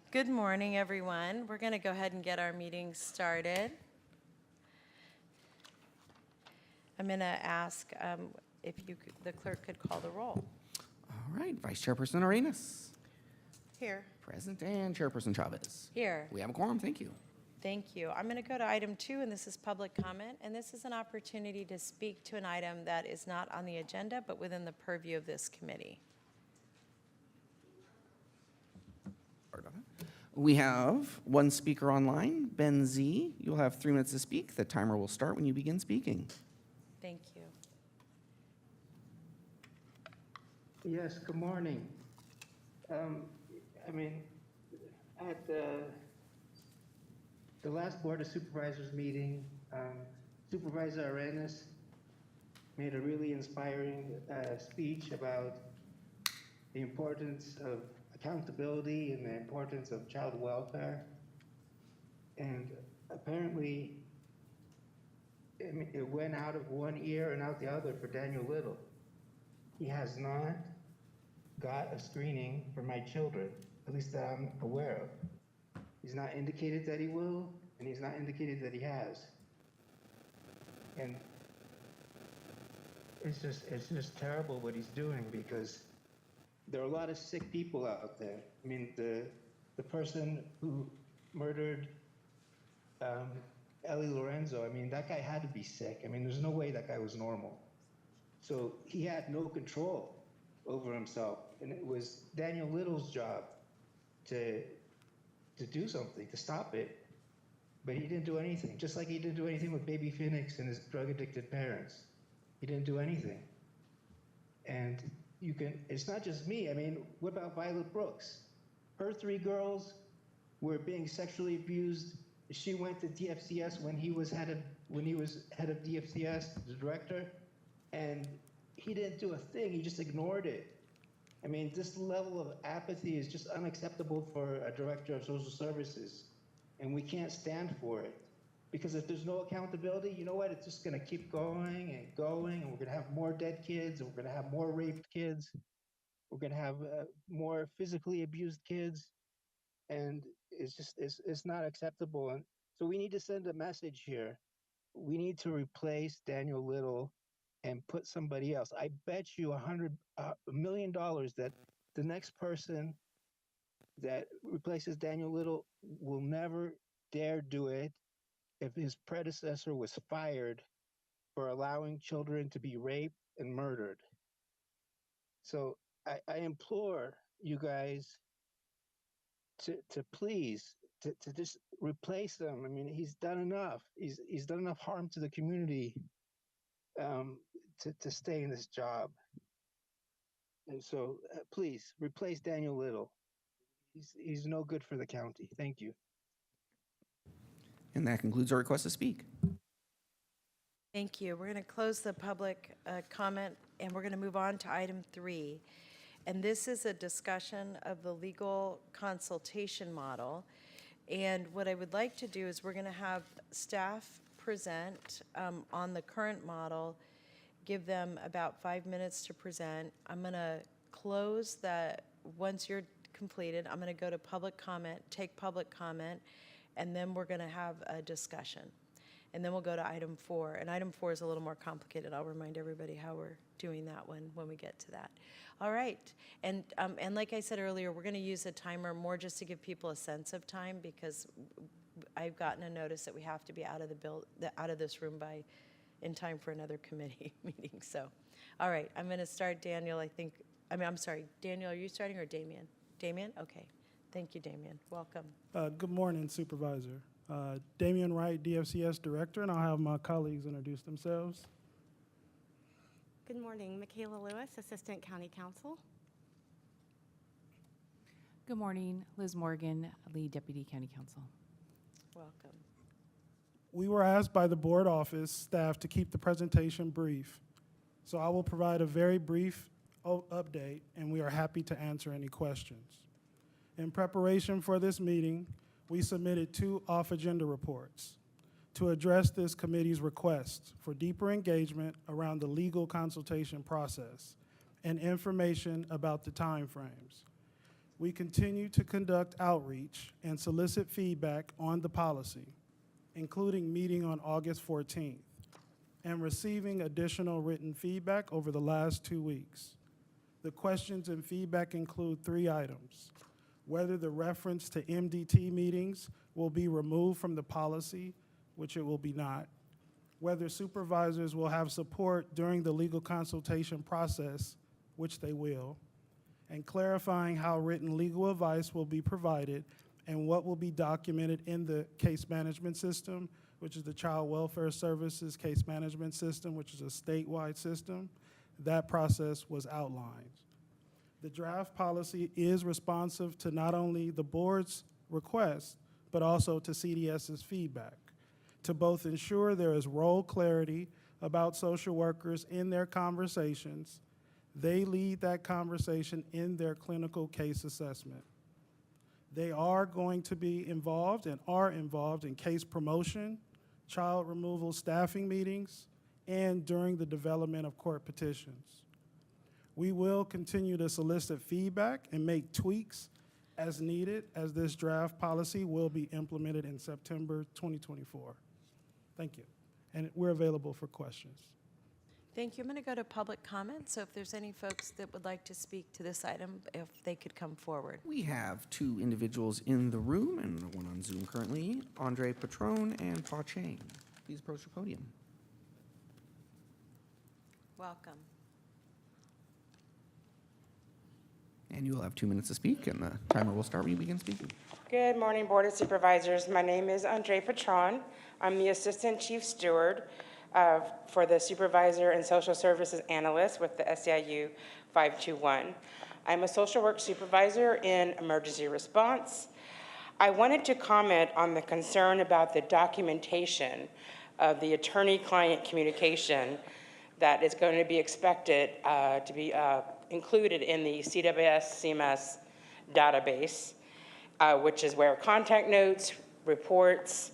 Good morning, everyone. We're going to go ahead and get our meeting started. I'm going to ask if the clerk could call the roll. All right, Vice Chairperson Arenas. Here. Present, and Chairperson Chavez. Here. We have a quorum, thank you. Thank you. I'm going to go to item 2, and this is public comment. And this is an opportunity to speak to an item that is not on the agenda, but within the purview of this committee. We have one speaker online, Ben Z. You'll have 3 minutes to speak. The timer will start when you begin speaking. Thank you. Yes, good morning. At the last Board of Supervisors meeting, Supervisor Arenas made a really inspiring speech about the importance of accountability and the importance of child welfare. And apparently, it went out of one ear and out the other for Daniel Little. He has not got a screening for my children, at least that I'm aware of. He's not indicated that he will, and he's not indicated that he has. And it's just terrible what he's doing, because there are a lot of sick people out there. I mean, the person who murdered Ellie Lorenzo, I mean, that guy had to be sick. I mean, there's no way that guy was normal. So he had no control over himself. And it was Daniel Little's job to do something, to stop it. But he didn't do anything, just like he didn't do anything with baby Phoenix and his drug-addicted parents. He didn't do anything. And it's not just me. I mean, what about Violet Brooks? Her 3 girls were being sexually abused. She went to DFCS when he was head of DFCS, the director, and he didn't do a thing. He just ignored it. I mean, this level of apathy is just unacceptable for a director of social services, and we can't stand for it. Because if there's no accountability, you know what? It's just going to keep going and going, and we're going to have more dead kids, and we're going to have more raped kids. We're going to have more physically abused kids, and it's not acceptable. And so we need to send a message here. We need to replace Daniel Little and put somebody else. I bet you $1 million that the next person that replaces Daniel Little will never dare do it if his predecessor was fired for allowing children to be raped and murdered. So I implore you guys to please to just replace him. I mean, he's done enough. He's done enough harm to the community to stay in this job. And so please replace Daniel Little. He's no good for the county. Thank you. And that concludes our request to speak. Thank you. We're going to close the public comment, and we're going to move on to item 3. And this is a discussion of the legal consultation model. And what I would like to do is we're going to have staff present on the current model, give them about 5 minutes to present. I'm going to close that. Once you're completed, I'm going to go to public comment, take public comment, and then we're going to have a discussion. And then we'll go to item 4. And item 4 is a little more complicated. I'll remind everybody how we're doing that one when we get to that. All right. And like I said earlier, we're going to use a timer more just to give people a sense of time, because I've gotten a notice that we have to be out of this room in time for another committee meeting. So, all right. I'm going to start, Daniel. I'm sorry. Daniel, are you starting, or Damien? Damien? Okay. Thank you, Damien. Welcome. Good morning, Supervisor. Damian Wright, DFCS Director, and I'll have my colleagues introduce themselves. Good morning, Michaela Lewis, Assistant County Counsel. Good morning, Liz Morgan, Lead Deputy County Counsel. Welcome. We were asked by the board office staff to keep the presentation brief, so I will provide a very brief update, and we are happy to answer any questions. In preparation for this meeting, we submitted 2 off-agenda reports to address this committee's request for deeper engagement around the legal consultation process and information about the timeframes. We continue to conduct outreach and solicit feedback on the policy, including meeting on August 14th, and receiving additional written feedback over the last 2 weeks. The questions and feedback include 3 items: whether the reference to MDT meetings will be removed from the policy, which it will be not, whether supervisors will have support during the legal consultation process, which they will, and clarifying how written legal advice will be provided and what will be documented in the case management system, which is the Child Welfare Services Case Management System, which is a statewide system. That process was outlined. The draft policy is responsive to not only the board's request, but also to CDS's feedback, to both ensure there is role clarity about social workers in their conversations. They lead that conversation in their clinical case assessment. They are going to be involved and are involved in case promotion, child removal staffing meetings, and during the development of court petitions. We will continue to solicit feedback and make tweaks as needed, as this draft policy will be implemented in September 2024. Thank you. And we're available for questions. Thank you. I'm going to go to public comment, so if there's any folks that would like to speak to this item, if they could come forward. We have 2 individuals in the room and 1 on Zoom currently, Andre Patron and Pa Chang. Please approach the podium. Welcome. And you will have 2 minutes to speak, and the timer will start when you begin speaking. Good morning, Board of Supervisors. My name is Andre Patron. I'm the Assistant Chief Steward for the Supervisor and Social Services Analyst with the SEIU 521. I'm a social work supervisor in emergency response. I wanted to comment on the concern about the documentation of the attorney-client communication that is going to be expected to be included in the CWS-CMS database, which is where contact notes, reports,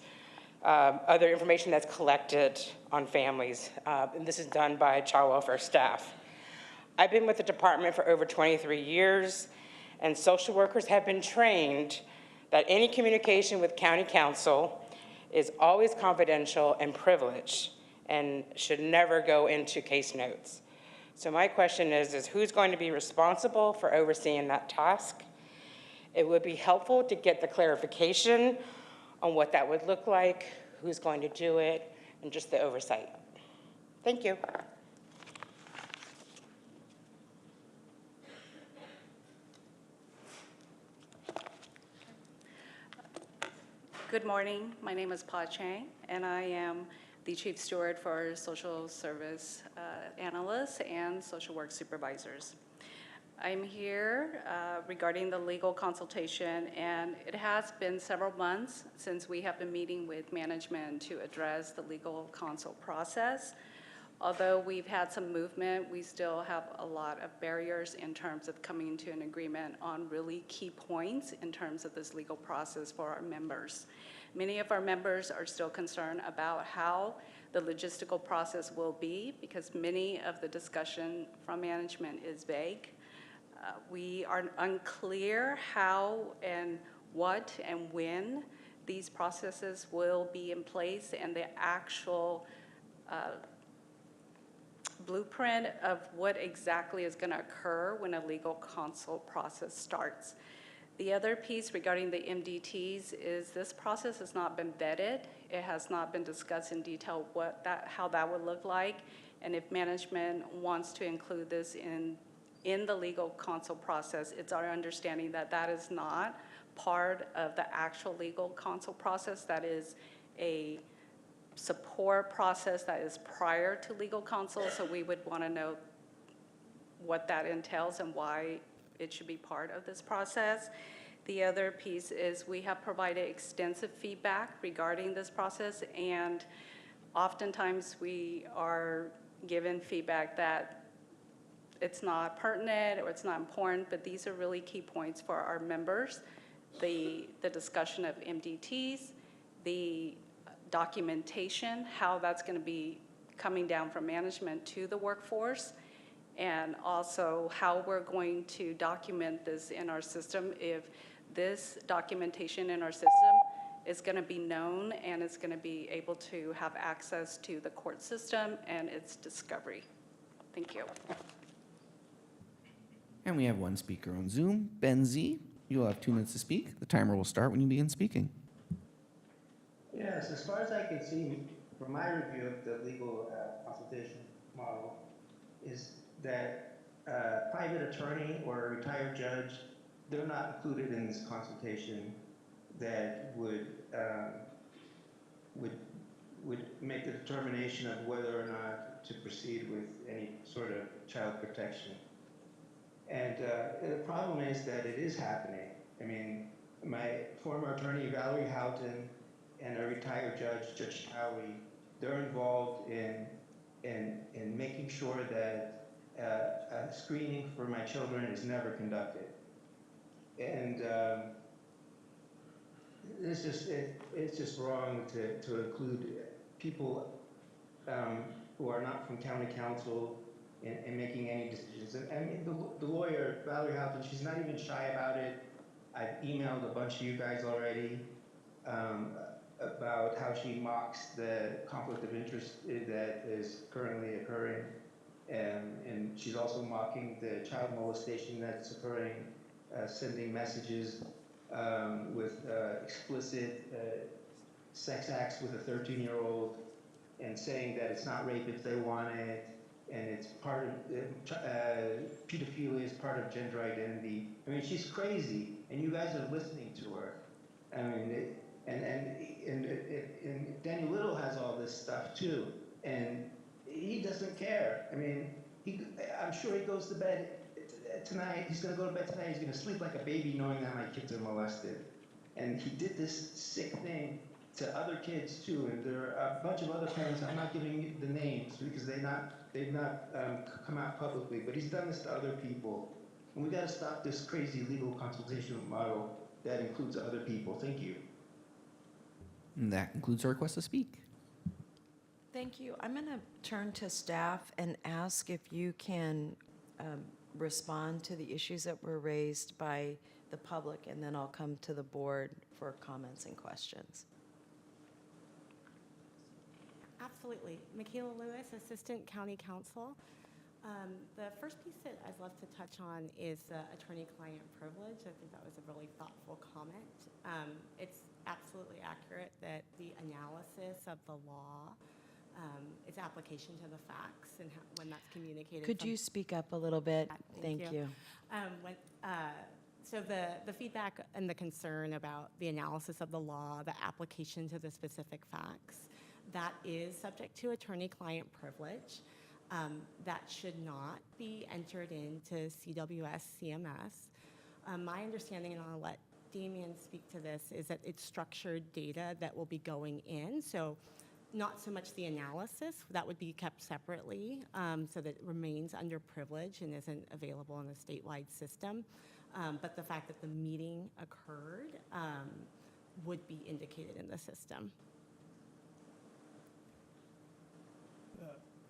other information that's collected on families. And this is done by child welfare staff. I've been with the department for over 23 years, and social workers have been trained that any communication with county council is always confidential and privileged and should never go into case notes. So my question is who's going to be responsible for overseeing that task? It would be helpful to get the clarification on what that would look like, who's going to do it, and just the oversight. Thank you. Good morning. My name is Pa Chang, and I am the Chief Steward for Social Service Analysts and Social Work Supervisors. I'm here regarding the legal consultation, and it has been several months since we have been meeting with management to address the legal consult process. Although we've had some movement, we still have a lot of barriers in terms of coming to an agreement on really key points in terms of this legal process for our members. Many of our members are still concerned about how the logistical process will be because many of the discussion from management is vague. We are unclear how and what and when these processes will be in place and the actual blueprint of what exactly is going to occur when a legal consult process starts. The other piece regarding the MDTs is this process has not been vetted. It has not been discussed in detail how that would look like, and if management wants to include this in the legal consult process, it's our understanding that that is not part of the actual legal consult process. That is a support process that is prior to legal consult, so we would want to know what that entails and why it should be part of this process. The other piece is we have provided extensive feedback regarding this process, and oftentimes we are given feedback that it's not pertinent or it's not important, but these are really key points for our members. The discussion of MDTs, the documentation, how that's going to be coming down from management to the workforce, and also how we're going to document this in our system, if this documentation in our system is going to be known and it's going to be able to have access to the court system and its discovery. Thank you. And we have one speaker on Zoom, Ben Z. You'll have 2 minutes to speak. The timer will start when you begin speaking. Yes, as far as I can see from my review of the legal consultation model, is that private attorney or a retired judge, they're not included in this consultation that would make the determination of whether or not to proceed with any sort of child protection. And the problem is that it is happening. I mean, my former attorney, Valerie Houghton, and a retired judge, Judge Towery, they're involved in making sure that screening for my children is never conducted. And it's just wrong to include people who are not from county council in making any decisions. And I mean, the lawyer, Valerie Houghton, she's not even shy about it. I've emailed a bunch of you guys already about how she mocks the conflict of interest that is currently occurring. And she's also mocking the child molestation that's occurring, sending messages with explicit sex acts with a 13-year-old and saying that it's not rape if they want it, and it's part of, pedophilia is part of gender identity. I mean, she's crazy, and you guys are listening to her. I mean, and Daniel Little has all this stuff too, and he doesn't care. I mean, I'm sure he goes to bed tonight, he's gonna go to bed tonight, he's gonna sleep like a baby knowing that my kids are molested. And he did this sick thing to other kids too, and there are a bunch of other parents, I'm not giving you the names because they've not come out publicly, but he's done this to other people. And we gotta stop this crazy legal consultation model that includes other people. Thank you. And that concludes our request to speak. Thank you. I'm going to turn to staff and ask if you can respond to the issues that were raised by the public, and then I'll come to the board for comments and questions. Absolutely. Michaela Lewis, Assistant County Counsel. The first piece that I'd love to touch on is the attorney-client privilege. I think that was a really thoughtful comment. It's absolutely accurate that the analysis of the law, its application to the facts, and when that's communicated. Could you speak up a little bit? Thank you. So the feedback and the concern about the analysis of the law, the application to the specific facts, that is subject to attorney-client privilege. That should not be entered into CWS CMS. My understanding, and I'll let Damien speak to this, is that it's structured data that will be going in. So not so much the analysis, that would be kept separately, so that it remains under privilege and isn't available in the statewide system. But the fact that the meeting occurred would be indicated in the system.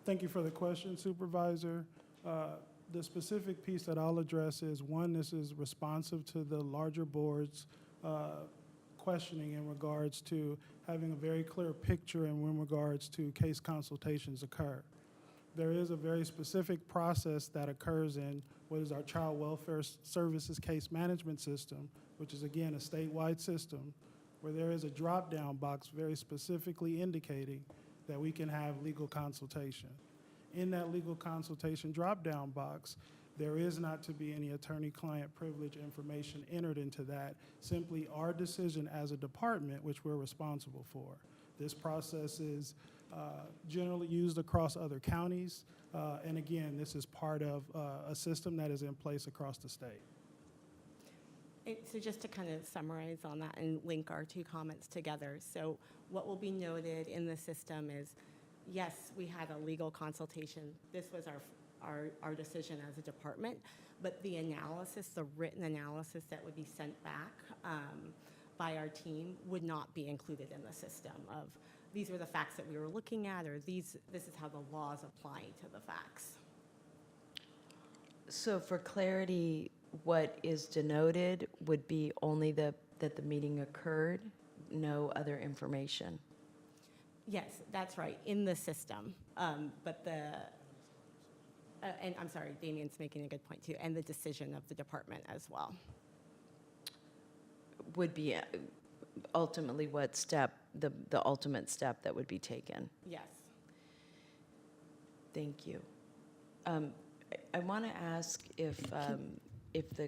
Thank you for the question, Supervisor. The specific piece that I'll address is, one, this is responsive to the larger board's questioning in regards to having a very clear picture and in regards to case consultations occur. There is a very specific process that occurs in what is our Child Welfare Services Case Management System, which is, again, a statewide system, where there is a drop-down box very specifically indicating that we can have legal consultation. In that legal consultation drop-down box, there is not to be any attorney-client privilege information entered into that, simply our decision as a department, which we're responsible for. This process is generally used across other counties, and again, this is part of a system that is in place across the state. So just to kind of summarize on that and link our two comments together. So what will be noted in the system is, yes, we had a legal consultation. This was our decision as a department, but the analysis, the written analysis that would be sent back by our team would not be included in the system of these were the facts that we were looking at, or this is how the laws apply to the facts. So for clarity, what is denoted would be only that the meeting occurred, no other information. Yes, that's right, in the system. But and I'm sorry, Damien's making a good point too, and the decision of the department as well. Would be ultimately what step, the ultimate step that would be taken. Yes. Thank you. I want to ask if the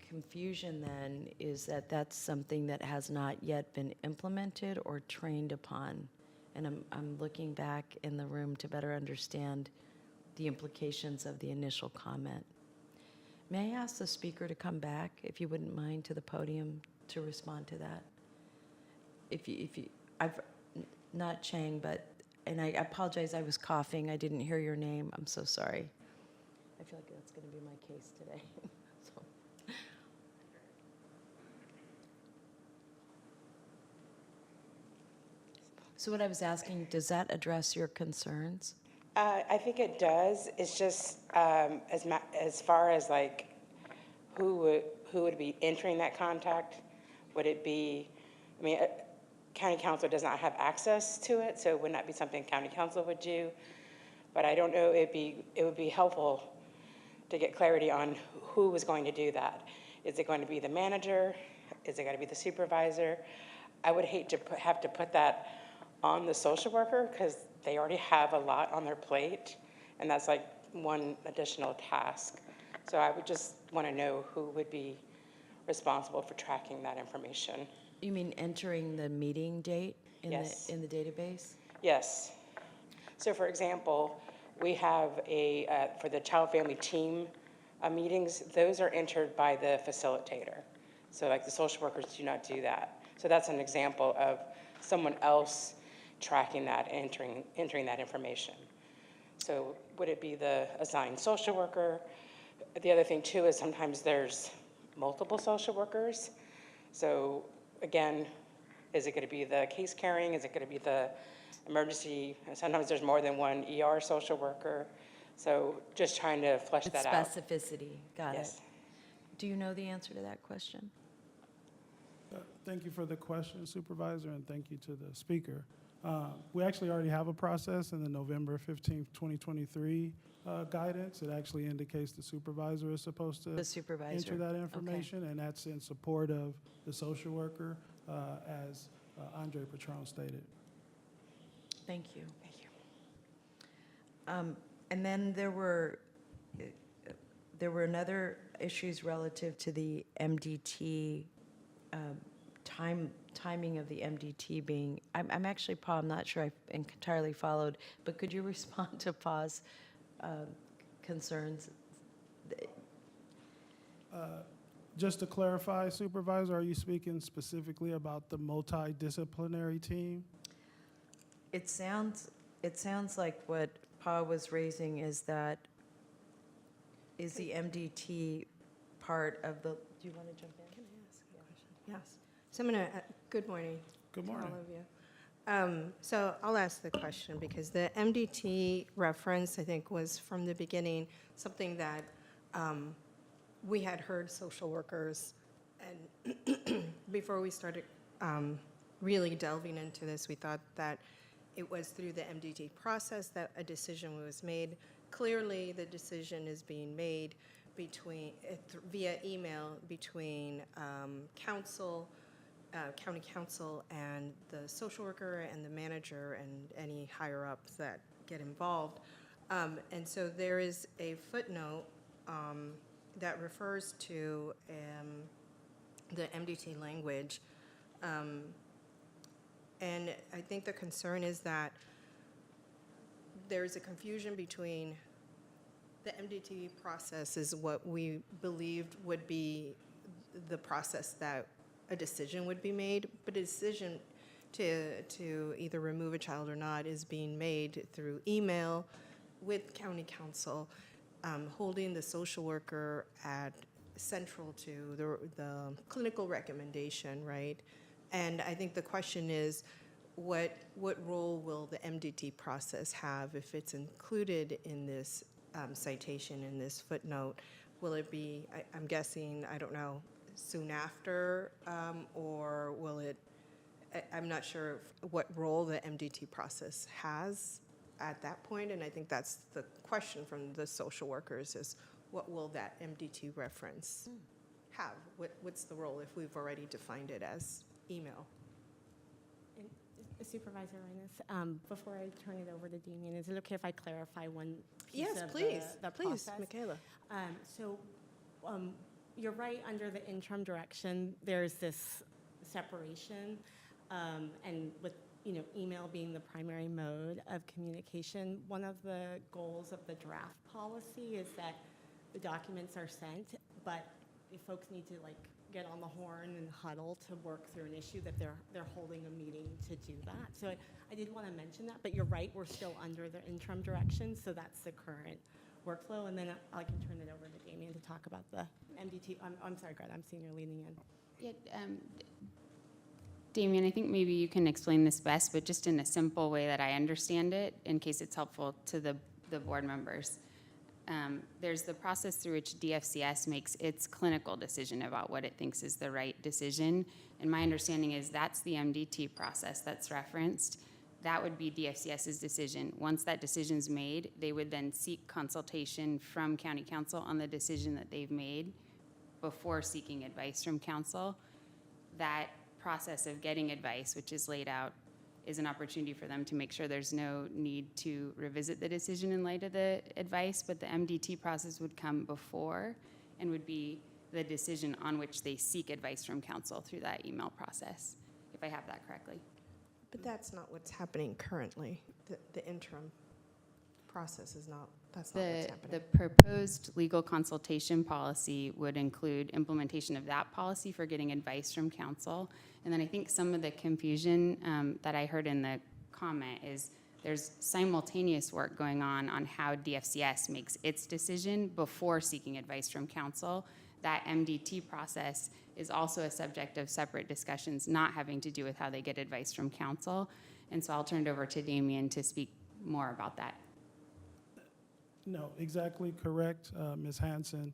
confusion then is that that's something that has not yet been implemented or trained upon. And I'm looking back in the room to better understand the implications of the initial comment. May I ask the speaker to come back, if you wouldn't mind, to the podium to respond to that? If you, I've, not Chang, but, and I apologize, I was coughing, I didn't hear your name, I'm so sorry. I feel like that's going to be my case today. So. So what I was asking, does that address your concerns? I think it does. It's just as far as like who would be entering that contact. Would it be? I mean, county council does not have access to it, so it would not be something county council would do. But I don't know. It would be helpful to get clarity on who was going to do that. Is it going to be the manager? Is it going to be the supervisor? I would hate to have to put that on the social worker because they already have a lot on their plate, and that's like one additional task. So I would just want to know who would be responsible for tracking that information. You mean entering the meeting date in Yes. the database? Yes. So for example, we have for the child family team meetings, those are entered by the facilitator. So like the social workers do not do that. So that's an example of someone else tracking that, entering that information. So would it be the assigned social worker? The other thing too is sometimes there's multiple social workers. So again, is it going to be the case carrying? Is it going to be the emergency? Sometimes there's more than one ER social worker. So just trying to flesh It's that out. specificity, got it. Yes. Do you know the answer to that question? Thank you for the question, Supervisor, and thank you to the speaker. We actually already have a process in the November 15th, 2023 guidance. It actually indicates the supervisor is supposed to The supervisor. enter that information, and that's in support of the social worker, as Andre Patron stated. Thank you. Thank you. And then there were another issues relative to the MDT, timing of the MDT being, I'm actually, Paul, I'm not sure I entirely followed, but could you respond to Paul's concerns? Just to clarify, Supervisor, are you speaking specifically about the multidisciplinary team? It sounds like what Paul was raising is that, is the MDT part of the, do you want to jump in? Can I ask a question? Yes. So I'm going to, good morning. Good to morning. all of you. So I'll ask the question because the MDT reference, I think, was from the beginning something that we had heard social workers, and before we started really delving into this, we thought that it was through the MDT process that a decision was made. Clearly, the decision is being made via email between council, county council, and the social worker and the manager and any higher ups that get involved. And so there is a footnote that refers to the MDT language. And I think the concern is that there's a confusion between the MDT process is what we believed would be the process that a decision would be made, but a decision to either remove a child or not is being made through email with county council, holding the social worker at central to the clinical recommendation, right? And I think the question is, what role will the MDT process have if it's included in this citation in this footnote, will it be, I'm guessing, I don't know, soon after, or will it, I'm not sure what role the MDT process has at that point, and I think that's the question from the social workers is, what will that MDT reference have? What's the role if we've already defined it as email? And, Supervisor Reines, before I turn it over to Damien, is it okay if I clarify one piece Yes, of please, the please, process? Michaela. So you're right, under the interim direction, there's this separation, and with email being the primary mode of communication, one of the goals of the draft policy is that the documents are sent, but if folks need to get on the horn and huddle to work through an issue, that they're holding a meeting to do that. So I did want to mention that, but you're right, we're still under the interim direction, so that's the current workflow, and then I can turn it over to Damien to talk about the MDT. I'm sorry, Greta, I'm seeing you're leaning in. Yeah, Damien, I think maybe you can explain this best, but just in a simple way that I understand it, in case it's helpful to the board members. There's the process through which DFCS makes its clinical decision about what it thinks is the right decision, and my understanding is that's the MDT process that's referenced. That would be DFCS's decision. Once that decision's made, they would then seek consultation from county council on the decision that they've made before seeking advice from council. That process of getting advice, which is laid out, is an opportunity for them to make sure there's no need to revisit the decision in light of the advice, but the MDT process would come before and would be the decision on which they seek advice from council through that email process, if I have that correctly. But that's not what's happening currently. The interim process is not, that's not what's happening. The proposed legal consultation policy would include implementation of that policy for getting advice from council. And then I think some of the confusion that I heard in the comment is there's simultaneous work going on how DFCS makes its decision before seeking advice from council. That MDT process is also a subject of separate discussions, not having to do with how they get advice from council. And so I'll turn it over to Damien to speak more about that. No, exactly correct, Ms. Hanson.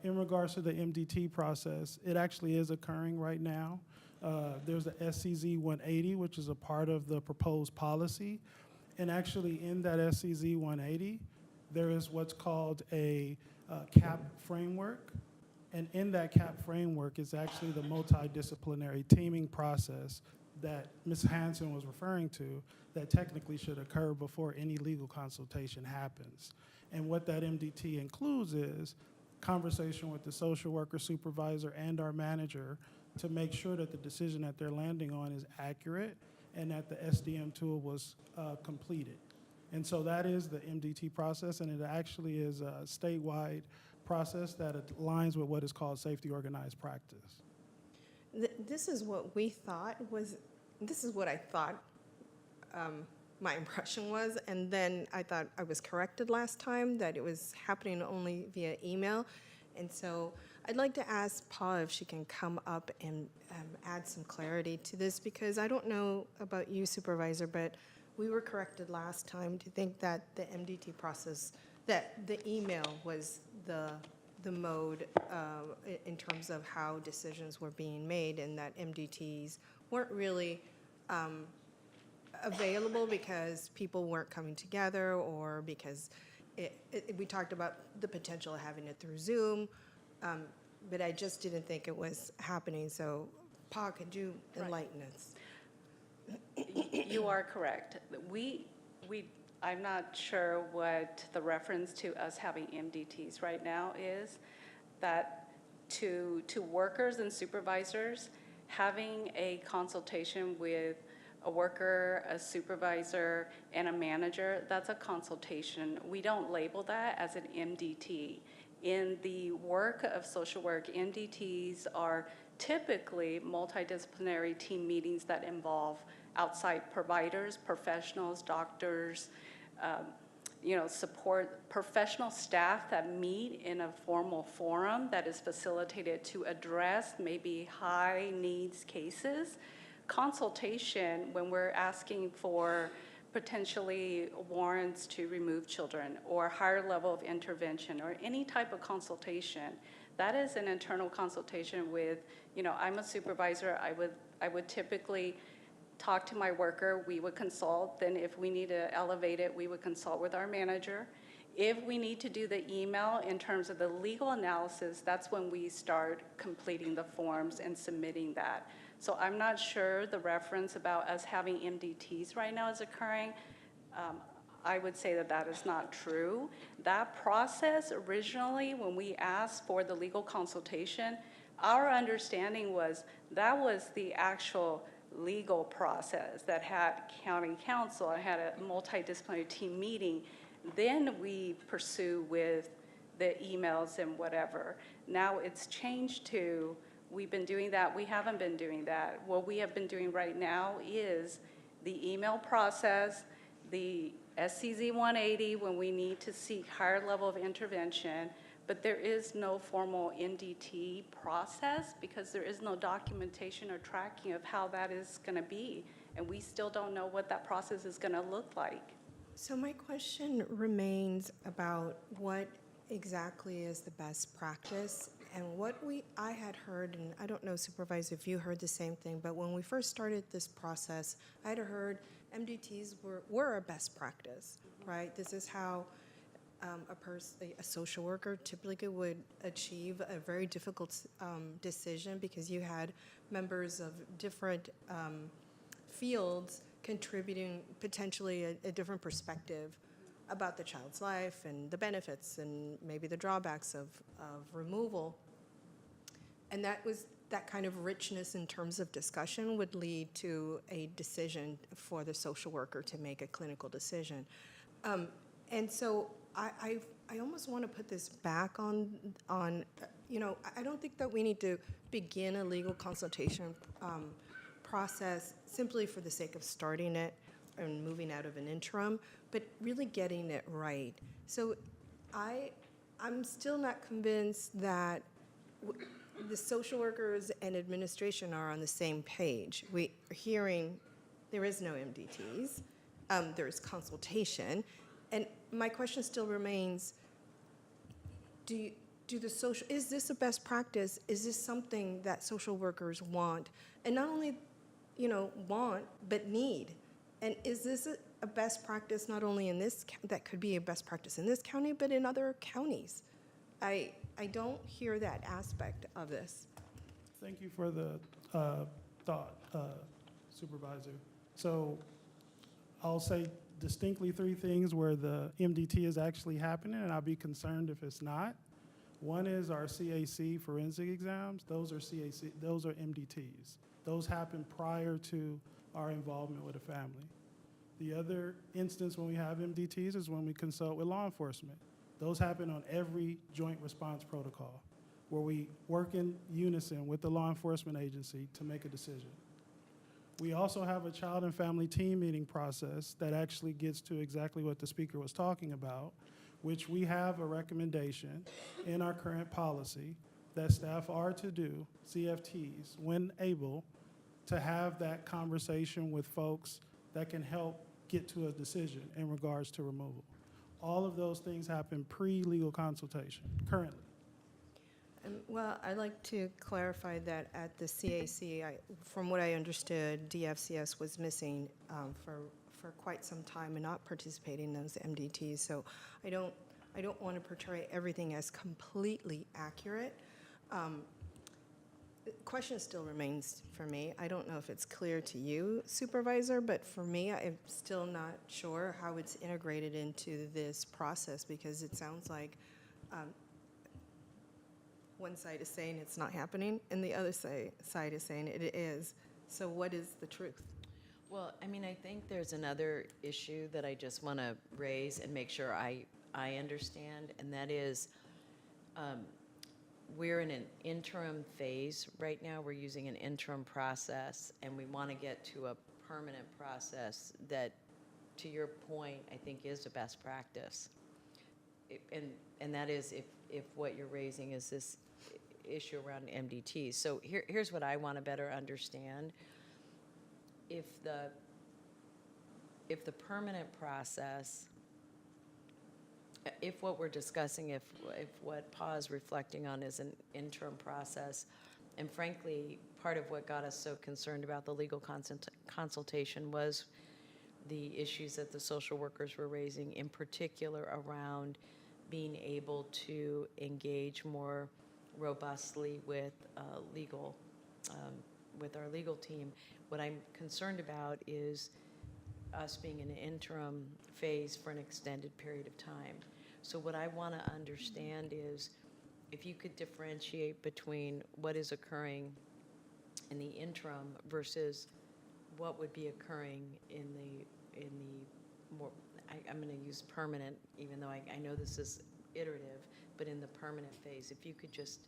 In regards to the MDT process, it actually is occurring right now. There's the SCZ 180, which is a part of the proposed policy. And actually in that SCZ 180, there is what's called a CAP framework. And in that CAP framework is actually the multidisciplinary teaming process that Ms. Hanson was referring to that technically should occur before any legal consultation happens. And what that MDT includes is conversation with the social worker supervisor and our manager to make sure that the decision that they're landing on is accurate and that the SDM tool was completed. And so that is the MDT process, and it actually is a statewide process that aligns with what is called safety organized practice. This is what we thought was, this is what I thought my impression was, and then I thought I was corrected last time that it was happening only via email. And so I'd like to ask Paul if she can come up and add some clarity to this, because I don't know about you, Supervisor, but we were corrected last time to think that the MDT process, that the email was the mode in terms of how decisions were being made, and that MDTs weren't really available because people weren't coming together, or because we talked about the potential of having it through Zoom, but I just didn't think it was happening. So, Pa, could you enlighten us? You are correct. I'm not sure what the reference to us having MDTs right now is, that to workers and supervisors, having a consultation with a worker, a supervisor, and a manager, that's a consultation. We don't label that as an MDT. In the work of social work, MDTs are typically multidisciplinary team meetings that involve outside providers, professionals, doctors, support professional staff that meet in a formal forum that is facilitated to address maybe high needs cases. Consultation, when we're asking for potentially warrants to remove children or higher level of intervention or any type of consultation, that is an internal consultation with, I'm a supervisor, I would typically talk to my worker, we would consult, then if we need to elevate it, we would consult with our manager. If we need to do the email in terms of the legal analysis, that's when we start completing the forms and submitting that. So I'm not sure the reference about us having MDTs right now is occurring. I would say that that is not true. That process originally, when we asked for the legal consultation, our understanding was that was the actual legal process that had county counsel, and had a multidisciplinary team meeting. Then we pursue with the emails and whatever. Now it's changed to, we've been doing that, we haven't been doing that. What we have been doing right now is the email process, the SCZ 180 when we need to seek higher level of intervention, but there is no formal MDT process because there is no documentation or tracking of how that is going to be. And we still don't know what that process is going to look like. So my question remains about what exactly is the best practice, and what I had heard, and I don't know, Supervisor, if you heard the same thing, but when we first started this process, I had heard MDTs were a best practice, right? This is how a social worker typically would achieve a very difficult decision, because you had members of different fields contributing potentially a different perspective about the child's life and the benefits and maybe the drawbacks of removal. And that kind of richness in terms of discussion would lead to a decision for the social worker to make a clinical decision. And so I almost want to put this back on, I don't think that we need to begin a legal consultation process simply for the sake of starting it and moving out of an interim, but really getting it right. So I'm still not convinced that the social workers and administration are on the same page. We are hearing there is no MDTs, there is consultation, and my question still remains, is this a best practice? Is this something that social workers want? And not only, want, but need. And is this a best practice not only in this, that could be a best practice in this county, but in other counties? I don't hear that aspect of this. Thank you for the thought, Supervisor. So I'll say distinctly three things where the MDT is actually happening, and I'll be concerned if it's not. One is our CAC forensic exams. Those are MDTs. Those happen prior to our involvement with a family. The other instance when we have MDTs is when we consult with law enforcement. Those happen on every joint response protocol, where we work in unison with the law enforcement agency to make a decision. We also have a child and family team meeting process that actually gets to exactly what the speaker was talking about, which we have a recommendation in our current policy that staff are to do, CFTs, when able, to have that conversation with folks that can help get to a decision in regards to removal. All of those things happen pre-legal consultation, currently. Well, I'd like to clarify that at the CAC, from what I understood, DFCS was missing for quite some time and not participating in those MDTs. So I don't want to portray everything as completely accurate. The question still remains for me. I don't know if it's clear to you, Supervisor, but for me, I'm still not sure how it's integrated into this process, because it sounds like one side is saying it's not happening and the other side is saying it is. So what is the truth? Well, I mean, I think there's another issue that I just want to raise and make sure I understand, and that is we're in an interim phase right now. We're using an interim process, and we want to get to a permanent process that, to your point, I think is a best practice. And that is if what you're raising is this issue around MDTs. So here's what I want to better understand. If if the permanent process, if what we're discussing, if what Pa is reflecting on is an interim process, and frankly, part of what got us so concerned about the legal consultation was the issues that the social workers were raising, in particular around being able to engage more robustly with with our legal team. What I'm concerned about is us being in an interim phase for an extended period of time. So what I want to understand is if you could differentiate between what is occurring in the interim versus what would be occurring in the more, I'm going to use permanent, even though I know this is iterative, but in the permanent phase, if you could just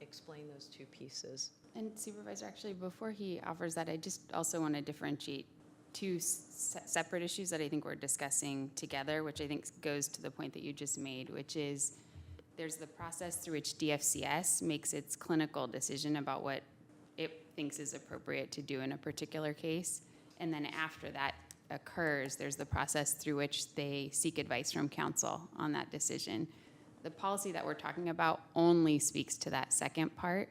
explain those two pieces. And Supervisor, actually, before he offers that, I just also want to differentiate two separate issues that I think we're discussing together, which I think goes to the point that you just made, which is there's the process through which DFCS makes its clinical decision about what it thinks is appropriate to do in a particular case. And then after that occurs, there's the process through which they seek advice from counsel on that decision. The policy that we're talking about only speaks to that second part.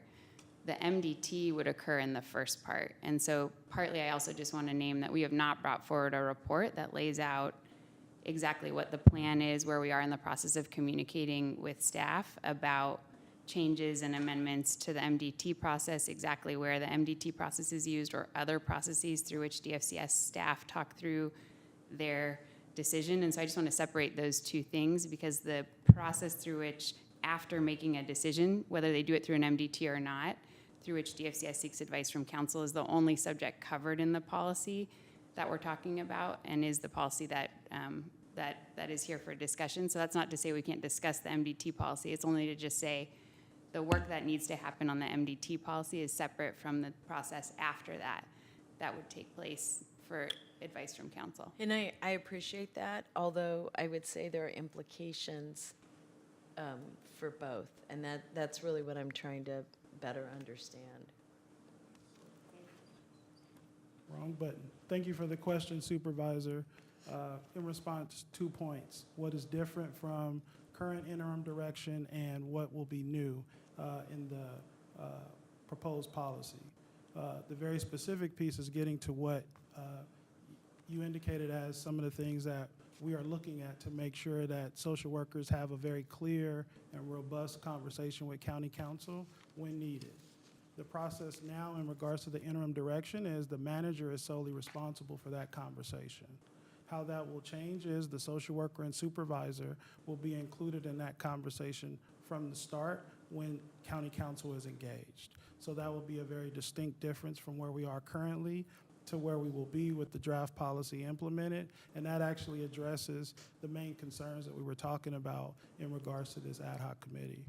The MDT would occur in the first part. And so partly I also just want to name that we have not brought forward a report that lays out exactly what the plan is, where we are in the process of communicating with staff about changes and amendments to the MDT process, exactly where the MDT process is used, or other processes through which DFCS staff talk through their decision. And so I just want to separate those two things, because the process through which, after making a decision, whether they do it through an MDT or not, through which DFCS seeks advice from counsel, is the only subject covered in the policy that we're talking about, and is the policy that that is here for discussion. So that's not to say we can't discuss the MDT policy. It's only to just say the work that needs to happen on the MDT policy is separate from the process after that would take place for advice from counsel. And I appreciate that, although I would say there are implications for both, and that's really what I'm trying to better understand. Wrong button. Thank you for the question, Supervisor. In response, 2 points. What is different from current interim direction and what will be new in the proposed policy? The very specific piece is getting to what you indicated as some of the things that we are looking at to make sure that social workers have a very clear and robust conversation with county counsel when needed. The process now in regards to the interim direction is the manager is solely responsible for that conversation. How that will change is the social worker and supervisor will be included in that conversation from the start when county counsel is engaged. So that will be a very distinct difference from where we are currently to where we will be with the draft policy implemented, and that actually addresses the main concerns that we were talking about in regards to this ad hoc committee.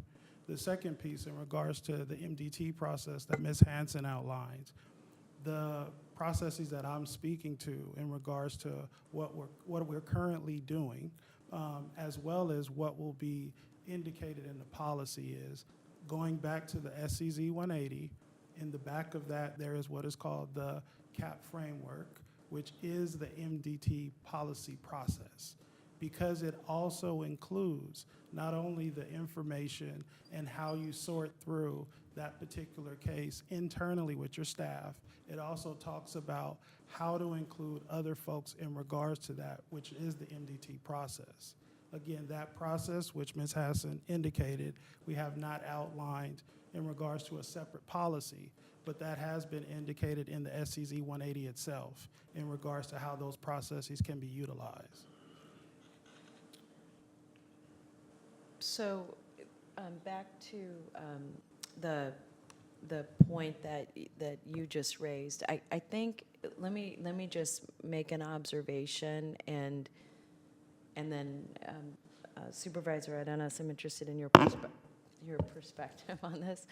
The second piece in regards to the MDT process that Ms. Hansen outlines, the processes that I'm speaking to in regards to what we're currently doing, as well as what will be indicated in the policy, is going back to the SCZ 180. In the back of that, there is what is called the CAP framework, which is the MDT policy process, because it also includes not only the information and how you sort through that particular case internally with your staff, it also talks about how to include other folks in regards to that, which is the MDT process. Again, that process, which Ms. Hassan indicated, we have not outlined in regards to a separate policy, but that has been indicated in the SCZ 180 itself in regards to how those processes can be utilized. So back to the point that you just raised, I think let me just make an observation, and then Supervisor Arenas, I'm interested in your perspective on this.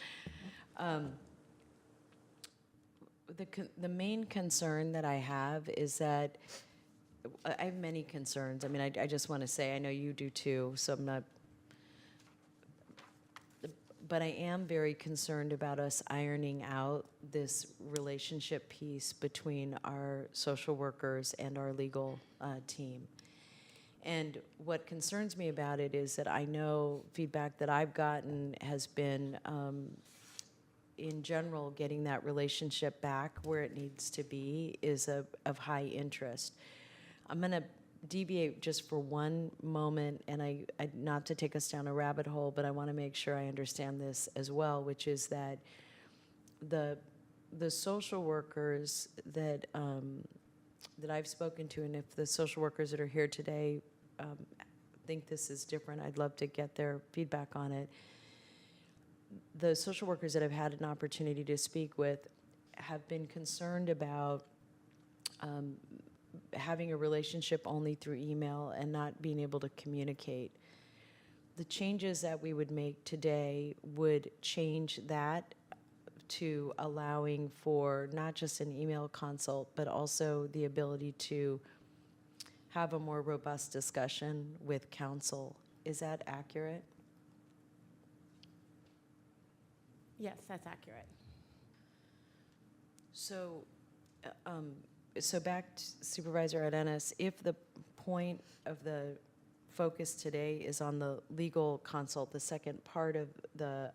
The main concern that I have is that I have many concerns. I mean, I just want to say, I know you do too, so I'm not. but I am very concerned about us ironing out this relationship piece between our social workers and our legal team. And what concerns me about it is that I know feedback that I've gotten has been, in general, getting that relationship back where it needs to be is of high interest. I'm going to deviate just for one moment, and I not to take us down a rabbit hole, but I want to make sure I understand this as well, which is that the social workers that that I've spoken to, and if the social workers that are here today think this is different, I'd love to get their feedback on it. The social workers that I've had an opportunity to speak with have been concerned about having a relationship only through email and not being able to communicate. The changes that we would make today would change that to allowing for not just an email consult, but also the ability to have a more robust discussion with counsel. Is that accurate? Yes, that's accurate. So, so back to Supervisor Arenas, if the point of the focus today is on the legal consult, the second part of the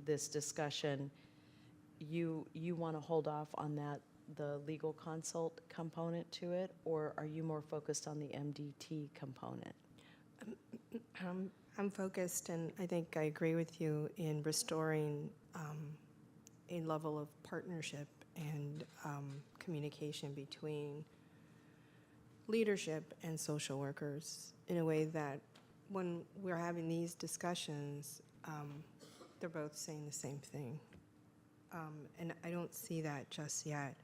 this discussion, you want to hold off on that, the legal consult component to it, or are you more focused on the MDT component? I'm focused, and I think I agree with you in restoring a level of partnership and communication between leadership and social workers in a way that when we're having these discussions, they're both saying the same thing. And I don't see that just yet.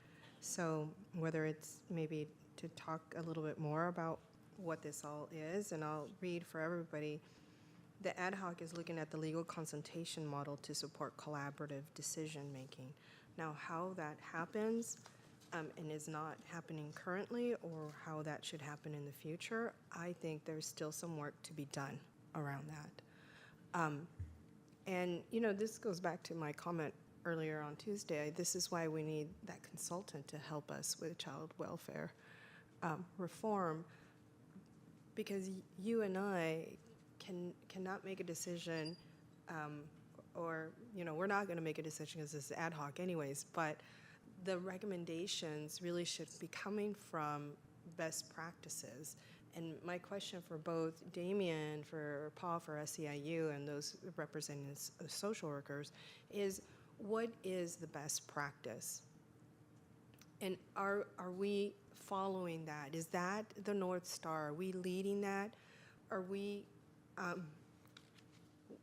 So whether it's maybe to talk a little bit more about what this all is, and I'll read for everybody. The ad hoc is looking at the legal consultation model to support collaborative decision-making. Now, how that happens and is not happening currently, or how that should happen in the future, I think there's still some work to be done around that. And, you know, this goes back to my comment earlier on Tuesday. This is why we need that consultant to help us with child welfare reform, because you and I cannot make a decision, or, you know, we're not going to make a decision because it's ad hoc anyways, but the recommendations really should be coming from best practices. And my question for both Damien, for Paul, for SEIU, and those representing social workers is, what is the best practice? And are we following that? Is that the North Star? Are we leading that? Are we,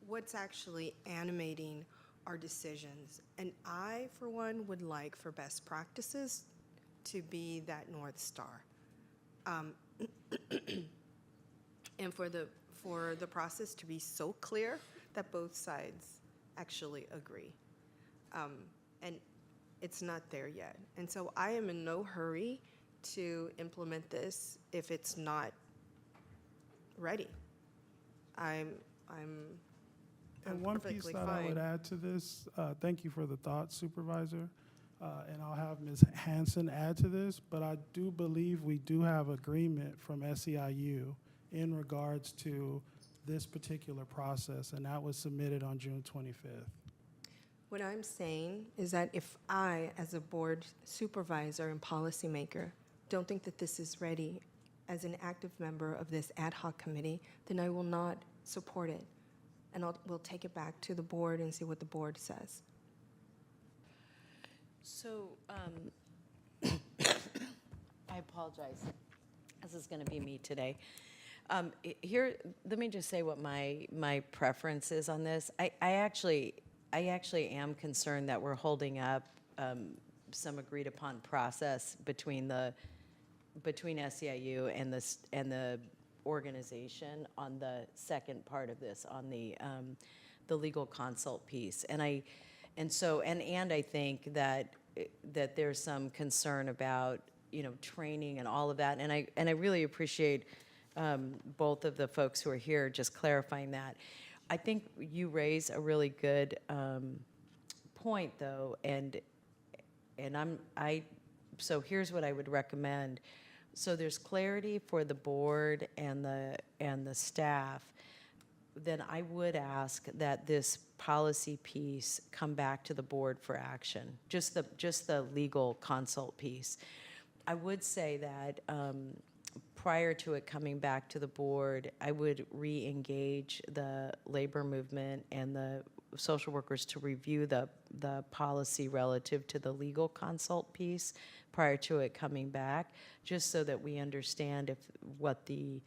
what's actually animating our decisions? And I, for one, would like for best practices to be that North Star. And for the process to be so clear that both sides actually agree. And it's not there yet. And so I am in no hurry to implement this if it's not ready. And one piece perfectly that I would fine. add to this, thank you for the thought, Supervisor, and I'll have Ms. Hanson add to this, but I do believe we do have agreement from SEIU in regards to this particular process, and that was submitted on June 25th. What I'm saying is that if I, as a board supervisor and policymaker, don't think that this is ready as an active member of this ad hoc committee, then I will not support it. And we'll take it back to the board and see what the board says. So, I apologize. This is going to be me today. Here, let me just say what my preference is on this. I actually am concerned that we're holding up some agreed upon process between SEIU and the organization on the second part of this, on the legal consult piece. And I think that there's some concern about, you know, training and all of that. And I really appreciate both of the folks who are here just clarifying that. I think you raise a really good point, though, and so here's what I would recommend. So there's clarity for the board and the staff. Then I would ask that this policy piece come back to the board for action, just the legal consult piece. I would say that prior to it coming back to the board, I would re-engage the labor movement and the social workers to review the policy relative to the legal consult piece prior to it coming back, just so that we understand what the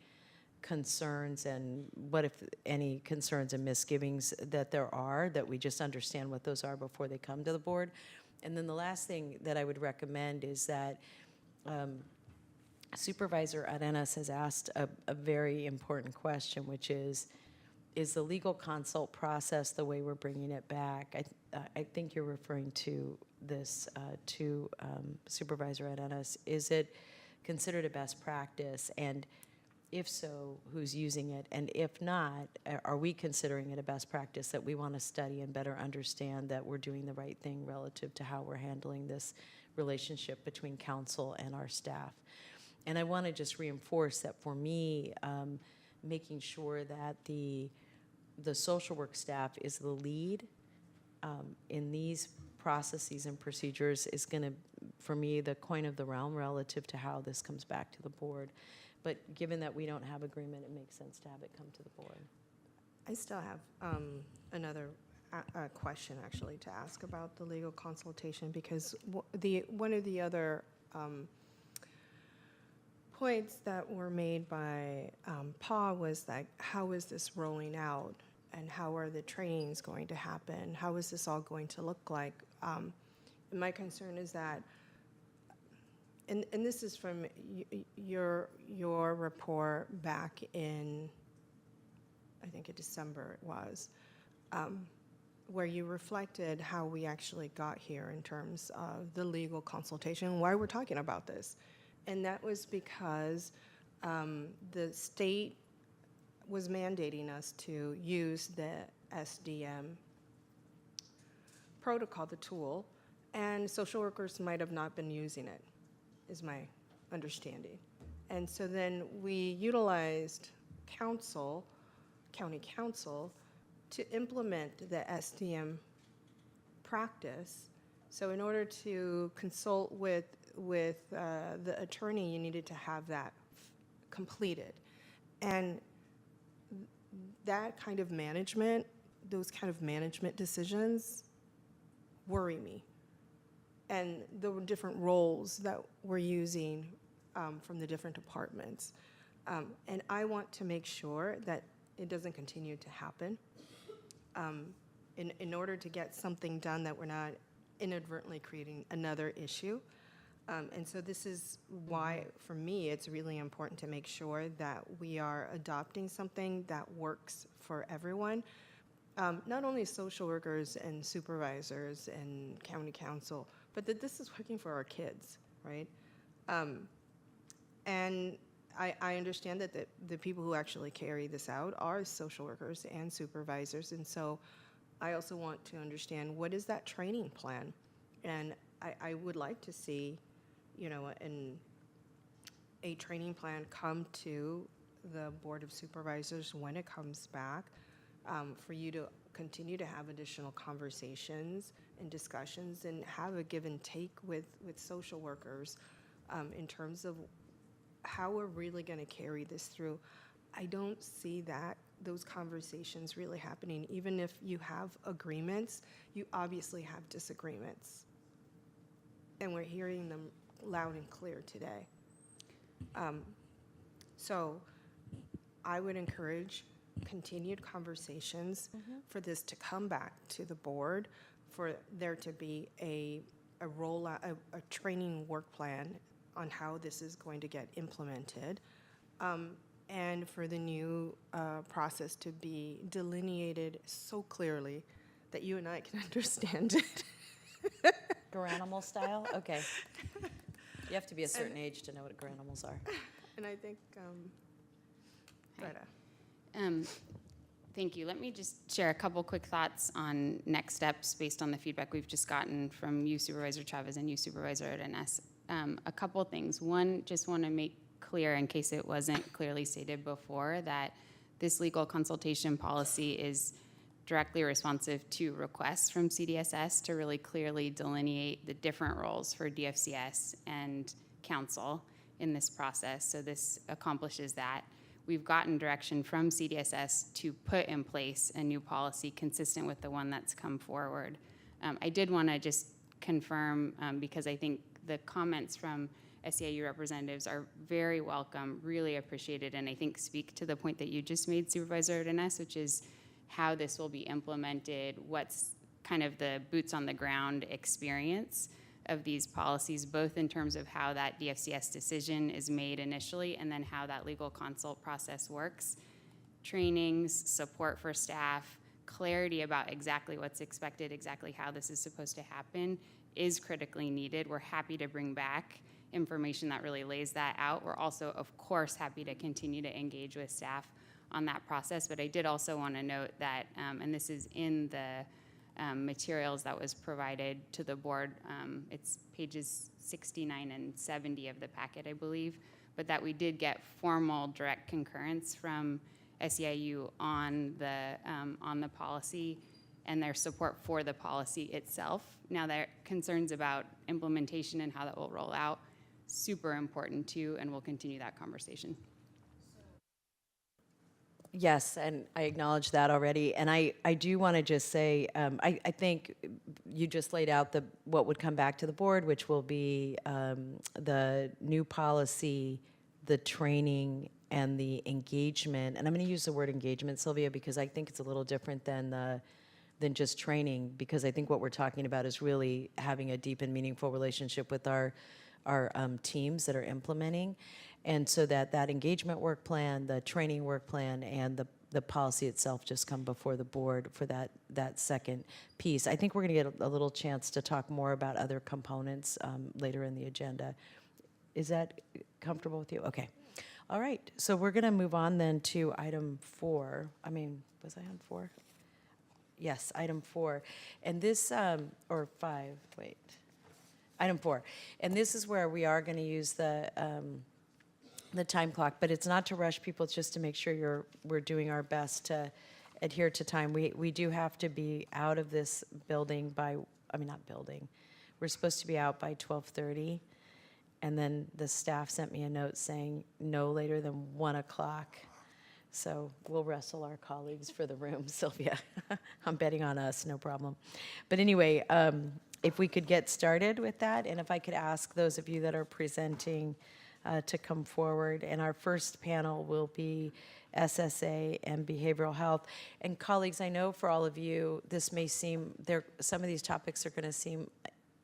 concerns and what if any concerns and misgivings that there are, that we just understand what those are before they come to the board. And then the last thing that I would recommend is that Supervisor Arenas has asked a very important question, which is the legal consult process the way we're bringing it back? I think you're referring to this to Supervisor Arenas. Is it considered a best practice? And if so, who's using it? And if not, are we considering it a best practice that we want to study and better understand that we're doing the right thing relative to how we're handling this relationship between council and our staff? And I want to just reinforce that for me, making sure that the social work staff is the lead in these processes and procedures is going to, for me, the coin of the realm relative to how this comes back to the board. But given that we don't have agreement, it makes sense to have it come to the board. I still have another question actually to ask about the legal consultation, because one of the other points that were made by PA was that how is this rolling out and how are the trainings going to happen? How is this all going to look like? My concern is that, and this is from your report back in, I think in December it was, where you reflected how we actually got here in terms of the legal consultation and why we're talking about this. And that was because the state was mandating us to use the SDM protocol, the tool, and social workers might have not been using it, is my understanding. And so then we utilized county council, to implement the SDM practice. So in order to consult with the attorney, you needed to have that completed. And that kind of management, those kind of management decisions worry me. And the different roles that we're using from the different departments. And I want to make sure that it doesn't continue to happen. In order to get something done, that we're not inadvertently creating another issue. And so this is why, for me, it's really important to make sure that we are adopting something that works for everyone. Not only social workers and supervisors and county council, but that this is working for our kids, right? And I understand that the people who actually carry this out are social workers and supervisors, and so I also want to understand, what is that training plan? And I would like to see, a training plan come to the Board of Supervisors when it comes back, for you to continue to have additional conversations and discussions and have a give and take with social workers in terms of how we're really going to carry this through. I don't see those conversations really happening. Even if you have agreements, you obviously have disagreements. And we're hearing them loud and clear today. So I would encourage continued conversations for this to come back to the board, for there to be a rollout, a training work plan on how this is going to get implemented, and for the new process to be delineated so clearly that you and I can understand it. Garanimal style? Okay. You have to be a certain age to know what garanimals are. And I think, Greta. Thank you. Let me just share a couple quick thoughts on next steps based on the feedback we've just gotten from you, Supervisor Chavez, and you, Supervisor Arenas. A couple things. One, just want to make clear, in case it wasn't clearly stated before, that this legal consultation policy is directly responsive to requests from CDSS to really clearly delineate the different roles for DFCS and counsel in this process. So this accomplishes that. We've gotten direction from CDSS to put in place a new policy consistent with the one that's come forward. I did want to just confirm, because I think the comments from SEIU representatives are very welcome, really appreciated, and I think speak to the point that you just made, Supervisor Arenas, which is how this will be implemented, what's kind of the boots on the ground experience of these policies, both in terms of how that DFCS decision is made initially and then how that legal consult process works. Trainings, support for staff, clarity about exactly what's expected, exactly how this is supposed to happen is critically needed. We're happy to bring back information that really lays that out. We're also, of course, happy to continue to engage with staff on that process, but I did also want to note that, and this is in the materials that was provided to the board. It's pages 69 and 70 of the packet, I believe, but that we did get formal direct concurrence from SEIU on the policy and their support for the policy itself. Now, their concerns about implementation and how that will roll out, super important too, and we'll continue that conversation. Yes, and I acknowledge that already. And I do want to just say, I think you just laid out what would come back to the board, which will be the new policy, the training, and the engagement. And I'm going to use the word engagement, Sylvia, because I think it's a little different than just training, because I think what we're talking about is really having a deep and meaningful relationship with our teams that are implementing. And so that engagement work plan, the training work plan, and the policy itself just come before the board for that second piece. I think we're going to get a little chance to talk more about other components later in the agenda. Is that comfortable with you? Okay. All right. So we're going to move on then to item 4. Was I on 4? Yes, item 4. And this, or 5, wait. Item 4. And this is where we are going to use the time clock, but it's not to rush people, it's just to make sure we're doing our best to adhere to time. We do have to be out of this building we're supposed to be out by 12:30, and then the staff sent me a note saying no later than 1 o'clock. So we'll wrestle our colleagues for the room, Sylvia. I'm betting on us, no problem. But anyway, if we could get started with that, and if I could ask those of you that are presenting to come forward. And our first panel will be SSA and behavioral health. And colleagues, I know for all of you, this may seem, some of these topics are going to seem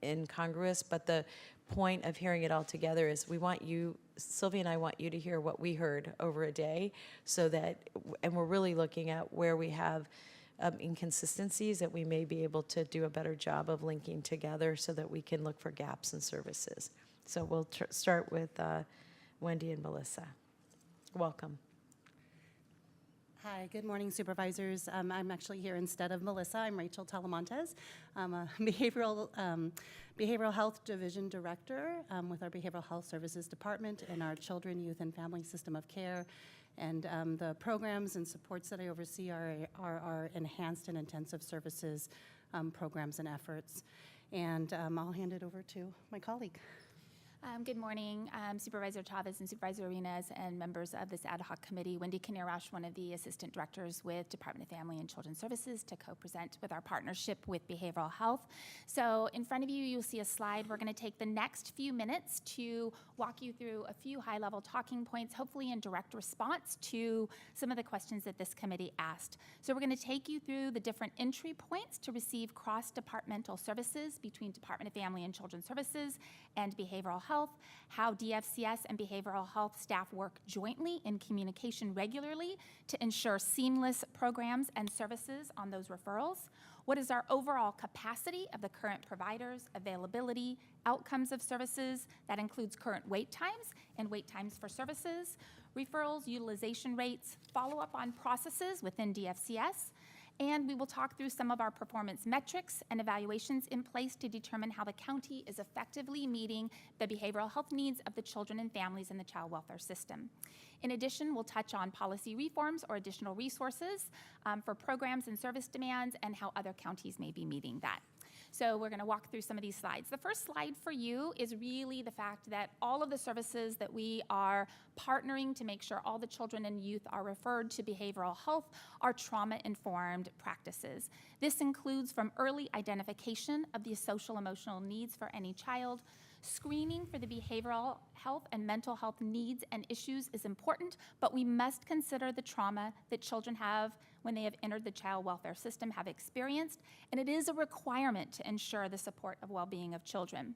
incongruous, but the point of hearing it all together is we want you, Sylvia and I want you to hear what we heard over a day, so that, and we're really looking at where we have inconsistencies that we may be able to do a better job of linking together so that we can look for gaps in services. So we'll start with Wendy and Melissa. Welcome. Hi, good morning, supervisors. I'm actually here instead of Melissa. I'm Rachel Talamontes. I'm a behavioral health division director with our Behavioral Health Services Department in our Children, Youth, and Family System of Care. And the programs and supports that I oversee are our enhanced and intensive services programs and efforts. And I'll hand it over to my colleague. Good morning, Supervisor Chavez and Supervisor Arenas and members of this ad hoc committee. Wendy Kanirash, one of the assistant directors with Department of Family and Children's Services, to co-present with our partnership with behavioral health. So in front of you, you'll see a slide. We're going to take the next few minutes to walk you through a few high-level talking points, hopefully in direct response to some of the questions that this committee asked. So we're going to take you through the different entry points to receive cross-departmental services between Department of Family and Children's Services and behavioral health. health, how DFCS and behavioral health staff work jointly in communication regularly to ensure seamless programs and services on those referrals. What is our overall capacity of the current providers, availability, outcomes of services? That includes current wait times and wait times for services, referrals, utilization rates, follow-up on processes within DFCS, and we will talk through some of our performance metrics and evaluations in place to determine how the county is effectively meeting the behavioral health needs of the children and families in the child welfare system. In addition, we'll touch on policy reforms or additional resources for programs and service demands and how other counties may be meeting that. So we're going to walk through some of these slides. The first slide for you is really the fact that all of the services that we are partnering to make sure all the children and youth are referred to behavioral health are trauma-informed practices. This includes from early identification of the social emotional needs for any child. Screening for the behavioral health and mental health needs and issues is important, but we must consider the trauma that children have when they have entered the child welfare system, have experienced, and it is a requirement to ensure the support of well-being of children.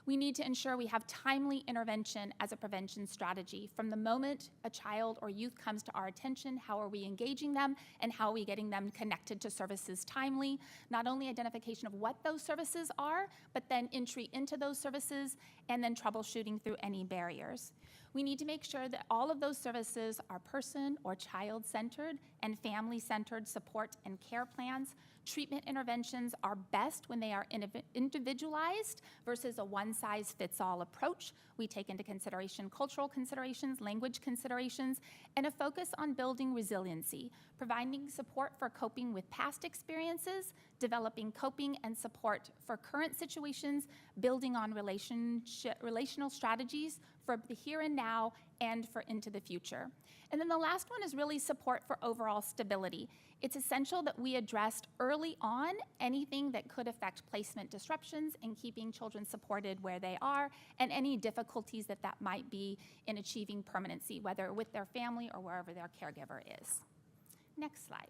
We need to ensure we have timely intervention as a prevention strategy. From the moment a child or youth comes to our attention, how are we engaging them and how are we getting them connected to services timely? Not only identification of what those services are, but then entry into those services and then troubleshooting through any barriers. We need to make sure that all of those services are person or child-centered and family-centered support and care plans. Treatment interventions are best when they are individualized versus a one-size-fits-all approach. We take into consideration cultural considerations, language considerations, and a focus on building resiliency, providing support for coping with past experiences, developing coping and support for current situations, building on relational strategies for the here and now and for into the future. And then the last one is really support for overall stability. It's essential that we addressed early on anything that could affect placement disruptions and keeping children supported where they are and any difficulties that might be in achieving permanency, whether with their family or wherever their caregiver is. Next slide.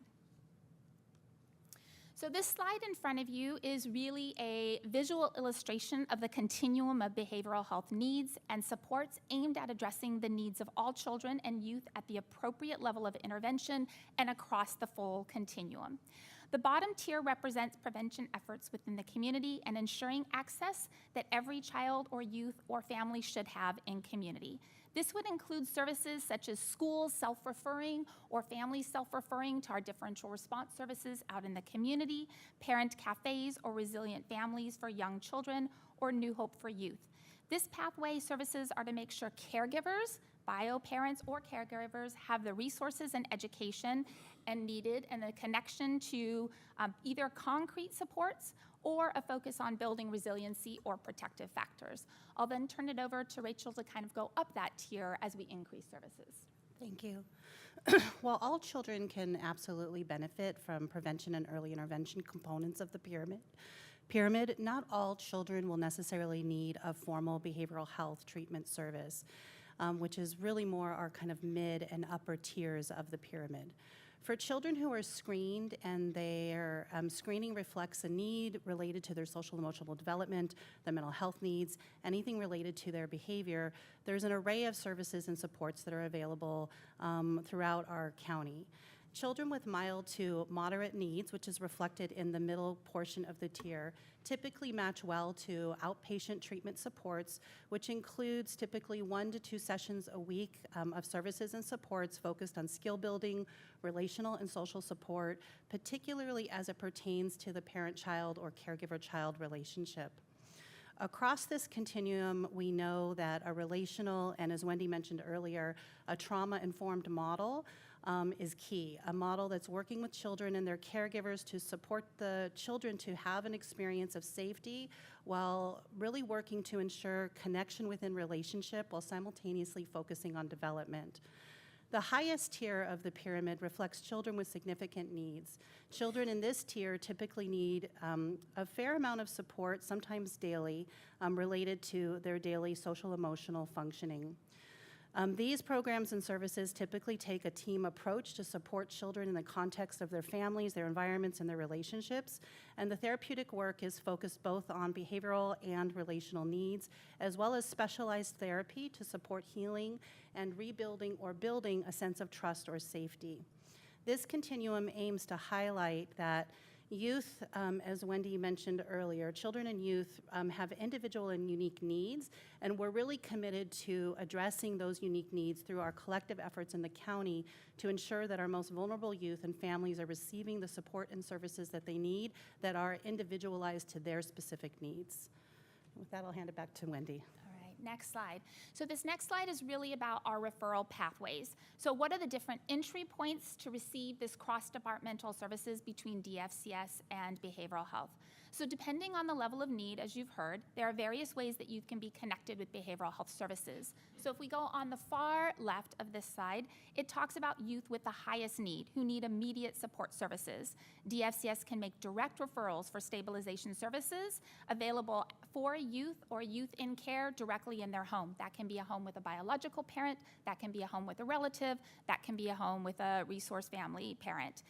So this slide in front of you is really a visual illustration of the continuum of behavioral health needs and supports aimed at addressing the needs of all children and youth at the appropriate level of intervention and across the full continuum. The bottom tier represents prevention efforts within the community and ensuring access that every child or youth or family should have in community. This would include services such as schools self-referring or families self-referring to our differential response services out in the community, parent cafes or resilient families for young children, or New Hope for youth. This pathway services are to make sure caregivers, bio parents or caregivers have the resources and education and needed and the connection to either concrete supports or a focus on building resiliency or protective factors. I'll then turn it over to Rachel to kind of go up that tier as we increase services. Thank you. While all children can absolutely benefit from prevention and early intervention components of the pyramid, not all children will necessarily need a formal behavioral health treatment service, which is really more our kind of mid and upper tiers of the pyramid. For children who are screened and their screening reflects a need related to their social emotional development, their mental health needs, anything related to their behavior, there's an array of services and supports that are available throughout our county. Children with mild to moderate needs, which is reflected in the middle portion of the tier, typically match well to outpatient treatment supports, which includes typically 1 to 2 sessions a week of services and supports focused on skill building, relational and social support, particularly as it pertains to the parent-child or caregiver-child relationship. Across this continuum, we know that a relational, and as Wendy mentioned earlier, a trauma-informed model is key, a model that's working with children and their caregivers to support the children to have an experience of safety while really working to ensure connection within relationship while simultaneously focusing on development. The highest tier of the pyramid reflects children with significant needs. Children in this tier typically need a fair amount of support, sometimes daily, related to their daily social emotional functioning. These programs and services typically take a team approach to support children in the context of their families, their environments, and their relationships. And the therapeutic work is focused both on behavioral and relational needs, as well as specialized therapy to support healing and rebuilding or building a sense of trust or safety. This continuum aims to highlight that youth, as Wendy mentioned earlier, children and youth have individual and unique needs, and we're really committed to addressing those unique needs through our collective efforts in the county to ensure that our most vulnerable youth and families are receiving the support and services that they need that are individualized to their specific needs. With that, I'll hand it back to Wendy. Next slide. So this next slide is really about our referral pathways. So what are the different entry points to receive this cross-departmental services between DFCS and behavioral health? So depending on the level of need, as you've heard, there are various ways that you can be connected with behavioral health services. So if we go on the far left of this slide, it talks about youth with the highest need, who need immediate support services. DFCS can make direct referrals for stabilization services available for youth or youth in care directly in their home. That can be a home with a biological parent, that can be a home with a relative, that can be a home with a resource family parent.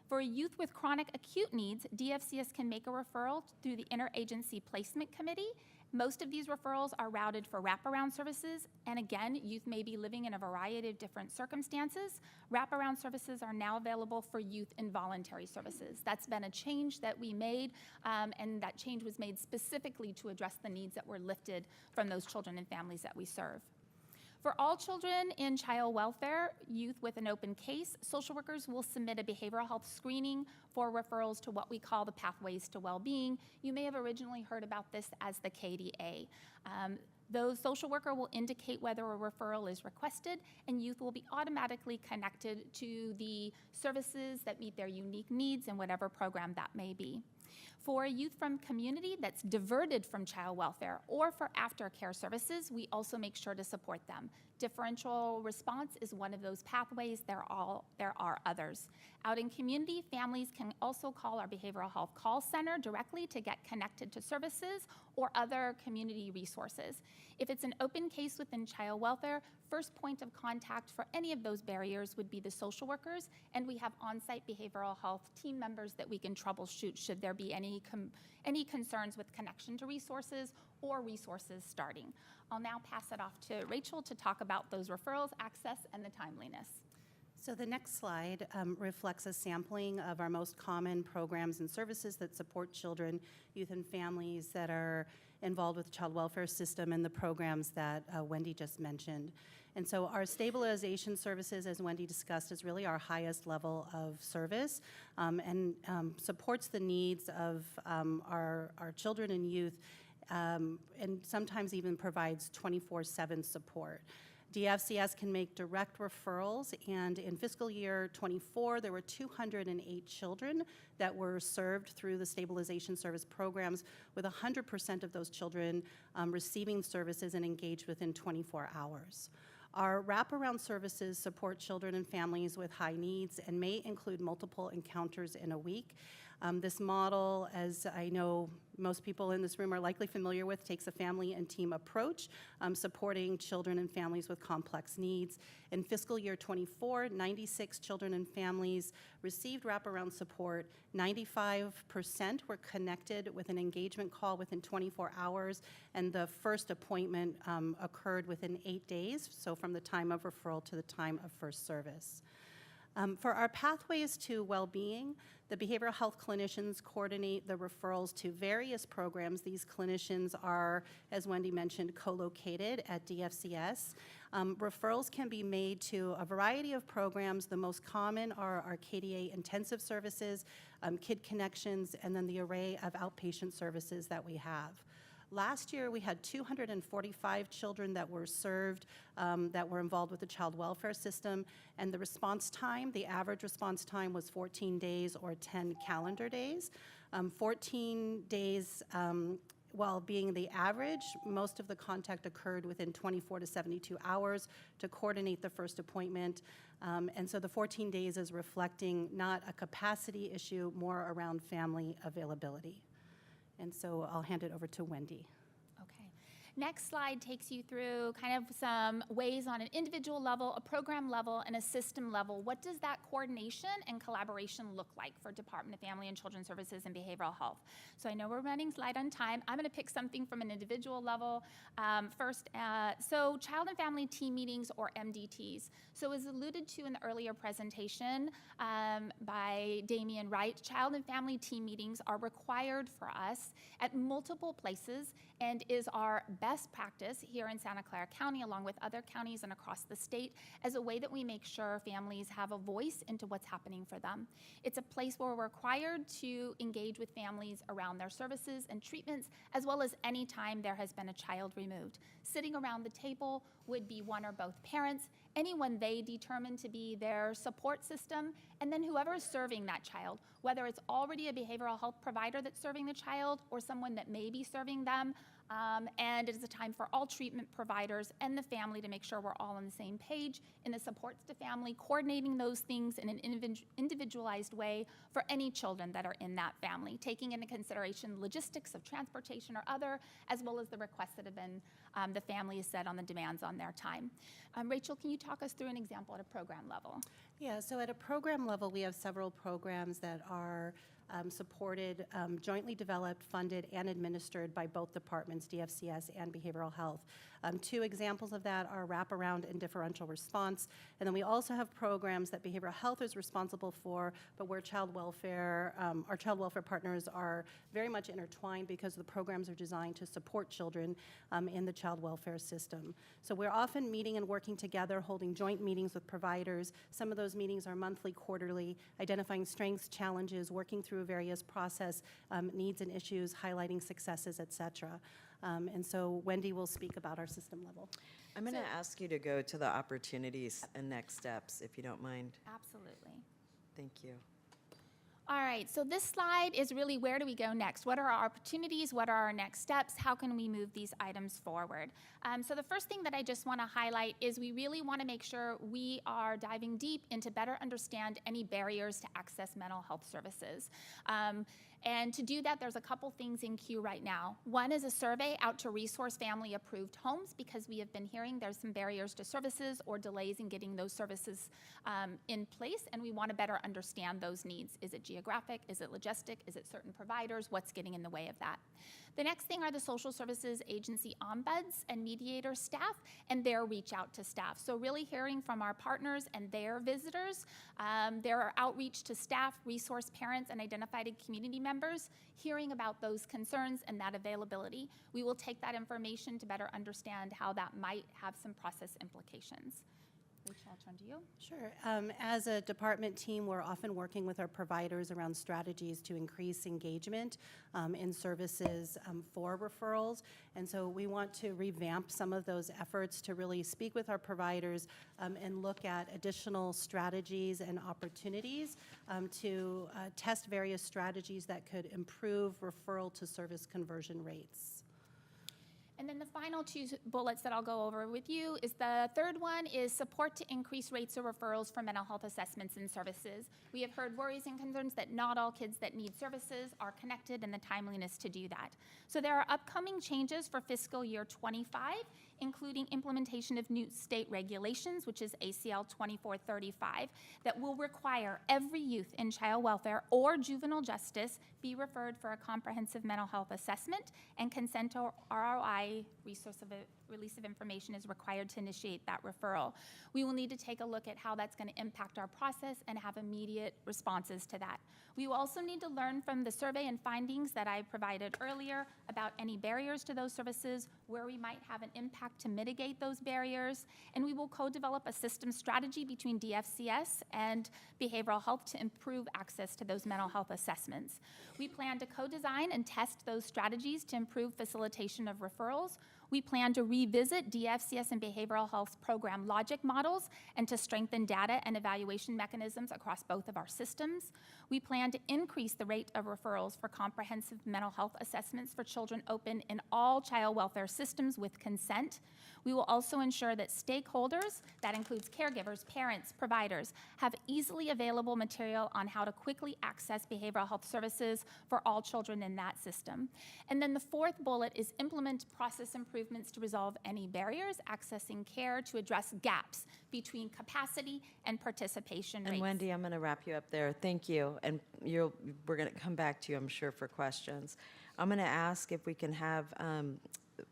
For youth with chronic acute needs, DFCS can make a referral through the Interagency Placement Committee. Most of these referrals are routed for wraparound services, and again, youth may be living in a variety of different circumstances. Wraparound services are now available for youth in voluntary services. That's been a change that we made, and that change was made specifically to address the needs that were lifted from those children and families that we serve. For all children in child welfare, youth with an open case, social workers will submit a behavioral health screening for referrals to what we call the Pathways to Wellbeing. You may have originally heard about this as the KDA. The social worker will indicate whether a referral is requested, and youth will be automatically connected to the services that meet their unique needs in whatever program that may be. For a youth from community that's diverted from child welfare or for aftercare services, we also make sure to support them. Differential response is one of those pathways. There are others. Out in community, families can also call our behavioral health call center directly to get connected to services or other community resources. If it's an open case within child welfare, first point of contact for any of those barriers would be the social workers, and we have on-site behavioral health team members that we can troubleshoot should there be any concerns with connection to resources or resources starting. I'll now pass it off to Rachel to talk about those referrals, access, and the timeliness. So the next slide reflects a sampling of our most common programs and services that support children, youth, and families that are involved with the child welfare system and the programs that Wendy just mentioned. And so our stabilization services, as Wendy discussed, is really our highest level of service and supports the needs of our children and youth and sometimes even provides 24/7 support. DFCS can make direct referrals, and in fiscal year 24, there were 208 children that were served through the stabilization service programs, with 100% of those children receiving services and engaged within 24 hours. Our wraparound services support children and families with high needs and may include multiple encounters in a week. This model, as I know most people in this room are likely familiar with, takes a family and team approach, supporting children and families with complex needs. In fiscal year 24, 96 children and families received wraparound support. 95% were connected with an engagement call within 24 hours, and the first appointment occurred within 8 days, so from the time of referral to the time of first service. For our pathways to well-being, the behavioral health clinicians coordinate the referrals to various programs. These clinicians are, as Wendy mentioned, co-located at DFCS. Referrals can be made to a variety of programs. The most common are our KDA intensive services, Kid Connections, and then the array of outpatient services that we have. Last year, we had 245 children that were served that were involved with the child welfare system, and the response time, the average response time was 14 days or 10 calendar days. 14 days, while being the average, most of the contact occurred within 24 to 72 hours to coordinate the first appointment. And so the 14 days is reflecting not a capacity issue, more around family availability. And so I'll hand it over to Wendy. Okay. Next slide takes you through kind of some ways on an individual level, a program level, and a system level. What does that coordination and collaboration look like for Department of Family and Children's Services and Behavioral Health? So I know we're running light on time. I'm going to pick something from an individual level first. So child and family team meetings, or MDTs. So as alluded to in the earlier presentation by Damian Wright, child and family team meetings are required for us at multiple places and is our best practice here in Santa Clara County, along with other counties and across the state, as a way that we make sure families have a voice into what's happening for them. It's a place where we're required to engage with families around their services and treatments, as well as any time there has been a child removed. Sitting around the table would be one or both parents, anyone they determine to be their support system, and then whoever is serving that child, whether it's already a behavioral health provider that's serving the child or someone that may be serving them. And it is a time for all treatment providers and the family to make sure we're all on the same page in the supports to family, coordinating those things in an individualized way for any children that are in that family, taking into consideration logistics of transportation or other, as well as the requests that have been, the family has set on the demands on their time. Rachel, can you talk us through an example at a program level? Yeah, so at a program level, we have several programs that are supported, jointly developed, funded, and administered by both departments, DFCS and Behavioral Health. Two examples of that are wraparound and differential response. And then we also have programs that Behavioral Health is responsible for, but where child welfare, our child welfare partners are very much intertwined because the programs are designed to support children in the child welfare system. So we're often meeting and working together, holding joint meetings with providers. Some of those meetings are monthly, quarterly, identifying strengths, challenges, working through various process needs and issues, highlighting successes, et cetera. And so Wendy will speak about our system level. I'm going to ask you to go to the opportunities and next steps, if you don't mind. Absolutely. Thank you. All right, so this slide is really where do we go next? What are our opportunities? What are our next steps? How can we move these items forward? So the first thing that I just want to highlight is we really want to make sure we are diving deep into better understand any barriers to access mental health services. And to do that, there's a couple things in queue right now. One is a survey out to resource family-approved homes, because we have been hearing there's some barriers to services or delays in getting those services in place, and we want to better understand those needs. Is it geographic? Is it logistic? Is it certain providers? What's getting in the way of that? The next thing are the social services agency ombuds and mediator staff and their reach out to staff. So really hearing from our partners and their visitors, their outreach to staff, resource parents, and identified community members, hearing about those concerns and that availability. We will take that information to better understand how that might have some process implications. Rachel, I'll turn to you. Sure. As a department team, we're often working with our providers around strategies to increase engagement in services for referrals. And so we want to revamp some of those efforts to really speak with our providers and look at additional strategies and opportunities to test various strategies that could improve referral to service conversion rates. And then the final two bullets that I'll go over with you is the third one is support to increase rates of referrals for mental health assessments and services. We have heard worries and concerns that not all kids that need services are connected and the timeliness to do that. So there are upcoming changes for fiscal year 25, including implementation of new state regulations, which is ACL 2435, that will require every youth in child welfare or juvenile justice be referred for a comprehensive mental health assessment, and consent or ROI release of information is required to initiate that referral. We will need to take a look at how that's going to impact our process and have immediate responses to that. We will also need to learn from the survey and findings that I provided earlier about any barriers to those services, where we might have an impact to mitigate those barriers, and we will co-develop a system strategy between DFCS and Behavioral Health to improve access to those mental health assessments. We plan to co-design and test those strategies to improve facilitation of referrals. We plan to revisit DFCS and Behavioral Health program logic models and to strengthen data and evaluation mechanisms across both of our systems. We plan to increase the rate of referrals for comprehensive mental health assessments for children open in all child welfare systems with consent. We will also ensure that stakeholders, that includes caregivers, parents, providers, have easily available material on how to quickly access behavioral health services for all children in that system. And then the fourth bullet is implement process improvement improvements to resolve any barriers accessing care to address gaps between capacity and participation rates. And Wendy, I'm going to wrap you up there. Thank you. And we're going to come back to you, I'm sure, for questions. I'm going to ask if we can have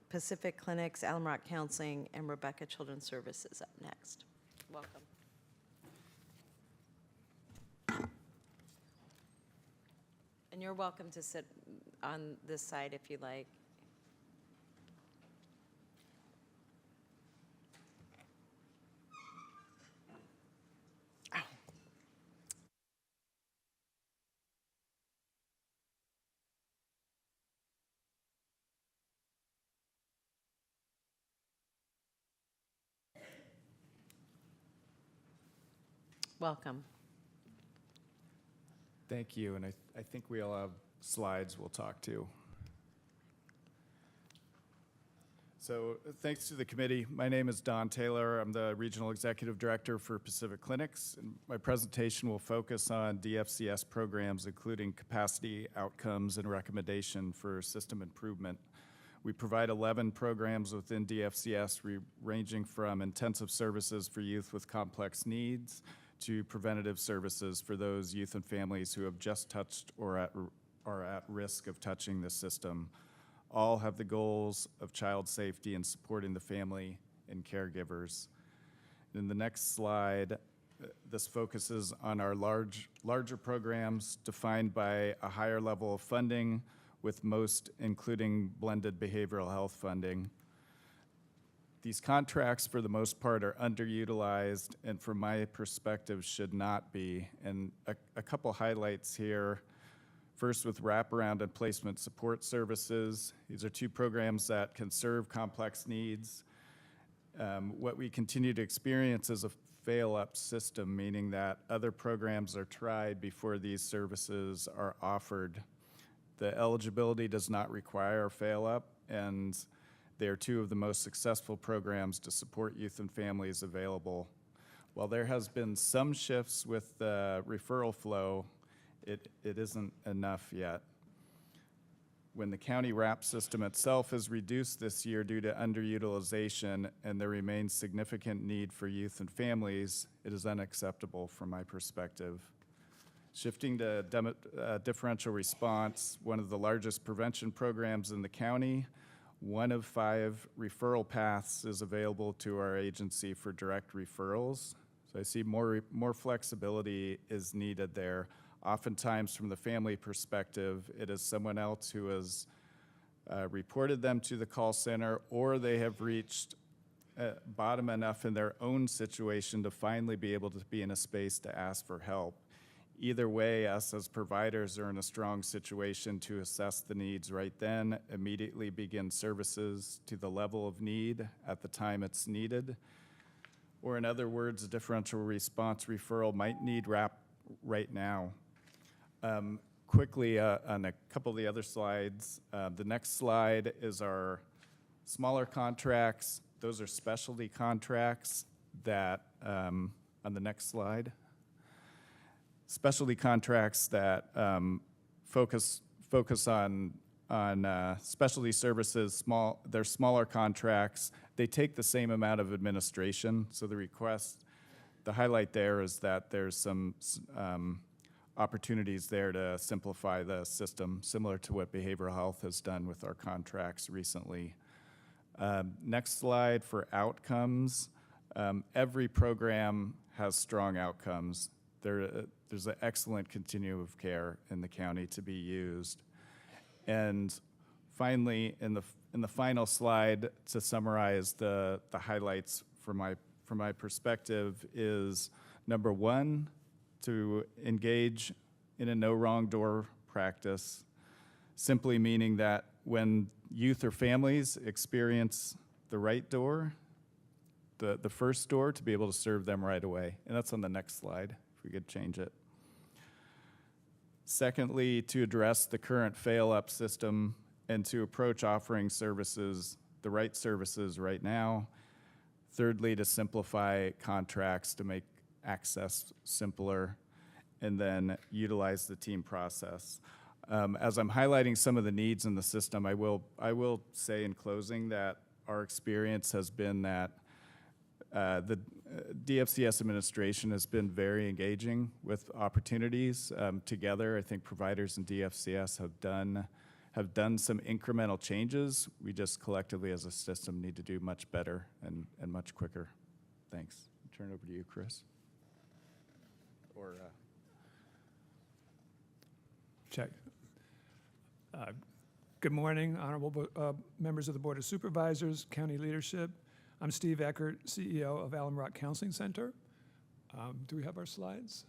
Pacific Clinics, Alum Rock Counseling, and Rebecca Children's Services up next. Welcome. And you're welcome to sit on this side if you like. Welcome. Thank you, and I think we all have slides we'll talk to. So thanks to the committee. My name is Don Taylor. I'm the Regional Executive Director for Pacific Clinics. And my presentation will focus on DFCS programs, including capacity, outcomes, and recommendation for system improvement. We provide 11 programs within DFCS, ranging from intensive services for youth with complex needs to preventative services for those youth and families who have just touched or are at risk of touching the system. All have the goals of child safety and supporting the family and caregivers. In the next slide, this focuses on our larger programs defined by a higher level of funding, with most including blended behavioral health funding. These contracts, for the most part, are underutilized, and from my perspective, should not be. And a couple highlights here. First, with wraparound and placement support services. These are two programs that can serve complex needs. What we continue to experience is a fail-up system, meaning that other programs are tried before these services are offered. The eligibility does not require a fail-up, and they are two of the most successful programs to support youth and families available. While there has been some shifts with the referral flow, it isn't enough yet. When the county RAP system itself is reduced this year due to underutilization and there remains significant need for youth and families, it is unacceptable from my perspective. Shifting to differential response, one of the largest prevention programs in the county, 1 of 5 referral paths is available to our agency for direct referrals. So I see more flexibility is needed there. Oftentimes, from the family perspective, it is someone else who has reported them to the call center, or they have reached bottom enough in their own situation to finally be able to be in a space to ask for help. Either way, us as providers are in a strong situation to assess the needs right then, immediately begin services to the level of need at the time it's needed. Or in other words, a differential response referral might need RAP right now. Quickly, on a couple of the other slides, the next slide is our smaller contracts. Those are specialty contracts that, on the next slide, specialty contracts that focus on specialty services. They're smaller contracts. They take the same amount of administration. So the highlight there is that there's some opportunities there to simplify the system, similar to what behavioral health has done with our contracts recently. Next slide for outcomes. Every program has strong outcomes. There's an excellent continuum of care in the county to be used. And finally, in the final slide, to summarize the highlights from my perspective is, number one, to engage in a no wrong door practice, simply meaning that when youth or families experience the right door, the first door, to be able to serve them right away. And that's on the next slide, if we could change it. Secondly, to address the current fail-up system and to approach offering services, the right services right now. Thirdly, to simplify contracts to make access simpler, and then utilize the team process. As I'm highlighting some of the needs in the system, I will say in closing that our experience has been that the DFCS administration has been very engaging with opportunities together. I think providers and DFCS have done some incremental changes. We just collectively as a system need to do much better and much quicker. Thanks. Turn it over to you, Chris. Or check. Good morning, honorable members of the Board of Supervisors, county leadership. I'm Steve Eckert, CEO of Alum Rock Counseling Center. Do we have our slides?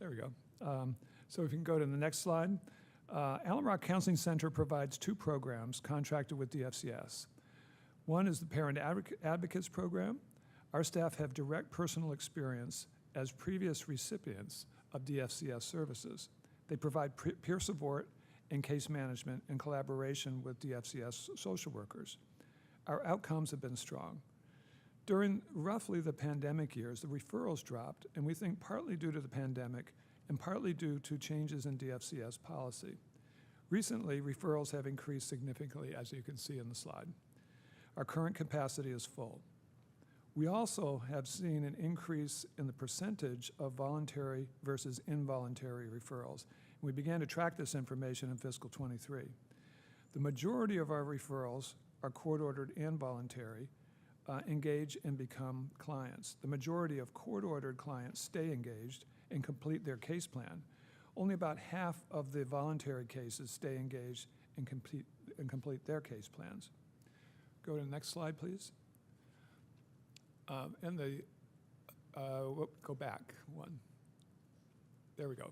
There we go. So if you can go to the next slide. Alum Rock Counseling Center provides 2 programs contracted with DFCS. One is the Parent Advocates Program. Our staff have direct personal experience as previous recipients of DFCS services. They provide peer support and case management in collaboration with DFCS social workers. Our outcomes have been strong. During roughly the pandemic years, the referrals dropped, and we think partly due to the pandemic and partly due to changes in DFCS policy. Recently, referrals have increased significantly, as you can see in the slide. Our current capacity is full. We also have seen an increase in the percentage of voluntary versus involuntary referrals. We began to track this information in fiscal '23. The majority of our referrals are court-ordered and voluntary, engage and become clients. The majority of court-ordered clients stay engaged and complete their case plan. Only about half of the voluntary cases stay engaged and complete their case plans. Go to the next slide, please. Go back one. There we go.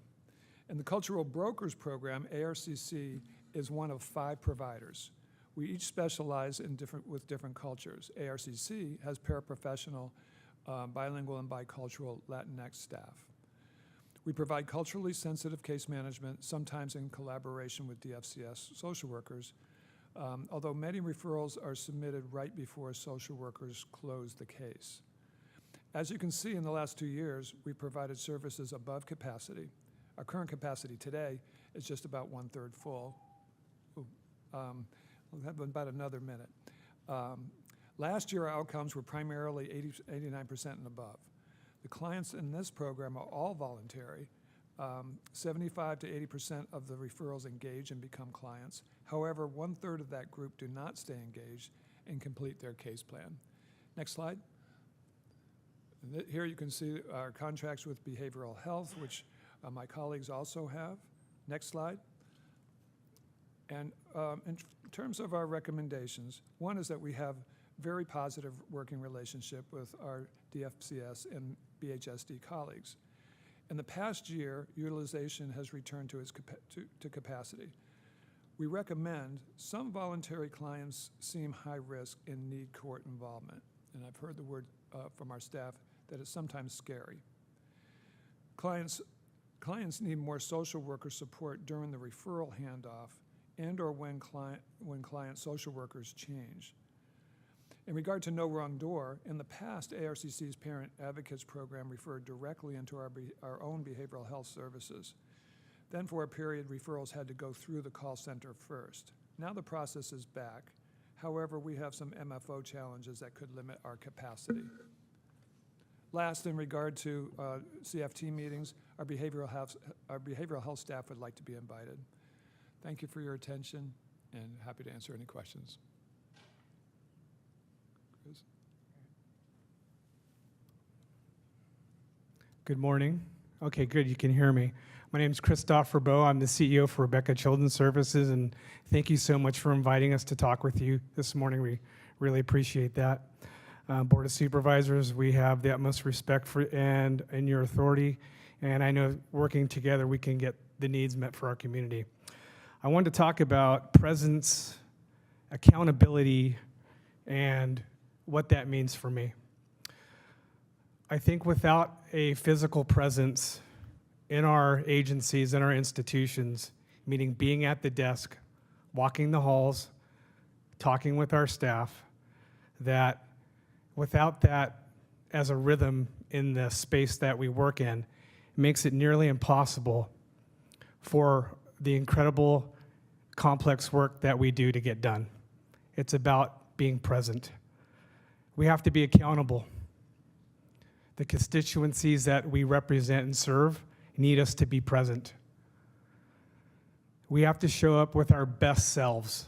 And the Cultural Brokers Program, ARCC, is one of 5 providers. We each specialize with different cultures. ARCC has paraprofessional, bilingual and bicultural Latinx staff. We provide culturally sensitive case management, sometimes in collaboration with DFCS social workers, although many referrals are submitted right before social workers close the case. As you can see, in the last 2 years, we provided services above capacity. Our current capacity today is just about 1/3 full. We'll have about another minute. Last year, our outcomes were primarily 89% and above. The clients in this program are all voluntary. 75 to 80% of the referrals engage and become clients. However, 1/3 of that group do not stay engaged and complete their case plan. Next slide. Here you can see our contracts with behavioral health, which my colleagues also have. Next slide. And in terms of our recommendations, one is that we have very positive working relationship with our DFCS and BHSD colleagues. In the past year, utilization has returned to capacity. We recommend some voluntary clients seem high risk and need court involvement. And I've heard the word from our staff that it's sometimes scary. Clients need more social worker support during the referral handoff and or when client social workers change. In regard to No Wrong Door, in the past, ARCC's Parent Advocates Program referred directly into our own behavioral health services. Then for a period, referrals had to go through the call center first. Now the process is back. However, we have some MFO challenges that could limit our capacity. Last, in regard to CFT meetings, our behavioral health staff would like to be invited. Thank you for your attention, and happy to answer any questions. Chris? Good morning. Okay, good, you can hear me. My name is Christophe Rabeau. I'm the CEO for Rebecca Children's Services, and thank you so much for inviting us to talk with you this morning. We really appreciate that. Board of Supervisors, we have the utmost respect for and your authority, and I know working together we can get the needs met for our community. I wanted to talk about presence, accountability, and what that means for me. I think without a physical presence in our agencies, in our institutions, meaning being at the desk, walking the halls, talking with our staff, that without that as a rhythm in the space that we work in, it makes it nearly impossible for the incredible complex work that we do to get done. It's about being present. We have to be accountable. The constituencies that we represent and serve need us to be present. We have to show up with our best selves.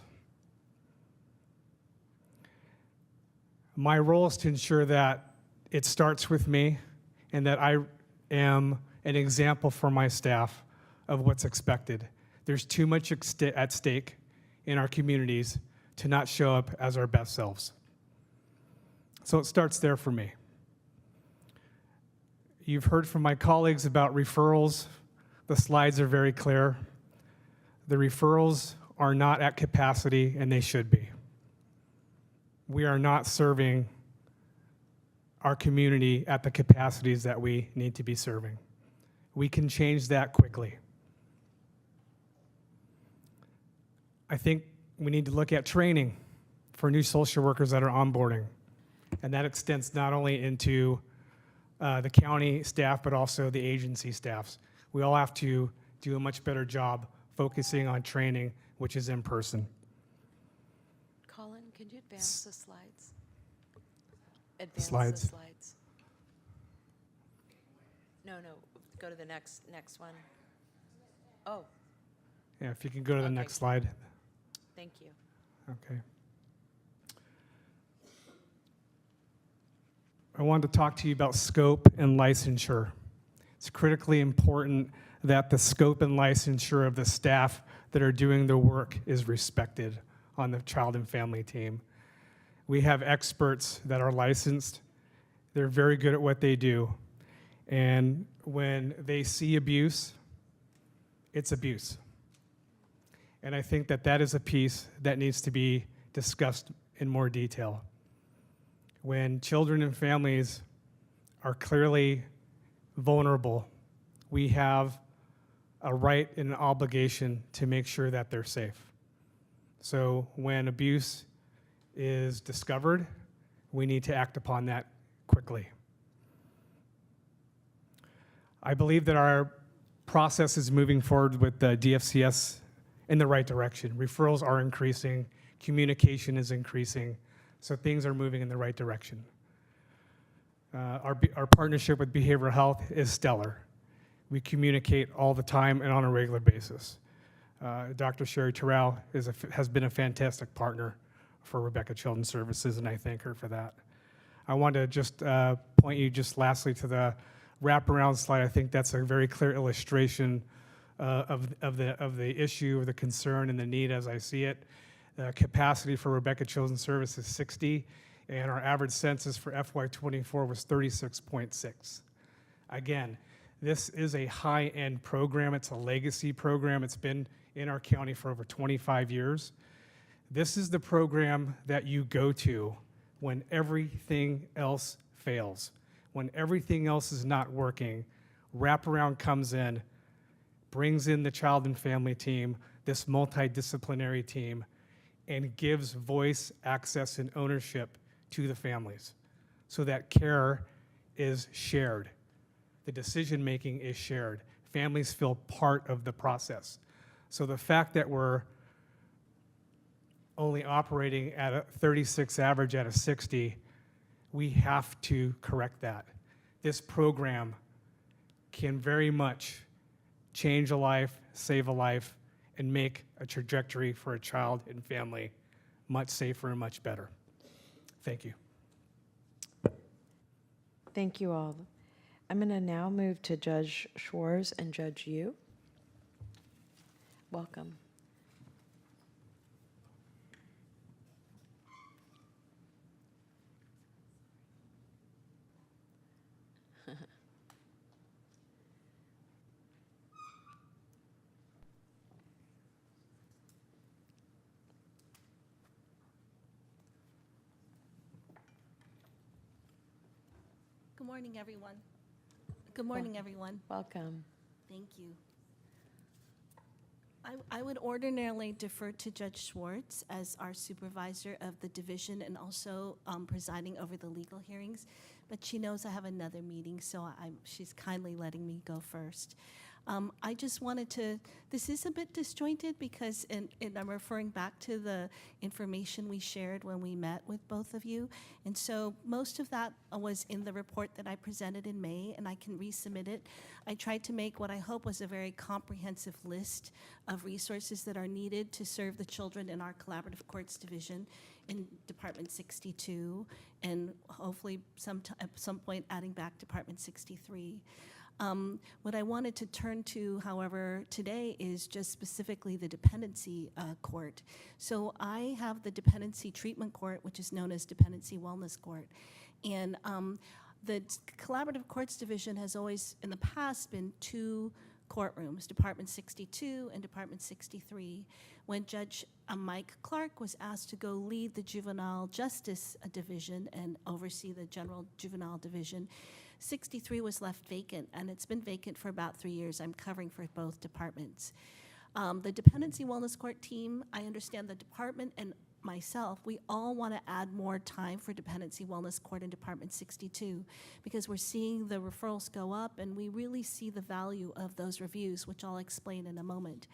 My role is to ensure that it starts with me and that I am an example for my staff of what's expected. There's too much at stake in our communities to not show up as our best selves. So it starts there for me. You've heard from my colleagues about referrals. The slides are very clear. The referrals are not at capacity, and they should be. We are not serving our community at the capacities that we need to be serving. We can change that quickly. I think we need to look at training for new social workers that are onboarding. And that extends not only into the county staff, but also the agency staffs. We all have to do a much better job focusing on training, which is in person. Colin, can you advance the slides? Advance Slides. the slides. No, go to the next one. Oh, Yeah, if you can go to the Okay. next slide. thank you. Okay. I wanted to talk to you about scope and licensure. It's critically important that the scope and licensure of the staff that are doing the work is respected on the child and family team. We have experts that are licensed. They're very good at what they do. And when they see abuse, it's abuse. And I think that that is a piece that needs to be discussed in more detail. When children and families are clearly vulnerable, we have a right and an obligation to make sure that they're safe. So when abuse is discovered, we need to act upon that quickly. I believe that our process is moving forward with the DFCS in the right direction. Referrals are increasing, communication is increasing, so things are moving in the right direction. Our partnership with behavioral health is stellar. We communicate all the time and on a regular basis. Dr. Sherry Terrell has been a fantastic partner for Rebecca Children's Services, and I thank her for that. I want to just point you just lastly to the wraparound slide. I think that's a very clear illustration of the issue, of the concern and the need as I see it. The capacity for Rebecca Children's Services is 60, and our average census for FY24 was 36.6. Again, this is a high-end program. It's a legacy program. It's been in our county for over 25 years. This is the program that you go to when everything else fails. When everything else is not working, wraparound comes in, brings in the child and family team, this multidisciplinary team, and gives voice, access, and ownership to the families so that care is shared. The decision-making is shared. Families feel part of the process. So the fact that we're only operating at a 36 average at a 60, we have to correct that. This program can very much change a life, save a life, and make a trajectory for a child and family much safer and much better. Thank you. Thank you all. I'm going to now move to Judge Schwartz and Judge Yu. Welcome. Good morning, everyone. Good morning, everyone. Welcome. Thank you. I would ordinarily defer to Judge Schwartz as our supervisor of the division and also presiding over the legal hearings, but she knows I have another meeting, so she's kindly letting me go first. I just wanted to, this is a bit disjointed because, and I'm referring back to the information we shared when we met with both of you. And so most of that was in the report that I presented in May, and I can resubmit it. I tried to make what I hope was a very comprehensive list of resources that are needed to serve the children in our collaborative courts division in Department 62, and hopefully at some point adding back Department 63. What I wanted to turn to, however, today is just specifically the dependency court. So I have the dependency treatment court, which is known as Dependency Wellness Court. And the Collaborative Courts Division has always, in the past, been two courtrooms, Department 62 and Department 63. When Judge Mike Clark was asked to go lead the Juvenile Justice Division and oversee the General Juvenile Division, 63 was left vacant, and it's been vacant for about 3 years. I'm covering for both departments. The Dependency Wellness Court team, I understand the department and myself, we all want to add more time for Dependency Wellness Court in Department 62 because we're seeing the referrals go up, and we really see the value of those reviews, which I'll explain in a moment.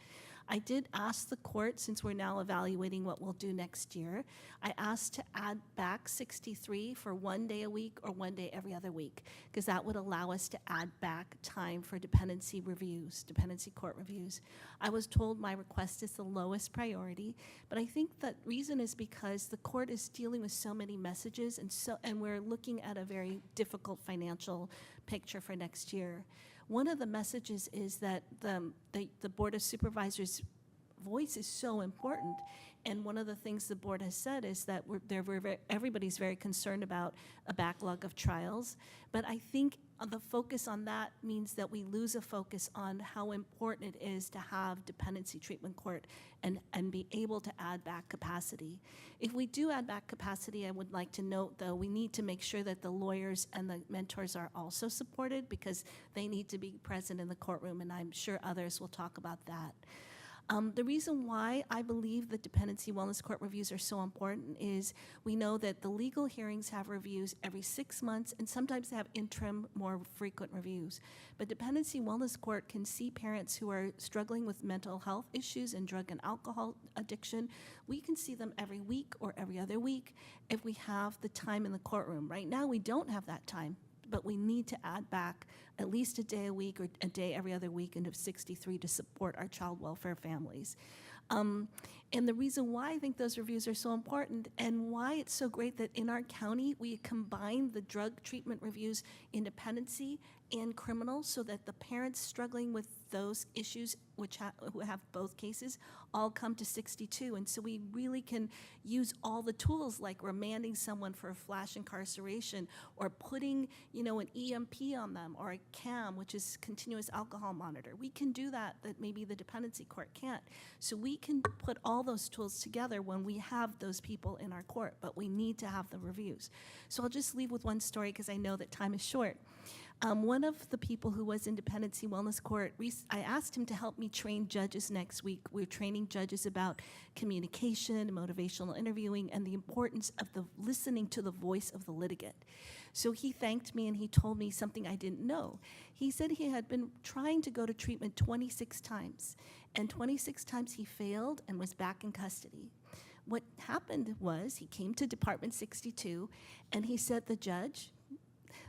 I did ask the court, since we're now evaluating what we'll do next year, I asked to add back 63 for 1 day a week or 1 day every other week, because that would allow us to add back time for dependency reviews, dependency court reviews. I was told my request is the lowest priority, but I think the reason is because the court is dealing with so many messages, and we're looking at a very difficult financial picture for next year. One of the messages is that the Board of Supervisors' voice is so important, and one of the things the board has said is that everybody's very concerned about a backlog of trials, but I think the focus on that means that we lose a focus on how important it is to have dependency treatment court and be able to add back capacity. If we do add back capacity, I would like to note, though, we need to make sure that the lawyers and the mentors are also supported because they need to be present in the courtroom, and I'm sure others will talk about that. The reason why I believe the Dependency Wellness Court reviews are so important is we know that the legal hearings have reviews every 6 months, and sometimes they have interim, more frequent reviews. But Dependency Wellness Court can see parents who are struggling with mental health issues and drug and alcohol addiction. We can see them every week or every other week if we have the time in the courtroom. Right now, we don't have that time, but we need to add back at least a day a week or a day every other week into 63 to support our child welfare families. And the reason why I think those reviews are so important and why it's so great that in our county we combine the drug treatment reviews in dependency and criminal so that the parents struggling with those issues who have both cases all come to 62. And so we really can use all the tools like remanding someone for a flash incarceration or putting, an EMP on them or a CAM, which is continuous alcohol monitor. We can do that maybe the dependency court can't. So we can put all those tools together when we have those people in our court, but we need to have the reviews. So I'll just leave with one story because I know that time is short. One of the people who was in Dependency Wellness Court, I asked him to help me train judges next week. We're training judges about communication, motivational interviewing, and the importance of listening to the voice of the litigant. So he thanked me and he told me something I didn't know. He said he had been trying to go to treatment 26 times, and 26 times he failed and was back in custody. What happened was he came to Department 62 and he said the judge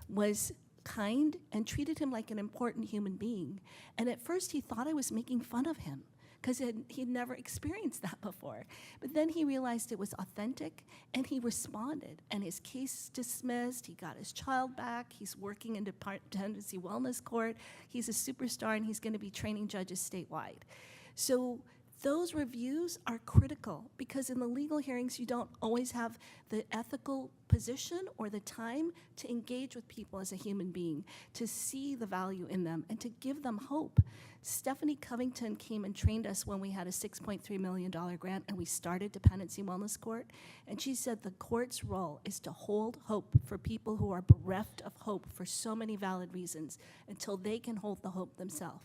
was kind and treated him like an important human being. And at first he thought I was making fun of him because he'd never experienced that before. But then he realized it was authentic and he responded and his case dismissed, he got his child back, he's working in Dependency Wellness Court, he's a superstar and he's gonna be training judges statewide. So those reviews are critical because in the legal hearings, you don't always have the ethical position or the time to engage with people as a human being, to see the value in them and to give them hope. Stephanie Covington came and trained us when we had a $6.3 million grant and we started Dependency Wellness Court. And she said the court's role is to hold hope for people who are bereft of hope for so many valid reasons until they can hold the hope themselves.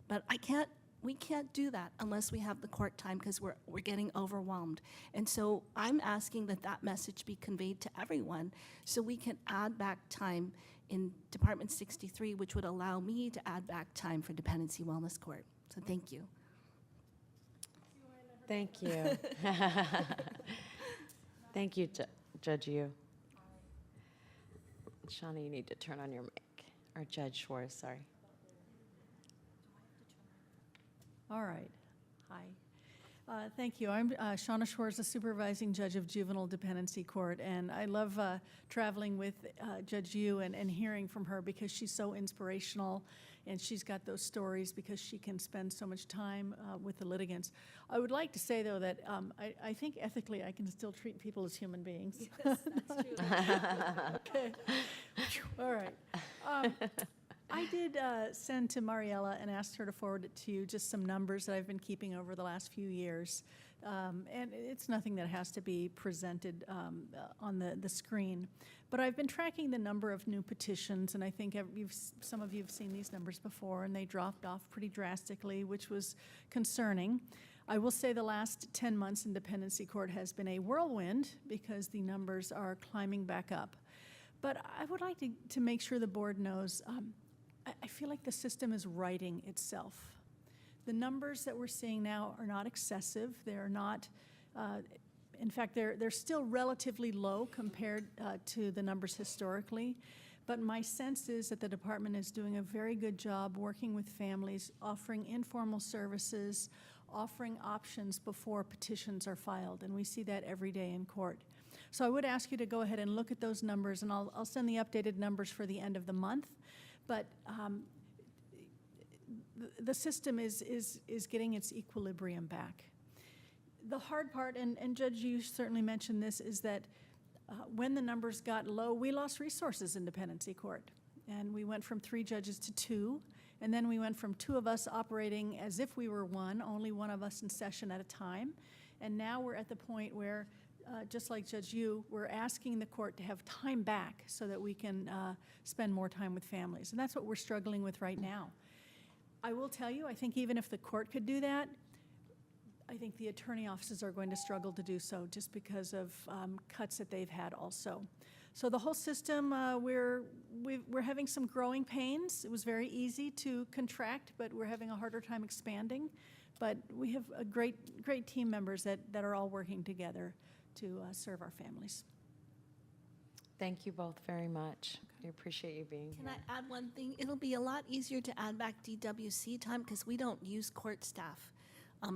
But I can't we can't do that unless we have the court time because we're getting overwhelmed. And so I'm asking that that message be conveyed to everyone so we can add back time in Department 63, which would allow me to add back time for Dependency Wellness Court. So thank you. Thank you. Thank you, Judge Yu. Shauna, you need to turn on your mic. Or Judge Schwartz, sorry. All right. Hi. Thank you. I'm Shauna Schwartz, the supervising judge of Juvenile Dependency Court, and I love traveling with Judge Yu and hearing from her because she's so inspirational, and she's got those stories because she can spend so much time with the litigants. I would like to say, though, that I think ethically I can still treat people as human beings. Yes, that's true. Okay. All right. I did send to Mariella and asked her to forward it to you just some numbers that I've been keeping over the last few years. And it's nothing that has to be presented on the screen. But I've been tracking the number of new petitions, and I think some of you have seen these numbers before, and they dropped off pretty drastically, which was concerning. I will say the last 10 months in Dependency Court has been a whirlwind because the numbers are climbing back up. But I would like to make sure the board knows I feel like the system is righting itself. The numbers that we're seeing now are not excessive. They're not, in fact, they're still relatively low compared to the numbers historically. But my sense is that the department is doing a very good job working with families, offering informal services, offering options before petitions are filed. And we see that every day in court. So I would ask you to go ahead and look at those numbers, and I'll send the updated numbers for the end of the month. But the system is getting its equilibrium back. The hard part, and Judge, you certainly mentioned this, is that when the numbers got low, we lost resources in Dependency Court. And we went from 3 judges to 2, and then we went from 2 of us operating as if we were 1, only 1 of us in session at a time. And now we're at the point where just like Judge Yu, we're asking the court to have time back so that we can spend more time with families. And that's what we're struggling with right now. I will tell you, I think even if the court could do that, I think the attorney offices are going to struggle to do so just because of cuts that they've had also. So the whole system, we're having some growing pains. It was very easy to contract, but we're having a harder time expanding. But we have a great team members that are all working together to serve our families. Thank you both very much. I appreciate you being Can here. I add one thing? It'll be a lot easier to add back DWC time because we don't use court staff.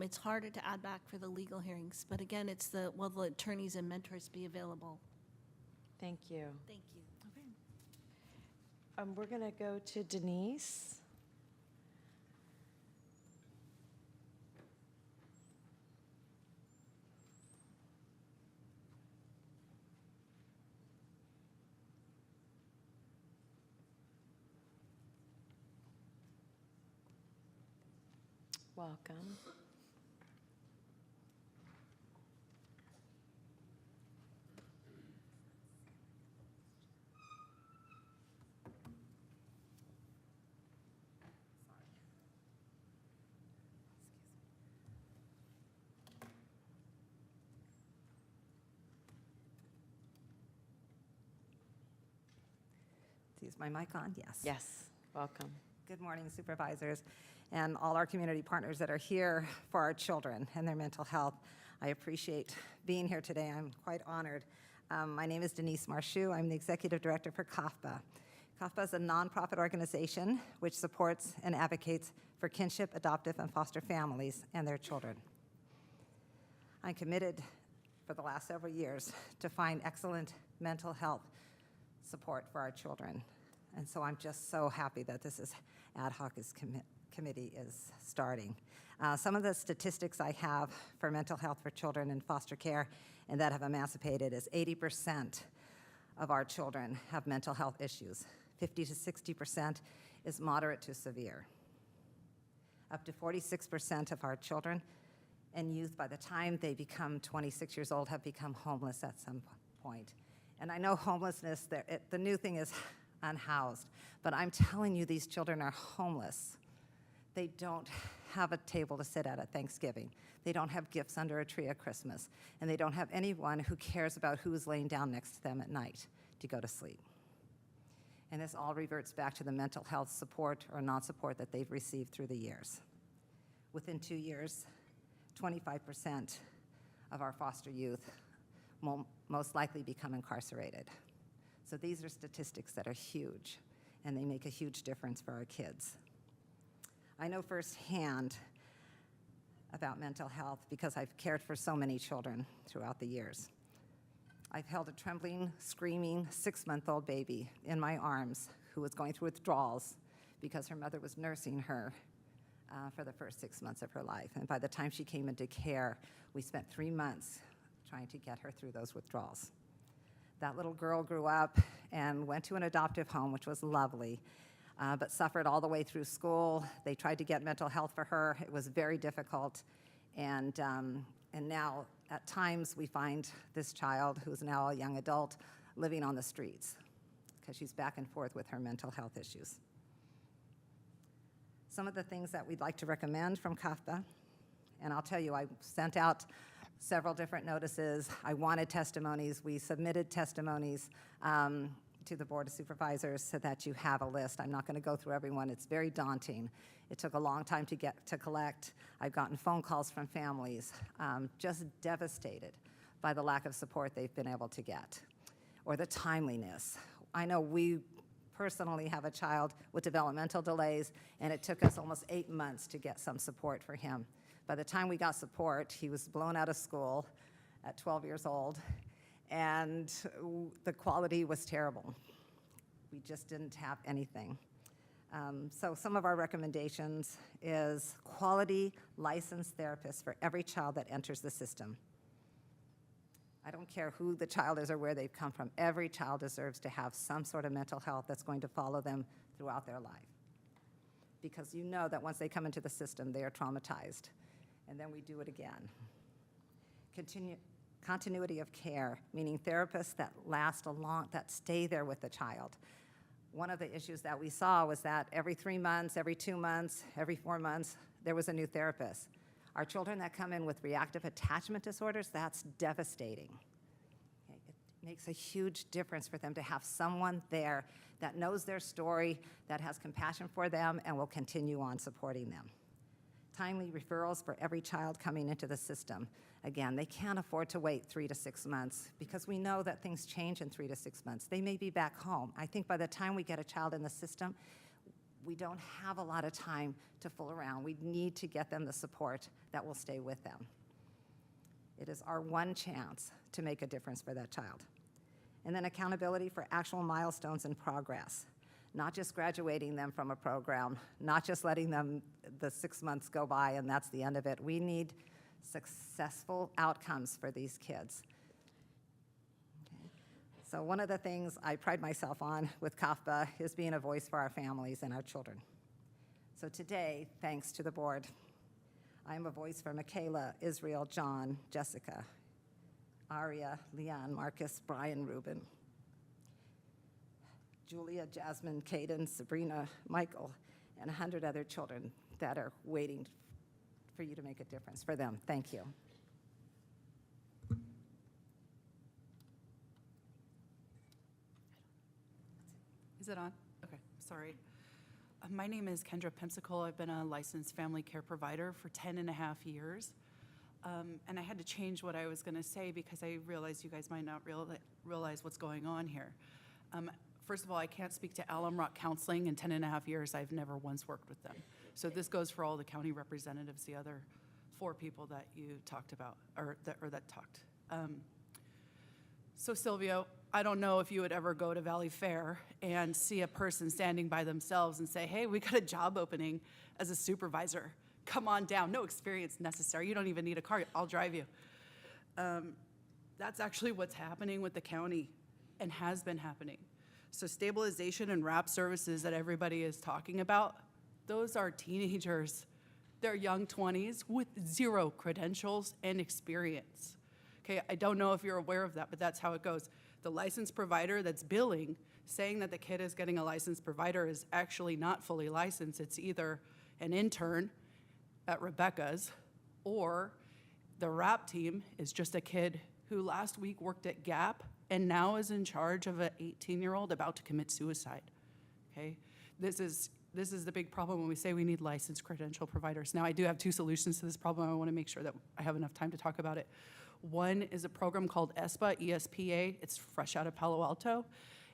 It's harder to add back for the legal hearings. But again, it's will the attorneys and mentors be available? Thank you. Thank you. Okay. We're going to go to Denise. Welcome. Is my mic on? Yes. Yes, welcome. Good morning, supervisors, and all our community partners that are here for our children and their mental health. I appreciate being here today. I'm quite honored. My name is Denise Marchou. I'm the executive director for CAFPA. CAFPA is a nonprofit organization which supports and advocates for kinship, adoptive, and foster families and their children. I'm committed for the last several years to find excellent mental health support for our children. And so I'm just so happy that this ad hoc committee is starting. Some of the statistics I have for mental health for children in foster care and that have emancipated is 80% of our children have mental health issues. 50 to 60% is moderate to severe. Up to 46% of our children and youth, by the time they become 26 years old, have become homeless at some point. And I know homelessness, the new thing is unhoused, but I'm telling you, these children are homeless. They don't have a table to sit at Thanksgiving. They don't have gifts under a tree at Christmas. And they don't have anyone who cares about who's laying down next to them at night to go to sleep. And this all reverts back to the mental health support or non-support that they've received through the years. Within 2 years, 25% of our foster youth will most likely become incarcerated. So these are statistics that are huge, and they make a huge difference for our kids. I know firsthand about mental health because I've cared for so many children throughout the years. I've held a trembling, screaming 6-month-old baby in my arms who was going through withdrawals because her mother was nursing her for the first 6 months of her life. And by the time she came into care, we spent 3 months trying to get her through those withdrawals. That little girl grew up and went to an adoptive home, which was lovely, but suffered all the way through school. They tried to get mental health for her. It was very difficult. And now, at times, we find this child, who's now a young adult, living on the streets because she's back and forth with her mental health issues. Some of the things that we'd like to recommend from CAFPA, and I'll tell you, I sent out several different notices. I wanted testimonies. We submitted testimonies to the Board of Supervisors so that you have a list. I'm not going to go through everyone. It's very daunting. It took a long time to collect. I've gotten phone calls from families just devastated by the lack of support they've been able to get or the timeliness. I know we personally have a child with developmental delays, and it took us almost 8 months to get some support for him. By the time we got support, he was blown out of school at 12 years old, and the quality was terrible. We just didn't have anything. So some of our recommendations is quality licensed therapists for every child that enters the system. I don't care who the child is or where they've come from. Every child deserves to have some sort of mental health that's going to follow them throughout their life. Because you know that once they come into the system, they are traumatized. And then we do it again. Continuity of care, meaning therapists that that stay there with the child. One of the issues that we saw was that every 3 months, every 2 months, every 4 months, there was a new therapist. Our children that come in with reactive attachment disorders, that's devastating. Okay? It makes a huge difference for them to have someone there that knows their story, that has compassion for them, and will continue on supporting them. Timely referrals for every child coming into the system. Again, they can't afford to wait 3 to 6 months because we know that things change in 3 to 6 months. They may be back home. I think by the time we get a child in the system, we don't have a lot of time to fool around. We need to get them the support that will stay with them. It is our one chance to make a difference for that child. And then accountability for actual milestones in progress. Not just graduating them from a program, not just letting them the 6 months go by and that's the end of it. We need successful outcomes for these kids. Okay. So one of the things I pride myself on with CAFPA is being a voice for our families and our children. So today, thanks to the board, I am a voice for Michaela, Israel, John, Jessica, Aria, Leon, Marcus, Brian, Ruben, Julia, Jasmine, Caden, Sabrina, Michael, and 100 other children that are waiting for you to make a difference for them. Thank you. Is it on? Okay, sorry. My name is Kendra Pimsicle. I've been a licensed family care provider for 10.5 years. And I had to change what I was going to say because I realized you guys might not realize what's going on here. First of all, I can't speak to Alum Rock Counseling. In 10.5 years, I've never once worked with them. So this goes for all the county representatives, the other 4 people that you talked about, or that talked. So Silvio, I don't know if you would ever go to Valley Fair and see a person standing by themselves and say, hey, we got a job opening as a supervisor. Come on down. No experience necessary. You don't even need a car. I'll drive you. That's actually what's happening with the county and has been happening. So stabilization and wrap services that everybody is talking about, those are teenagers. They're young 20s with 0 credentials and experience. Okay, I don't know if you're aware of that, but that's how it goes. The licensed provider that's billing, saying that the kid is getting a licensed provider is actually not fully licensed. It's either an intern at Rebecca's, or the RAP team is just a kid who last week worked at Gap and now is in charge of an 18-year-old about to commit suicide, okay? This is the big problem when we say we need licensed credential providers. Now, I do have two solutions to this problem. I want to make sure that I have enough time to talk about it. One is a program called ESPA, ESPA. It's fresh out of Palo Alto,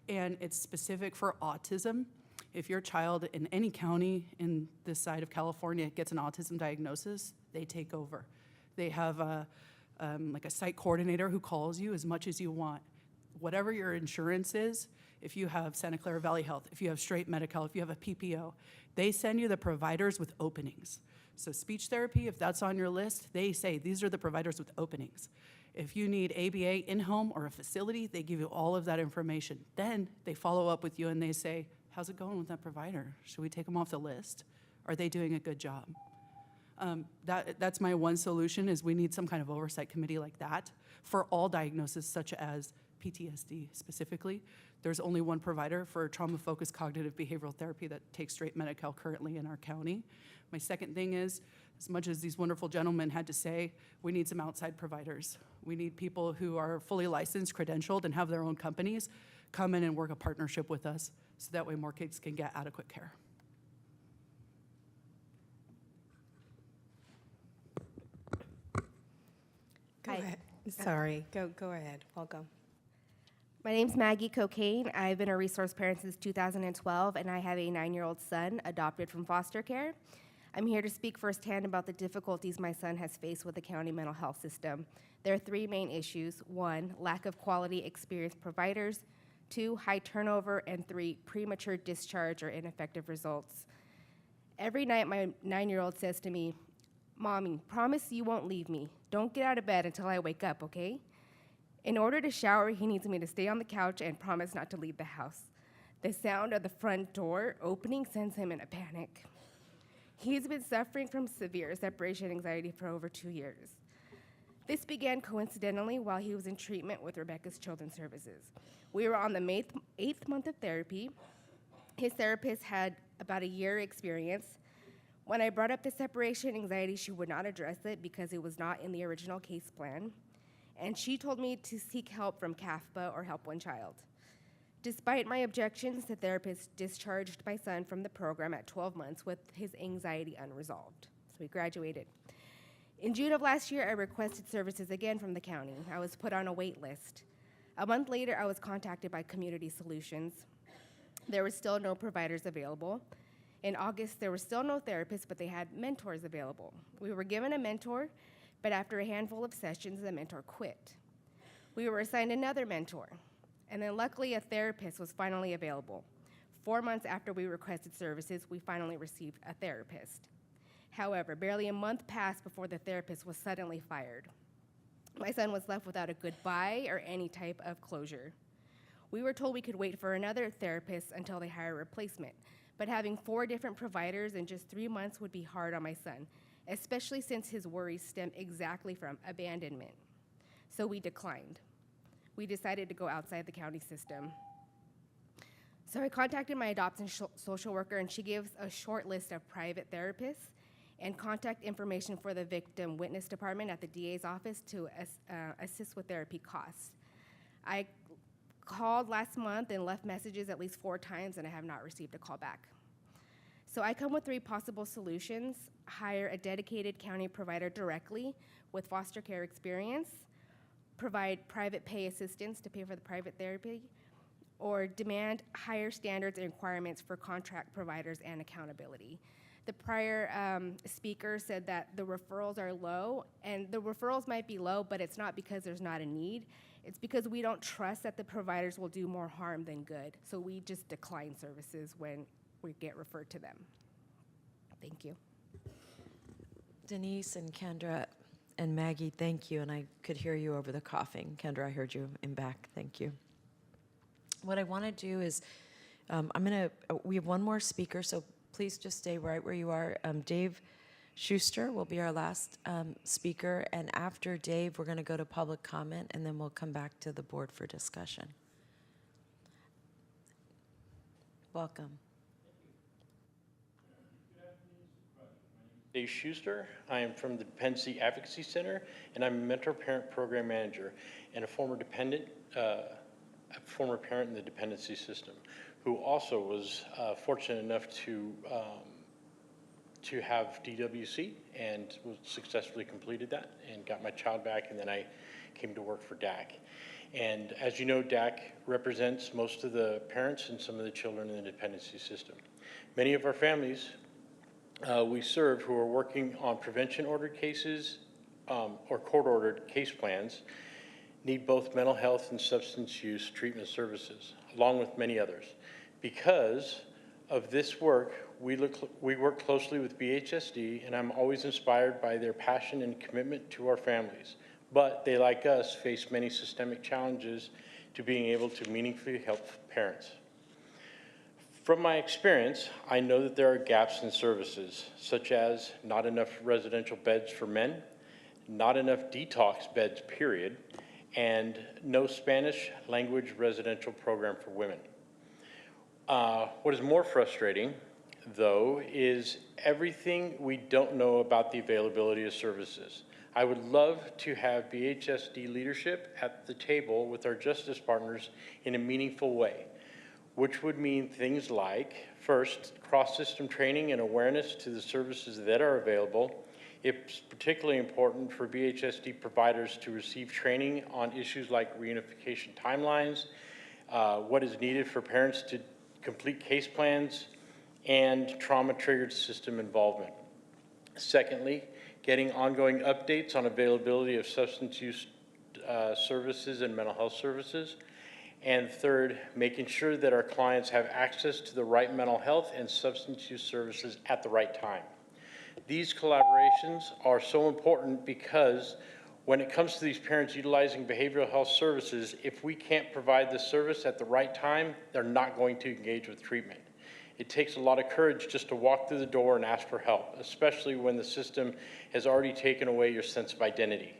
and it's specific for autism. If your child in any county in this side of California gets an autism diagnosis, they take over. They have like a site coordinator who calls you as much as you want. Whatever your insurance is, if you have Santa Clara Valley Health, if you have Straight Medical, if you have a PPO, they send you the providers with openings. So speech therapy, if that's on your list, they say these are the providers with openings. If you need ABA in-home or a facility, they give you all of that information. Then they follow up with you and they say, how's it going with that provider? Should we take them off the list? Are they doing a good job? That's my one solution, is we need some kind of oversight committee like that for all diagnoses such as PTSD specifically. There's only one provider for trauma-focused cognitive behavioral therapy that takes Straight Medical currently in our county. My second thing is, as much as these wonderful gentlemen had to say, we need some outside providers. We need people who are fully licensed, credentialed, and have their own companies come in and work a partnership with us so that way more kids can get adequate care. Go ahead. Sorry, go ahead. Welcome. My name's Maggie Cocaine. I've been a resource parent since 2012, and I have a 9-year-old son adopted from foster care. I'm here to speak firsthand about the difficulties my son has faced with the county mental health system. There are 3 main issues. 1, lack of quality, experienced providers. 2, high turnover. And 3, premature discharge or ineffective results. Every night, my 9-year-old says to me, "Mommy, promise you won't leave me. Don't get out of bed until I wake up, okay?" In order to shower, he needs me to stay on the couch and promise not to leave the house. The sound of the front door opening sends him in a panic. He's been suffering from severe separation anxiety for over 2 years. This began coincidentally while he was in treatment with Rebecca's Children's Services. We were on the 8th month of therapy. His therapist had about a year experience. When I brought up the separation anxiety, she would not address it because it was not in the original case plan. And she told me to seek help from CAFPA or Help One Child. Despite my objections, the therapist discharged my son from the program at 12 months with his anxiety unresolved. So he graduated. In June of last year, I requested services again from the county. I was put on a wait list. A month later, I was contacted by Community Solutions. There were still no providers available. In August, there were still no therapists, but they had mentors available. We were given a mentor, but after a handful of sessions, the mentor quit. We were assigned another mentor, and then luckily a therapist was finally available. 4 months after we requested services, we finally received a therapist. However, barely a month passed before the therapist was suddenly fired. My son was left without a goodbye or any type of closure. We were told we could wait for another therapist until they hire a replacement, but having 4 different providers in just 3 months would be hard on my son, especially since his worries stem exactly from abandonment. So we declined. We decided to go outside the county system. So I contacted my adoption social worker, and she gives a short list of private therapists and contact information for the victim witness department at the DA's office to assist with therapy costs. I called last month and left messages at least 4 times, and I have not received a call back. So I come with 3 possible solutions: hire a dedicated county provider directly with foster care experience, provide private pay assistance to pay for the private therapy, or demand higher standards and requirements for contract providers and accountability. The prior speaker said that the referrals are low, and the referrals might be low, but it's not because there's not a need. It's because we don't trust that the providers will do more harm than good, so we just decline services when we get referred to them. Thank you. Denise and Kendra and Maggie, thank you, and I could hear you over the coughing. Kendra, I heard you in back. Thank you. What I want to do is, we have one more speaker, so please just stay right where you are. Dave Schuster will be our last speaker, and after Dave, we're going to go to public comment, and then we'll come back to the board for discussion. Welcome. Good afternoon, Supervisor. My name is Dave Schuster. I am from the Dependency Advocacy Center, and I'm a mentor parent program manager and a former parent in the dependency system, who also was fortunate enough to have DWC and successfully completed that and got my child back, and then I came to work for DAC. And as you know, DAC represents most of the parents and some of the children in the dependency system. Many of our families we serve who are working on prevention ordered cases or court ordered case plans need both mental health and substance use treatment services, along with many others. Because of this work, we work closely with BHSD, and I'm always inspired by their passion and commitment to our families. But they, like us, face many systemic challenges to being able to meaningfully help parents. From my experience, I know that there are gaps in services, such as not enough residential beds for men, not enough detox beds, period, and no Spanish language residential program for women. What is more frustrating, though, is everything we don't know about the availability of services. I would love to have BHSD leadership at the table with our justice partners in a meaningful way, which would mean things like, first, cross-system training and awareness to the services that are available. It's particularly important for BHSD providers to receive training on issues like reunification timelines, what is needed for parents to complete case plans, and trauma-triggered system involvement. Secondly, getting ongoing updates on availability of substance use services and mental health services. And third, making sure that our clients have access to the right mental health and substance use services at the right time. These collaborations are so important because when it comes to these parents utilizing behavioral health services, if we can't provide the service at the right time, they're not going to engage with treatment. It takes a lot of courage just to walk through the door and ask for help, especially when the system has already taken away your sense of identity.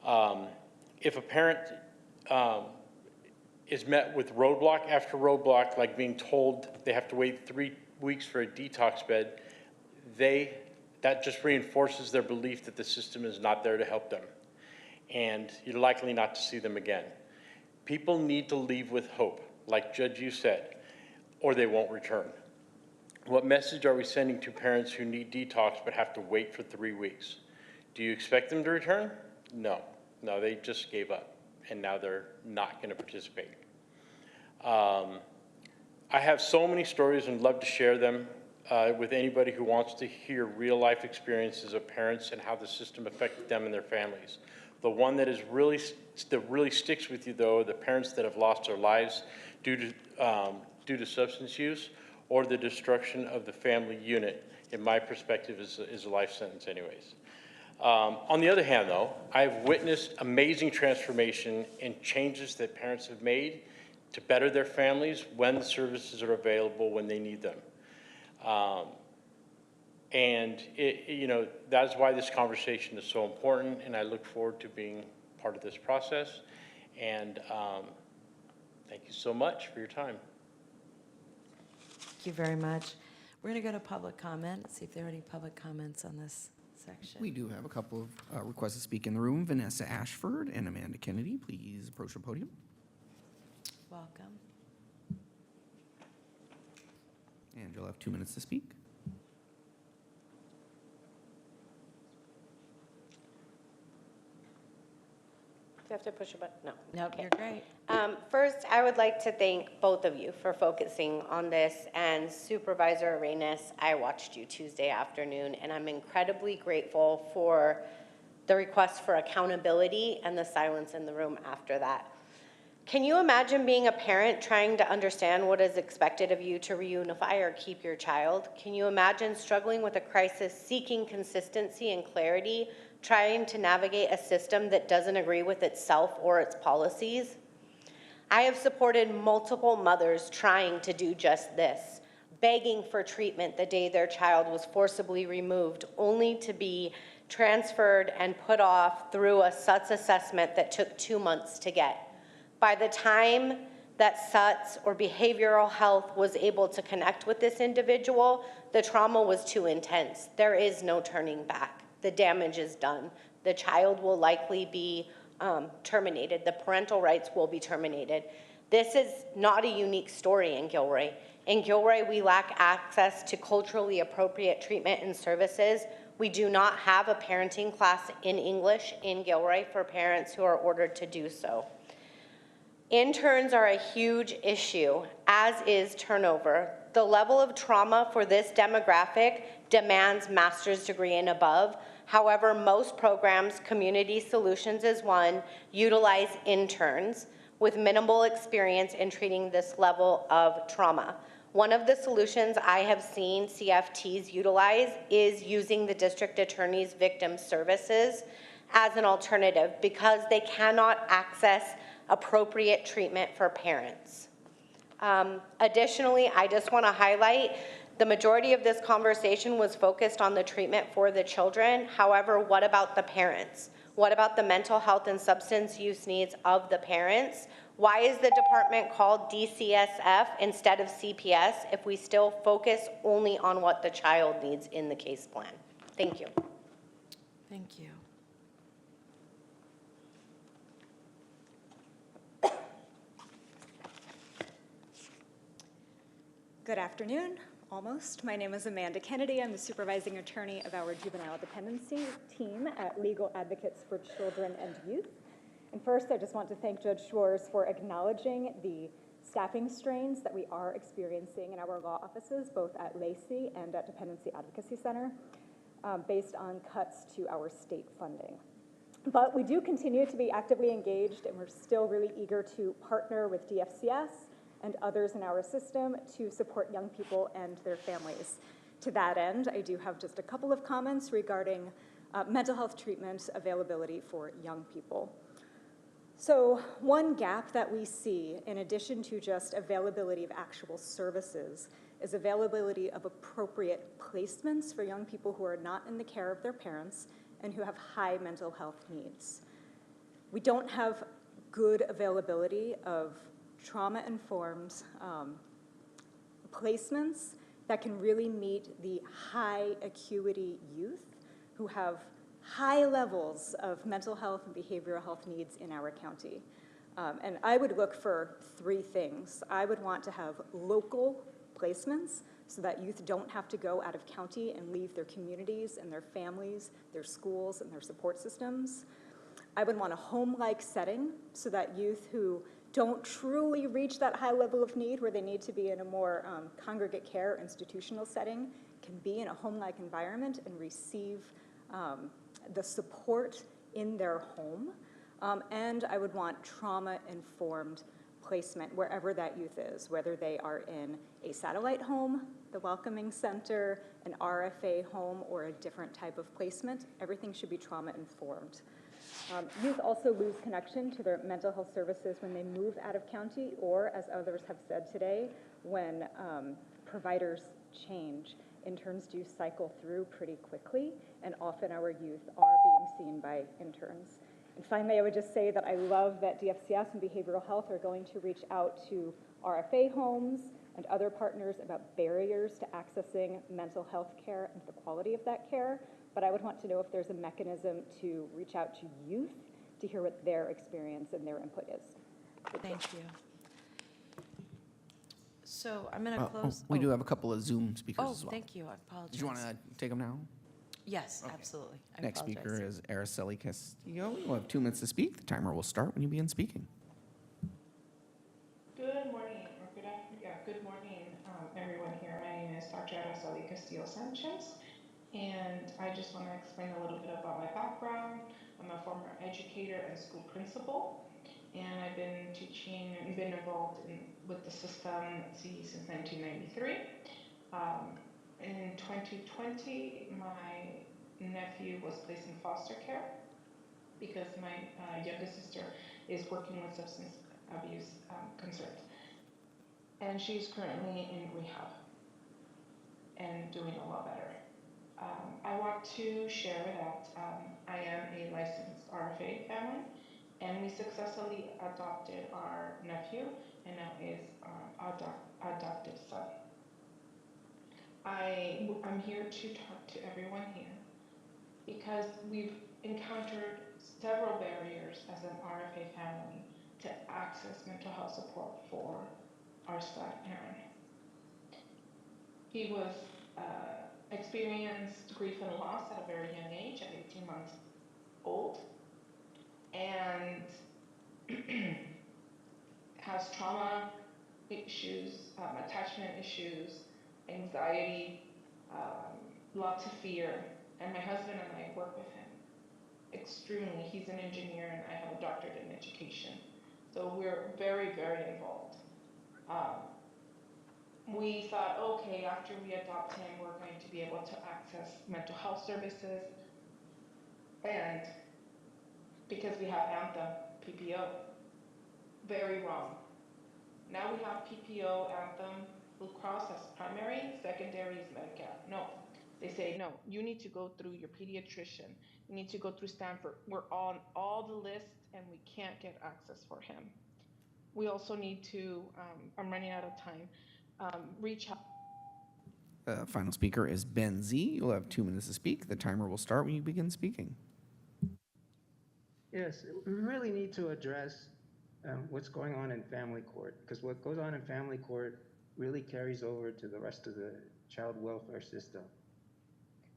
If a parent is met with roadblock after roadblock, like being told they have to wait 3 weeks for a detox bed, that just reinforces their belief that the system is not there to help them. And you're likely not to see them again. People need to leave with hope, like Judge you said, or they won't return. What message are we sending to parents who need detox but have to wait for 3 weeks? Do you expect them to return? No, they just gave up, and now they're not going to participate. I have so many stories and love to share them with anybody who wants to hear real-life experiences of parents and how the system affected them and their families. The one that really sticks with you, though, are the parents that have lost their lives due to substance use or the destruction of the family unit. In my perspective, is a life sentence, anyways. On the other hand, though, I've witnessed amazing transformation and changes that parents have made to better their families when the services are available when they need them. That's why this conversation is so important, and I look forward to being part of this process. And thank you so much for your time. Thank you very much. We're going to go to public comment, see if there are any public comments on this section. We do have a couple of requests to speak in the room. Vanessa Ashford and Amanda Kennedy, please approach the podium. Welcome. And you'll have 2 minutes to speak. Do I have to push a button? No. Nope, Okay. you're great. First, I would like to thank both of you for focusing on this, and Supervisor Arenas, I watched you Tuesday afternoon, and I'm incredibly grateful for the request for accountability and the silence in the room after that. Can you imagine being a parent trying to understand what is expected of you to reunify or keep your child? Can you imagine struggling with a crisis, seeking consistency and clarity, trying to navigate a system that doesn't agree with itself or its policies? I have supported multiple mothers trying to do just this, begging for treatment the day their child was forcibly removed, only to be transferred and put off through a SUTS assessment that took 2 months to get. By the time that SUTS or behavioral health was able to connect with this individual, the trauma was too intense. There is no turning back. The damage is done. The child will likely be terminated. The parental rights will be terminated. This is not a unique story in Gilroy. In Gilroy, we lack access to culturally appropriate treatment and services. We do not have a parenting class in English in Gilroy for parents who are ordered to do so. Interns are a huge issue, as is turnover. The level of trauma for this demographic demands master's degree and above. However, most programs, Community Solutions is one, utilize interns with minimal experience in treating this level of trauma. One of the solutions I have seen CFTs utilize is using the district attorney's victim services as an alternative because they cannot access appropriate treatment for parents. Additionally, I just want to highlight the majority of this conversation was focused on the treatment for the children. However, what about the parents? What about the mental health and substance use needs of the parents? Why is the department called DCSF instead of CPS if we still focus only on what the child needs in the case plan? Thank you. Thank you. Good afternoon, almost. My name is Amanda Kennedy. I'm the supervising attorney of our juvenile dependency team at Legal Advocates for Children and Youth. And first, I just want to thank Judge Schwartz for acknowledging the staffing strains that we are experiencing in our law offices, both at Lacey and at Dependency Advocacy Center, based on cuts to our state funding. But we do continue to be actively engaged, and we're still really eager to partner with DFCS and others in our system to support young people and their families. To that end, I do have just a couple of comments regarding mental health treatment availability for young people. So one gap that we see, in addition to just availability of actual services, is availability of appropriate placements for young people who are not in the care of their parents and who have high mental health needs. We don't have good availability of trauma-informed placements that can really meet the high acuity youth who have high levels of mental health and behavioral health needs in our county. And I would look for three things. I would want to have local placements so that youth don't have to go out of county and leave their communities and their families, their schools, and their support systems. I would want a home-like setting so that youth who don't truly reach that high level of need where they need to be in a more congregate care institutional setting can be in a home-like environment and receive the support in their home. And I would want trauma-informed placement wherever that youth is, whether they are in a satellite home, the welcoming center, an RFA home, or a different type of placement. Everything should be trauma-informed. Youth also lose connection to their mental health services when they move out of county, or, as others have said today, when providers change. Interns do cycle through pretty quickly, and often our youth are being seen by interns. And finally, I would just say that I love that DFCS and behavioral health are going to reach out to RFA homes and other partners about barriers to accessing mental health care and the quality of that care. But I would want to know if there's a mechanism to reach out to youth to hear what their experience and their input is. Thank you. So I'm going to close. We do have a couple of Zoom speakers as well. Thank you. I apologize. Do you want to take them now? Yes, absolutely. I Next apologize. speaker is Araceli Castillo. You'll have 2 minutes to speak. The timer will start when you begin speaking. Good morning, or good afternoon. Yeah, good morning, everyone here. My name is Dr. Araceli Castillo Sanchez, and I just want to explain a little bit about my background. I'm a former educator and school principal, and I've been teaching and been involved with the system since 1993. In 2020, my nephew was placed in foster care because my youngest sister is working with substance abuse concerns. And she's currently in rehab and doing a lot better. I want to share that I am a licensed RFA family, and we successfully adopted our nephew, and now is our adopted son. I'm here to talk to everyone here because we've encountered several barriers as an RFA family to access mental health support for our son, Aaron. He was experienced grief and loss at a very young age, at 18 months old, and has trauma issues, attachment issues, anxiety, lots of fear. And my husband and I work with him extremely. He's an engineer and I have a doctorate in education. So we're very, very involved. We thought, okay, after we adopt him, we're going to be able to access mental health services. And because we have Anthem, PPO, very wrong. Now we have PPO, Anthem, Blue Cross as primary, secondary is Medicare. No, they say, no, you need to go through your pediatrician. You need to go through Stanford. We're on all the lists and we can't get access for him. We also need to, I'm running out of time, reach out. Final speaker is Ben Z. You'll have 2 minutes to speak. The timer will start when you begin speaking. Yes, we really need to address what's going on in family court, because what goes on in family court really carries over to the rest of the child welfare system.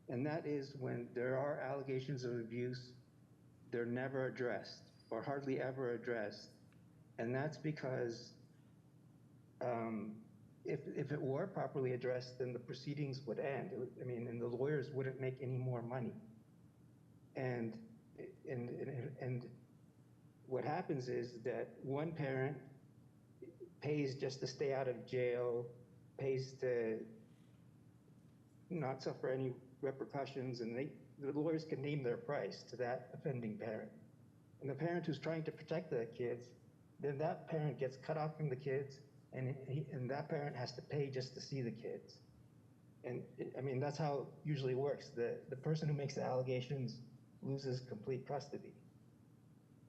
And that is when there are allegations of abuse, they're never addressed or hardly ever addressed. And that's because if it were properly addressed, then the proceedings would end. And the lawyers wouldn't make any more money. And what happens is that one parent pays just to stay out of jail, pays to not suffer any repercussions, and the lawyers can name their price to that offending parent. And the parent who's trying to protect the kids, then that parent gets cut off from the kids, and that parent has to pay just to see the kids. And that's how it usually works. The person who makes the allegations loses complete custody.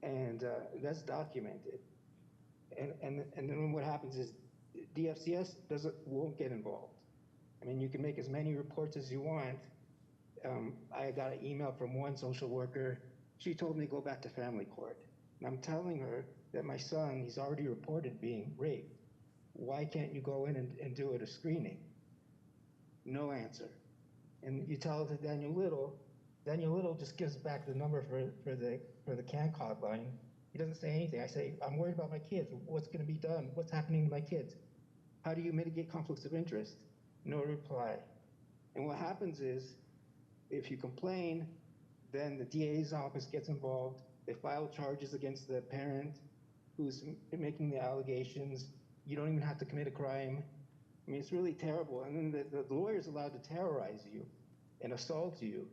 And that's documented. And then what happens is DFCS won't get involved. You can make as many reports as you want. I got an email from one social worker. She told me to go back to family court. And I'm telling her that my son, he's already reported being raped. Why can't you go in and do a screening? No answer. And you tell it to Daniel Little just gives back the number for the CANCOG line. He doesn't say anything. I say, I'm worried about my kids. What's going to be done? What's happening to my kids? How do you mitigate conflicts of interest? No reply. And what happens is, if you complain, then the DA's office gets involved. They file charges against the parent who's making the allegations. You don't even have to commit a crime. It's really terrible. And then the lawyer's allowed to terrorize you and assault you.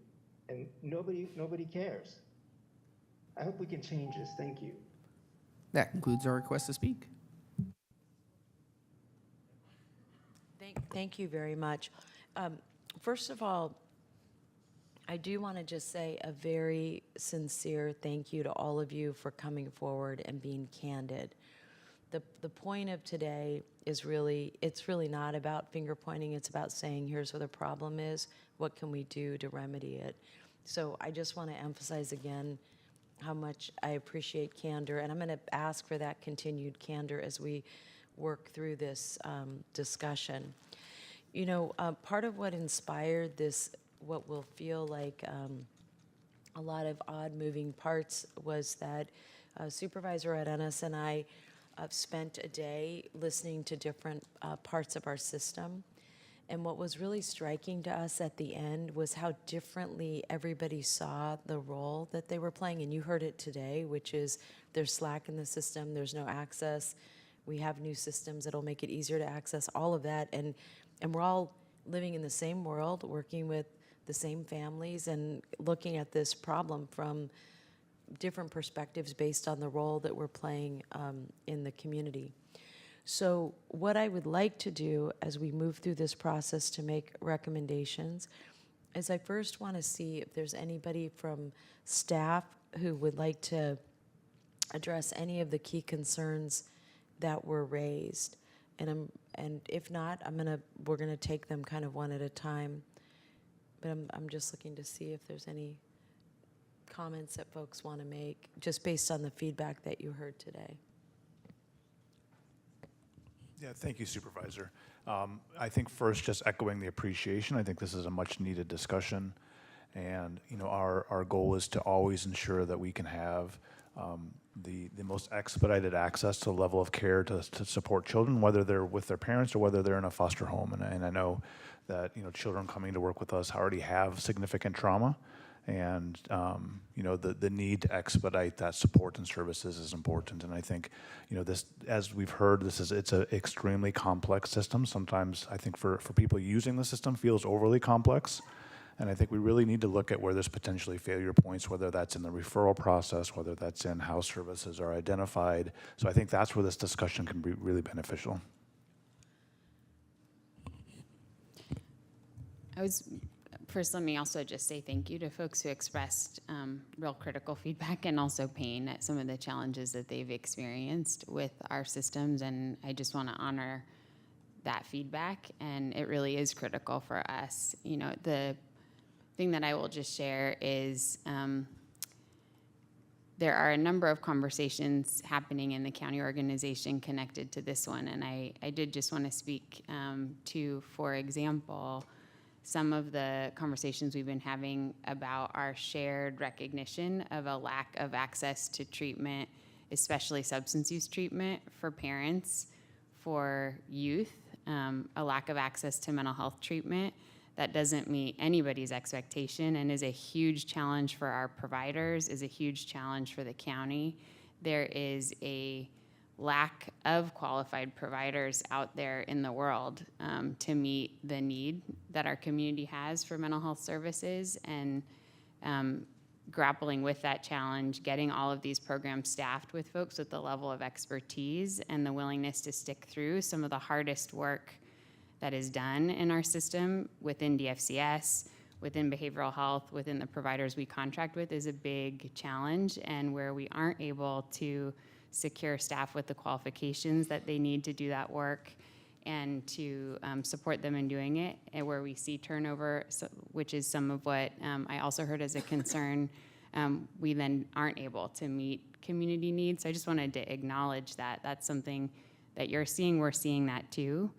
And nobody cares. I hope we can change this. Thank you. That concludes our request to speak. Thank you very much. First of all, I do want to just say a very sincere thank you to all of you for coming forward and being candid. The point of today is it's really not about finger pointing. It's about saying, here's what the problem is. What can we do to remedy it? So I just want to emphasize again how much I appreciate candor, and I'm going to ask for that continued candor as we work through this discussion. Part of what inspired this, what will feel like a lot of odd moving parts, was that Supervisor Arenas and I spent a day listening to different parts of our system. And what was really striking to us at the end was how differently everybody saw the role that they were playing. And you heard it today, which is there's slack in the system, there's no access. We have new systems that'll make it easier to access all of that. And we're all living in the same world, working with the same families and looking at this problem from different perspectives based on the role that we're playing in the community. So what I would like to do as we move through this process to make recommendations is I first want to see if there's anybody from staff who would like to address any of the key concerns that were raised. And if not, we're gonna take them kind of one at a time. But I'm just looking to see if there's any comments that folks want to make, just based on the feedback that you heard today. Yeah, thank you, Supervisor. I think first, just echoing the appreciation, I think this is a much needed discussion. And, you know, our goal is to always ensure that we can have the most expedited access to the level of care to support children, whether they're with their parents or whether they're in a foster home. And I know that, you know, children coming to work with us already have significant trauma. And, you know, the need to expedite that support and services is important. And I think, you know, this, as we've heard, it's an extremely complex system. Sometimes I think for people using the system feels overly complex. And I think we really need to look at where there's potentially failure points, whether that's in the referral process, whether that's in how services are identified. So I think that's where this discussion can be really beneficial. First, let me also just say thank you to folks who expressed real critical feedback and also pain at some of the challenges that they've experienced with our systems. And I just want to honor that feedback. And it really is critical for us. You know, the thing that I will just share is there are a number of conversations happening in the county organization connected to this one. And I did just want to speak to, for example, some of the conversations we've been having about our shared recognition of a lack of access to treatment, especially substance use treatment for parents, for youth, a lack of access to mental health treatment that doesn't meet anybody's expectation and is a huge challenge for our providers, is a huge challenge for the county. There is a lack of qualified providers out there in the world to meet the need that our community has for mental health services, and grappling with that challenge, getting all of these programs staffed with folks with the level of expertise and the willingness to stick through some of the hardest work that is done in our system within DFCS, within behavioral health, within the providers we contract with, is a big challenge. And where we aren't able to secure staff with the qualifications that they need to do that work and to support them in doing it, and where we see turnover, which is some of what I also heard as a concern, we then aren't able to meet community needs. So I just wanted to acknowledge that that's something that you're seeing. We're seeing that too.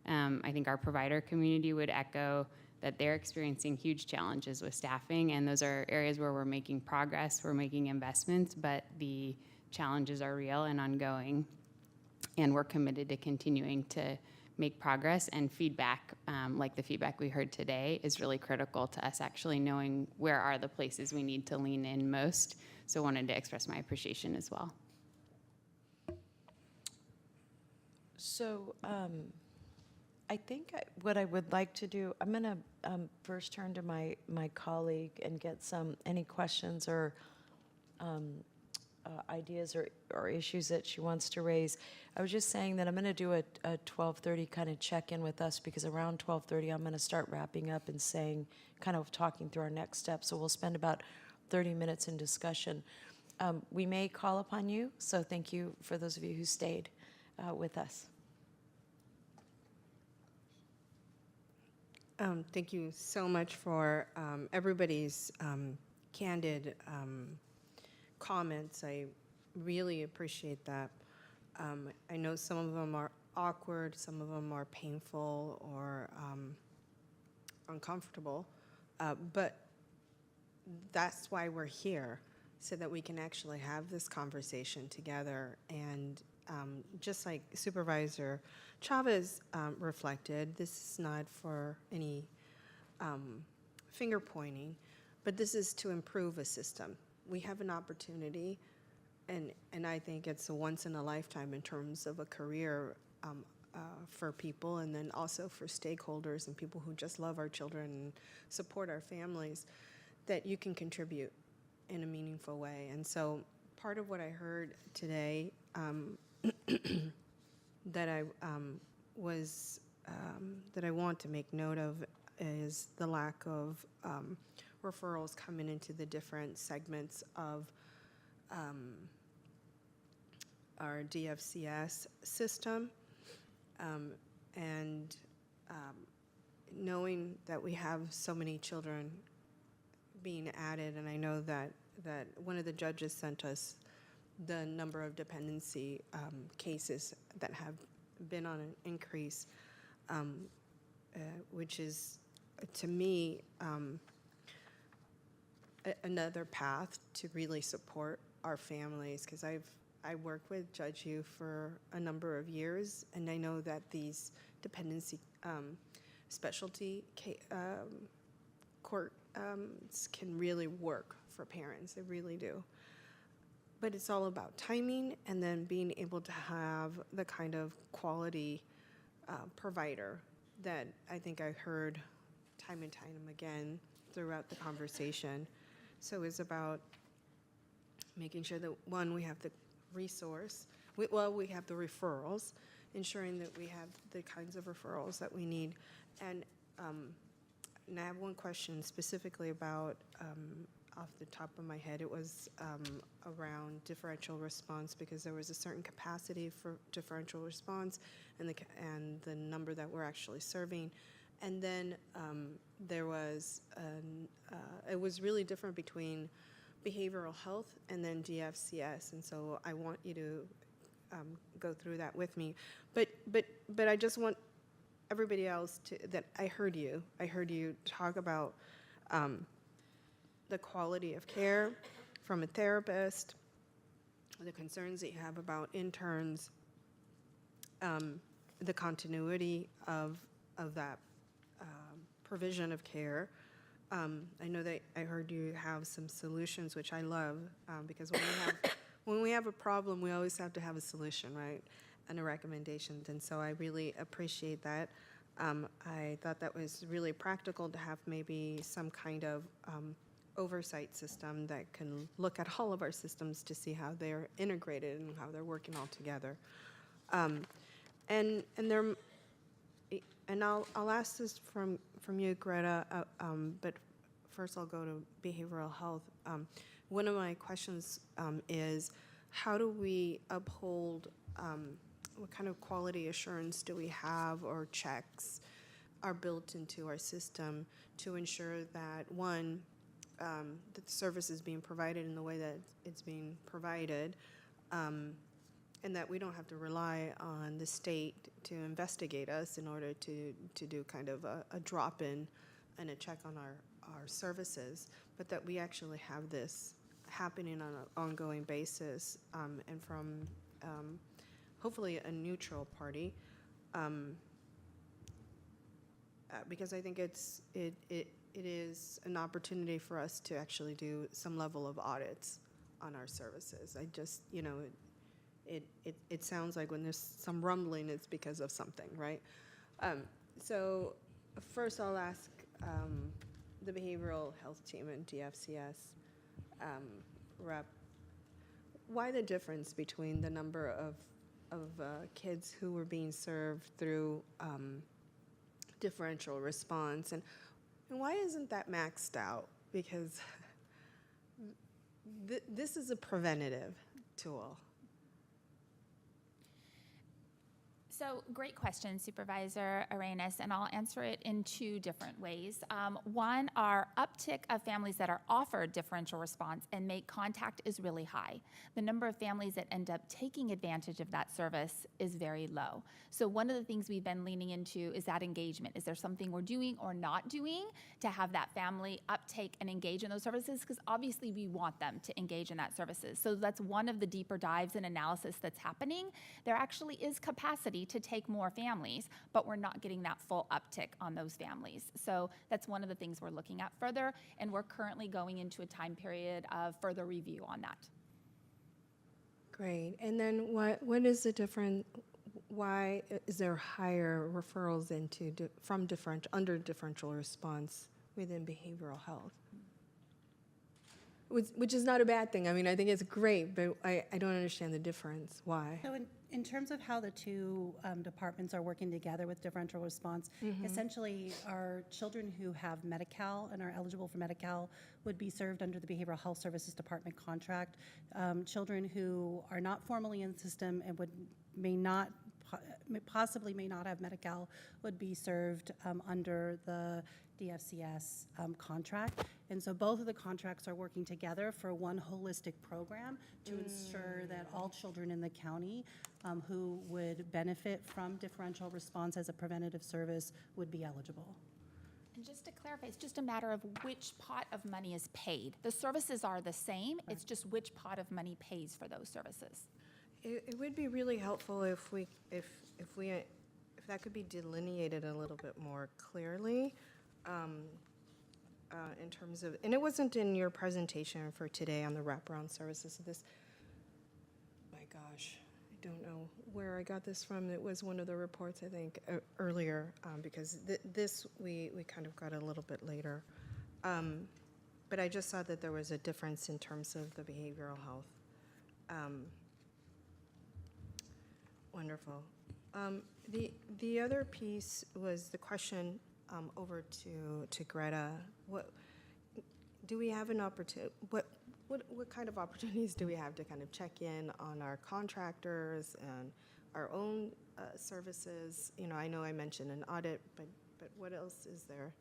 I think our provider community would echo that they're experiencing huge challenges with staffing, and those are areas where we're making progress, we're making investments, but the challenges are real and ongoing, and we're committed to continuing to make progress. And feedback, like the feedback we heard today, is really critical to us actually knowing where are the places we need to lean in most. So wanted to express my appreciation as well. So I think what I would like to do, I'm going to first turn to my colleague and get any questions or ideas or issues that she wants to raise. I was just saying that I'm going to do a 12:30 kind of check-in with us, because around 12:30 I'm going to start wrapping up and saying, kind of talking through our next steps. So we'll spend about 30 minutes in discussion. We may call upon you, so thank you for those of you who stayed with us. Thank you so much for everybody's candid comments. I really appreciate that. I know some of them are awkward, some of them are painful or uncomfortable, but that's why we're here, so that we can actually have this conversation together. And just like Supervisor Chavez reflected, this is not for any finger pointing, but this is to improve a system. We have an opportunity, and I think it's a once in a lifetime in terms of a career for people, and then also for stakeholders and people who just love our children and support our families, that you can contribute in a meaningful way. And so part of what I heard today that I want to make note of is the lack of referrals coming into the different segments of our DFCS system, and knowing that we have so many children being added, and I know that one of the judges sent us the number of dependency cases that have been on an increase, which is, to me, another path to really support our families, because I worked with Judge Yu for a number of years, and I know that these dependency specialty court can really work for parents. They really do. But it's all about timing and then being able to have the kind of quality provider that I think I heard time and time again throughout the conversation. So it's about making sure that, one, we have the resource, we have the referrals, ensuring that we have the kinds of referrals that we need. And I have one question specifically about, off the top of my head, it was around differential response, because there was a certain capacity for differential response and the number that we're actually serving. And then there was, it was really different between behavioral health and then DFCS. And so I want you to go through that with me. But I just want everybody else to, that I heard you talk about the quality of care from a therapist, the concerns that you have about interns, the continuity of that provision of care. I know that I heard you have some solutions, which I love, because when we have a problem, we always have to have a solution, right, and a recommendation. And so I really appreciate that. I thought that was really practical to have maybe some kind of oversight system that can look at all of our systems to see how they're integrated and how they're working all together. And I'll ask this from you, Greta, but first I'll go to behavioral health. One of my questions is, how do we uphold, what kind of quality assurance do we have, or checks are built into our system to ensure that, one, that the service is being provided in the way that it's being provided, and that we don't have to rely on the state to investigate us in order to do kind of a drop-in and a check on our services, but that we actually have this happening on an ongoing basis, and from hopefully a neutral party, because I think it is an opportunity for us to actually do some level of audits on our services. I just, it sounds like when there's some rumbling, it's because of something, right? So first I'll ask the behavioral health team and DFCS rep, why the difference between the number of kids who were being served through differential response, and why isn't that maxed out? Because this is a preventative tool. So great question, Supervisor Arenas, and I'll answer it in two different ways. One, our uptick of families that are offered differential response and make contact is really high. The number of families that end up taking advantage of that service is very low. So one of the things we've been leaning into is that engagement. Is there something we're doing or not doing to have that family uptake and engage in those services? Because obviously we want them to engage in that services. So that's one of the deeper dives and analysis that's happening. There actually is capacity to take more families, but we're not getting that full uptick on those families. So that's one of the things we're looking at further, and we're currently going into a time period of further review on that. Great. And then what is the difference? Why is there higher referrals from differential response within behavioral health? which is not a bad thing. I mean, I think it's great, but I don't understand the difference. Why? So in terms of how the two departments are working together with differential response, essentially our children who have Medi-Cal and are eligible for Medi-Cal would be served under the Behavioral Health Services Department contract. Children who are not formally in the system and possibly may not have Medi-Cal would be served under the DFCS contract. And so both of the contracts are working together for one holistic program to ensure that all children in the county who would benefit from differential response as a preventative service would be eligible. And just to clarify, it's just a matter of which pot of money is paid. The services are the same, it's just which pot of money pays for those services. It would be really helpful if that could be delineated a little bit more clearly in terms of, and it wasn't in your presentation for today on the wraparound services. So this, my gosh, I don't know where I got this from. It was one of the reports, I think, earlier, because this we kind of got a little bit later. But I just saw that there was a difference in terms of the behavioral health. Wonderful. The other piece was the question over to Greta. What do we have an opportunity? What kind of opportunities do we have to kind of check in on our contractors and our own services? You know, I know I mentioned an audit, but what else is there?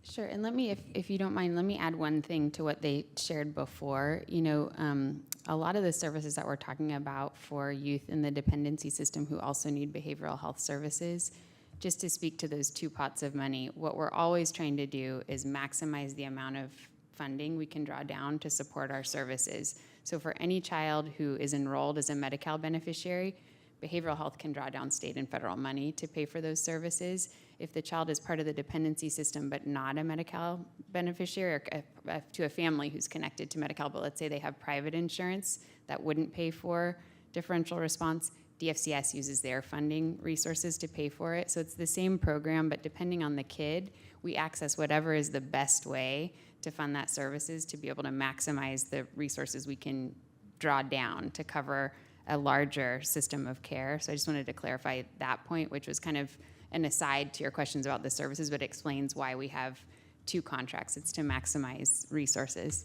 Sure, and let me, if you don't mind, let me add one thing to what they shared before. You know, a lot of the services that we're talking about for youth in the dependency system who also need behavioral health services, just to speak to those two pots of money, what we're always trying to do is maximize the amount of funding we can draw down to support our services. So for any child who is enrolled as a Medi-Cal beneficiary, behavioral health can draw down state and federal money to pay for those services. If the child is part of the dependency system but not a Medi-Cal beneficiary, or to a family who's connected to Medi-Cal, but let's say they have private insurance that wouldn't pay for differential response, DFCS uses their funding resources to pay for it. So it's the same program, but depending on the kid, we access whatever is the best way to fund that services to be able to maximize the resources we can draw down to cover a larger system of care. So I just wanted to clarify that point, which was kind of an aside to your questions about the services, but explains why we have two contracts. It's to maximize resources.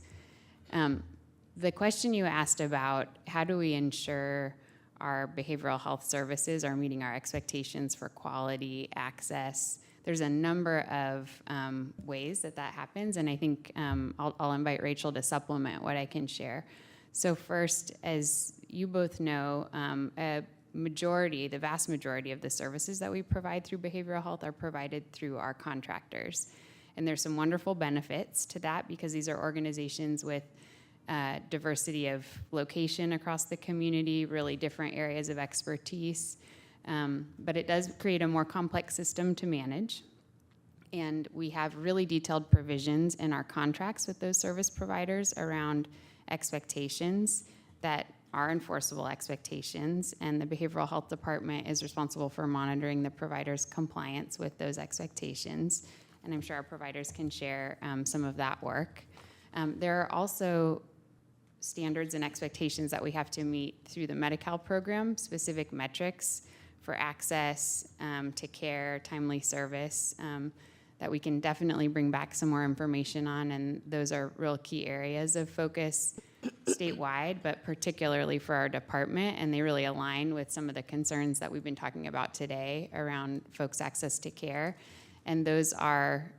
The question you asked about how do we ensure our behavioral health services are meeting our expectations for quality, access, there's a number of ways that happens, and I think I'll invite Rachel to supplement what I can share. So first, as you both know, the vast majority of the services that we provide through behavioral health are provided through our contractors. And there's some wonderful benefits to that because these are organizations with diversity of location across the community, really different areas of expertise. But it does create a more complex system to manage. And we have really detailed provisions in our contracts with those service providers around expectations that are enforceable expectations, and the Behavioral Health Department is responsible for monitoring the provider's compliance with those expectations, and I'm sure our providers can share some of that work. There are also standards and expectations that we have to meet through the Medi-Cal program, specific metrics for access to care, timely service, that we can definitely bring back some more information on, and those are real key areas of focus statewide, but particularly for our department, and they really align with some of the concerns that we've been talking about today around folks' access to care. And those are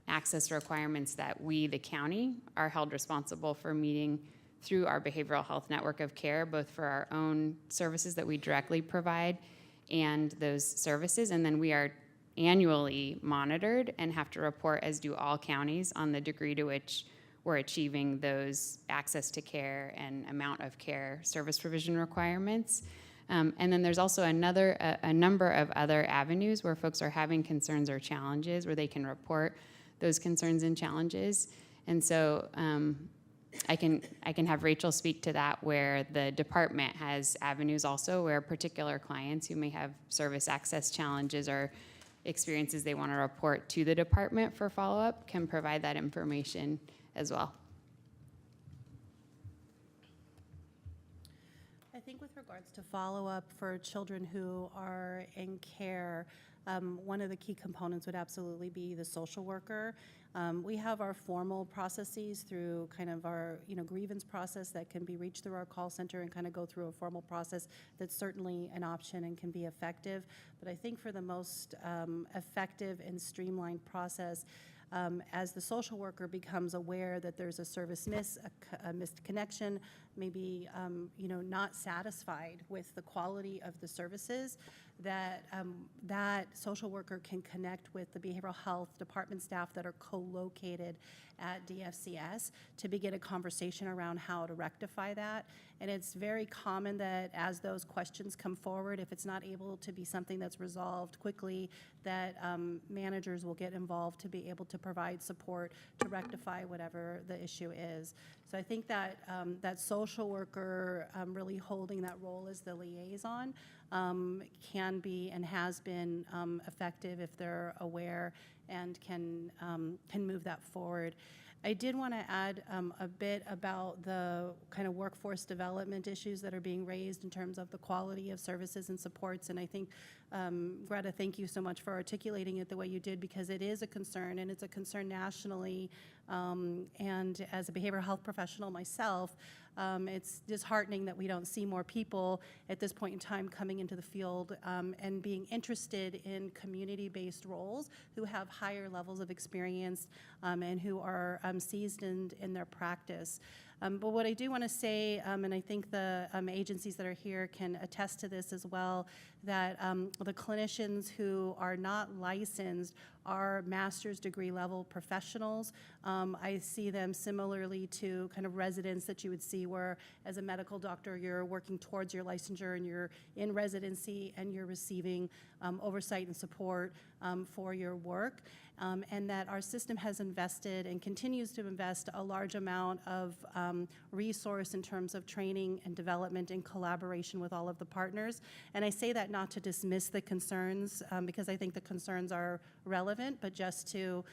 access requirements that we, the county, are held responsible for meeting through our behavioral health network of care, both for our own services that we directly provide and those services. And then we are annually monitored and have to report, as do all counties, on the degree to which we're achieving those access to care and amount of care service provision requirements. And then there's also a number of other avenues where folks are having concerns or challenges where they can report those concerns and challenges. And so I can have Rachel speak to that, where the department has avenues also where particular clients who may have service access challenges or experiences they want to report to the department for follow-up can provide that information as well. think with regards to follow-up for children who are in care, one of the key components would absolutely be the social worker. We have our formal processes through kind of our, grievance process that can be reached through our call center and kind of go through a formal process. That's certainly an option and can be effective. But I think for the most effective and streamlined process, as the social worker becomes aware that there's a service miss, a missed connection, maybe not satisfied with the quality of the services, that that social worker can connect with the behavioral health department staff that are co-located at DFCS to begin a conversation around how to rectify that. And it's very common that as those questions come forward, if it's not able to be something that's resolved quickly, that managers will get involved to be able to provide support to rectify whatever the issue is. So I think that that social worker really holding that role as the liaison can be and has been effective if they're aware and can move that forward. I did want to add a bit about the kind of workforce development issues that are being raised in terms of the quality of services and supports. And I think, Greta, thank you so much for articulating it the way you did, because it is a concern, and it's a concern nationally. And as a behavioral health professional myself, it's disheartening that we don't see more people at this point in time coming into the field and being interested in community-based roles who have higher levels of experience and who are seasoned in their practice. But what I do want to say, and I think the agencies that are here can attest to this as well, that the clinicians who are not licensed are master's degree level professionals. I see them similarly to kind of residents that you would see where as a medical doctor you're working towards your licensure and you're in residency and you're receiving oversight and support for your work. And that our system has invested and continues to invest a large amount of resource in terms of training and development in collaboration with all of the partners. And I say that not to dismiss the concerns, because I think the concerns are relevant, but just to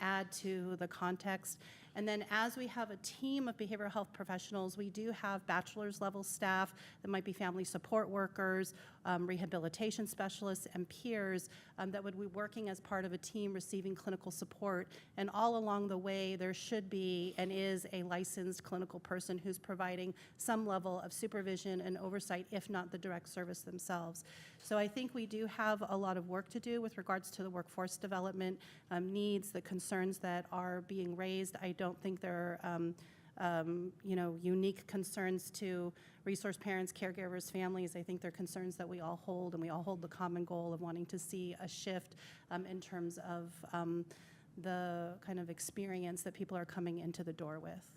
add to the context. And then as we have a team of behavioral health professionals, we do have bachelor's level staff that might be family support workers, rehabilitation specialists, and peers that would be working as part of a team receiving clinical support. And all along the way, there should be and is a licensed clinical person who's providing some level of supervision and oversight, if not the direct service themselves. So I think we do have a lot of work to do with regards to the workforce development needs, the concerns that are being raised. I don't think there are unique concerns to resource parents, caregivers, families. I think they're concerns that we all hold, and we all hold the common goal of wanting to see a shift in terms of the kind of experience that people are coming into the door with.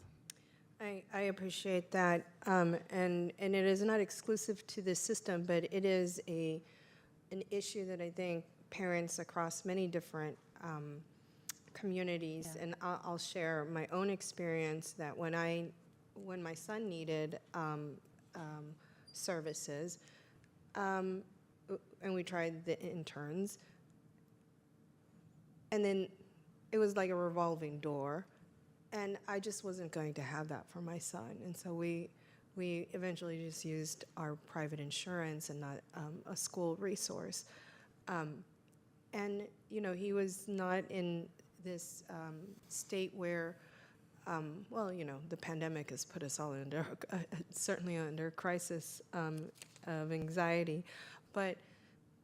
I appreciate that, and it is not exclusive to this system, but it is an issue that I think parents across many different communities, and I'll share my own experience that when my son needed services, and we tried the interns, and then it was like a revolving door. And I just wasn't going to have that for my son. And so we eventually just used our private insurance and not a school resource. And, he was not in this state where, the pandemic has put us all under, certainly under crisis of anxiety. But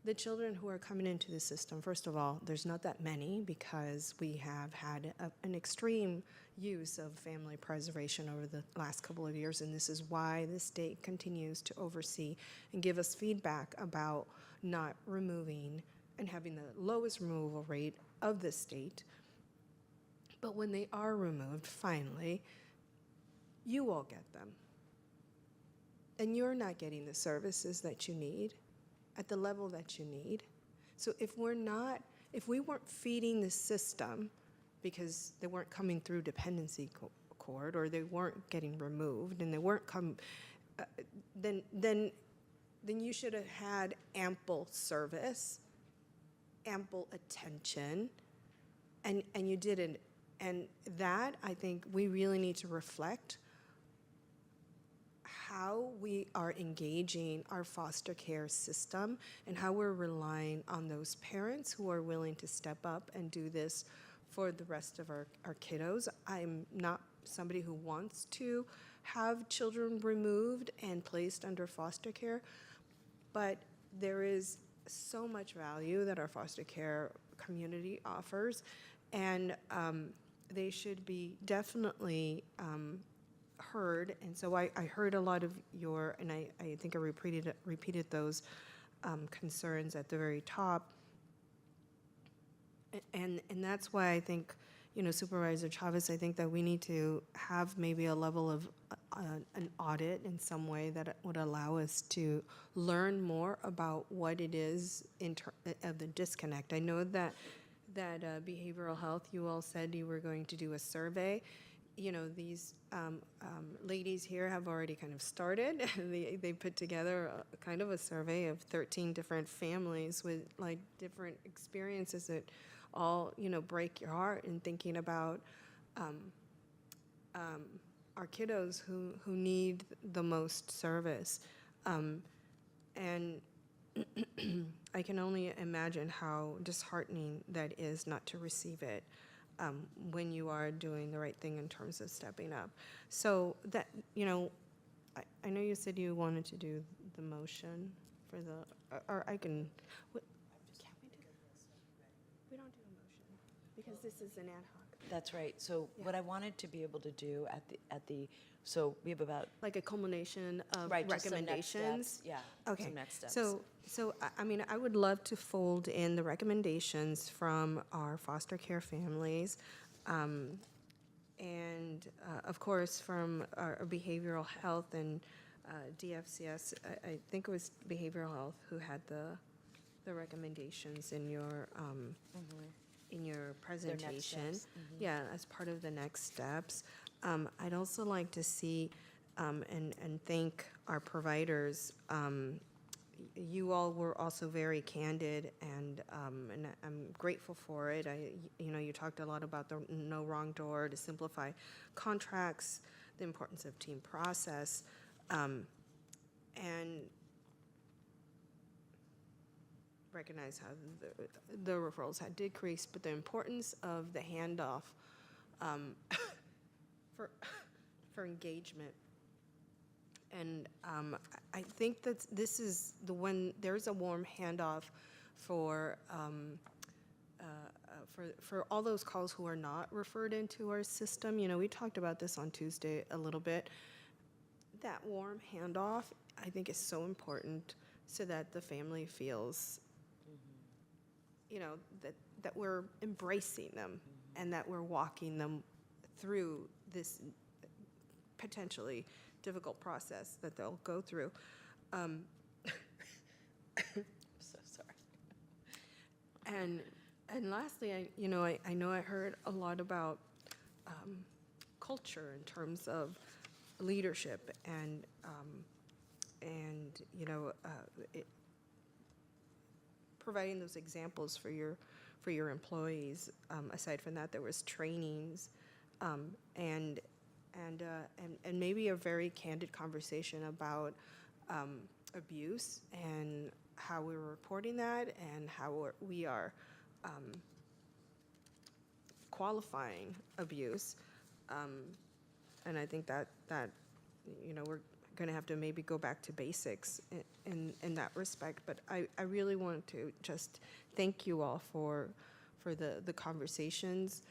the children who are coming into the system, first of all, there's not that many because we have had an extreme use of family preservation over the last couple of years, and this is why the state continues to oversee and give us feedback about not removing and having the lowest removal rate of the state. But when they are removed, finally, you all get them. And you're not getting the services that you need at the level that you need. So if we weren't feeding the system because they weren't coming through dependency cord, or they weren't getting removed, and they weren't then you should have had ample service, ample attention, and you didn't. And that, I think, we really need to reflect how we are engaging our foster care system and how we're relying on those parents who are willing to step up and do this for the rest of our kiddos. I'm not somebody who wants to have children removed and placed under foster care, but there is so much value that our foster care community offers, and they should be definitely heard. And so I heard a lot of your, and I think I repeated those concerns at the very top. And that's why I think, Supervisor Chavez, I think that we need to have maybe a level of an audit in some way that would allow us to learn more about what it is of the disconnect. I know that behavioral health, you all said you were going to do a survey. These ladies here have already kind of started. They put together kind of a survey of 13 different families with like different experiences that all, break your heart in thinking about our kiddos who need the most service. And I can only imagine how disheartening that is not to receive it when you are doing the right thing in terms of stepping up. So that, I know you said you wanted to do the motion for the, or I can, can't we do this? We don't do a motion because this is an ad hoc. That's right. So what I wanted to be able to do at the so we have about Like a culmination of right, just some next recommendations? steps. Yeah. Okay. Some next steps. So I mean, I would love to fold in the recommendations from our foster care families, and of course from our behavioral health and DFCS. I think it was behavioral health who had the recommendations in your in your presentation. steps. Mhm. Yeah, as part of the next steps. I'd also like to see and thank our providers. You all were also very candid, and I'm grateful for it. You talked a lot about the no wrong door to simplify contracts, the importance of team process, and recognize how the referrals had decreased, but the importance of the handoff for engagement. And I think that this is when there's a warm handoff for all those calls who are not referred into our system. We talked about this on Tuesday a little bit. That warm handoff, I think, is so important so that the family feels, that we're embracing them and that we're walking them through this potentially difficult process that they'll go through. I'm so sorry. And lastly, I know I heard a lot about culture in terms of leadership and providing those examples for your employees. Aside from that, there was trainings and maybe a very candid conversation about abuse and how we're reporting that and how we are qualifying abuse. And I think that we're going to have to maybe go back to basics in that respect. But I really want to just thank you all for the conversations.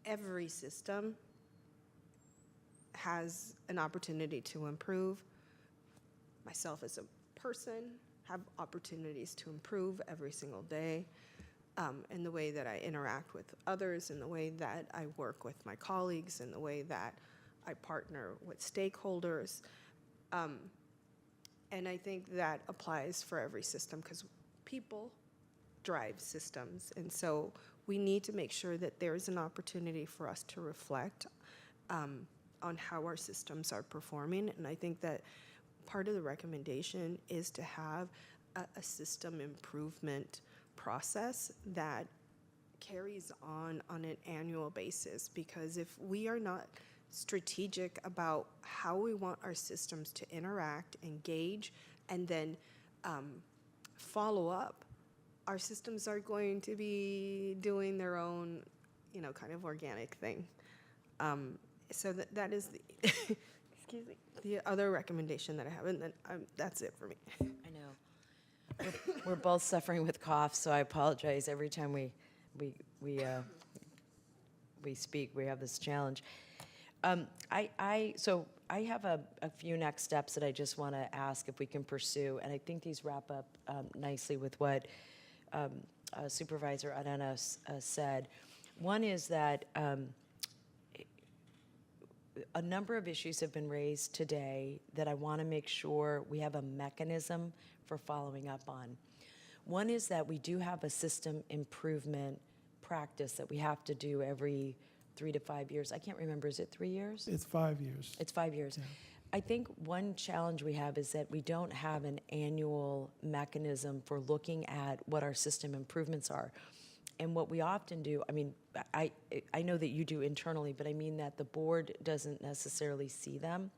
Every system has an opportunity to improve. Myself as a person have opportunities to improve every single day in the way that I interact with others, in the way that I work with my colleagues, in the way that I partner with stakeholders. And I think that applies for every system because people drive systems. And so we need to make sure that there's an opportunity for us to reflect on how our systems are performing. And I think that part of the recommendation is to have a system improvement process that carries on an annual basis. Because if we are not strategic about how we want our systems to interact, engage, and then follow up, our systems are going to be doing their own, kind of organic thing. So that is the, excuse me, the other recommendation that I have, and then that's it for me. I know. We're both suffering with coughs, so I apologize every time we speak. We have this challenge. So I have a few next steps that I just want to ask if we can pursue, and I think these wrap up nicely with what Supervisor Arana said. One is that a number of issues have been raised today that I want to make sure we have a mechanism for following up on. One is that we do have a system improvement practice that we have to do every 3 to 5 years. I can't remember, is it 3 years? It's 5 years. It's 5 years. Yeah. I think one challenge we have is that we don't have an annual mechanism for looking at what our system improvements are. And what we often do, I mean, I know that you do internally, but I mean that the board doesn't necessarily see them,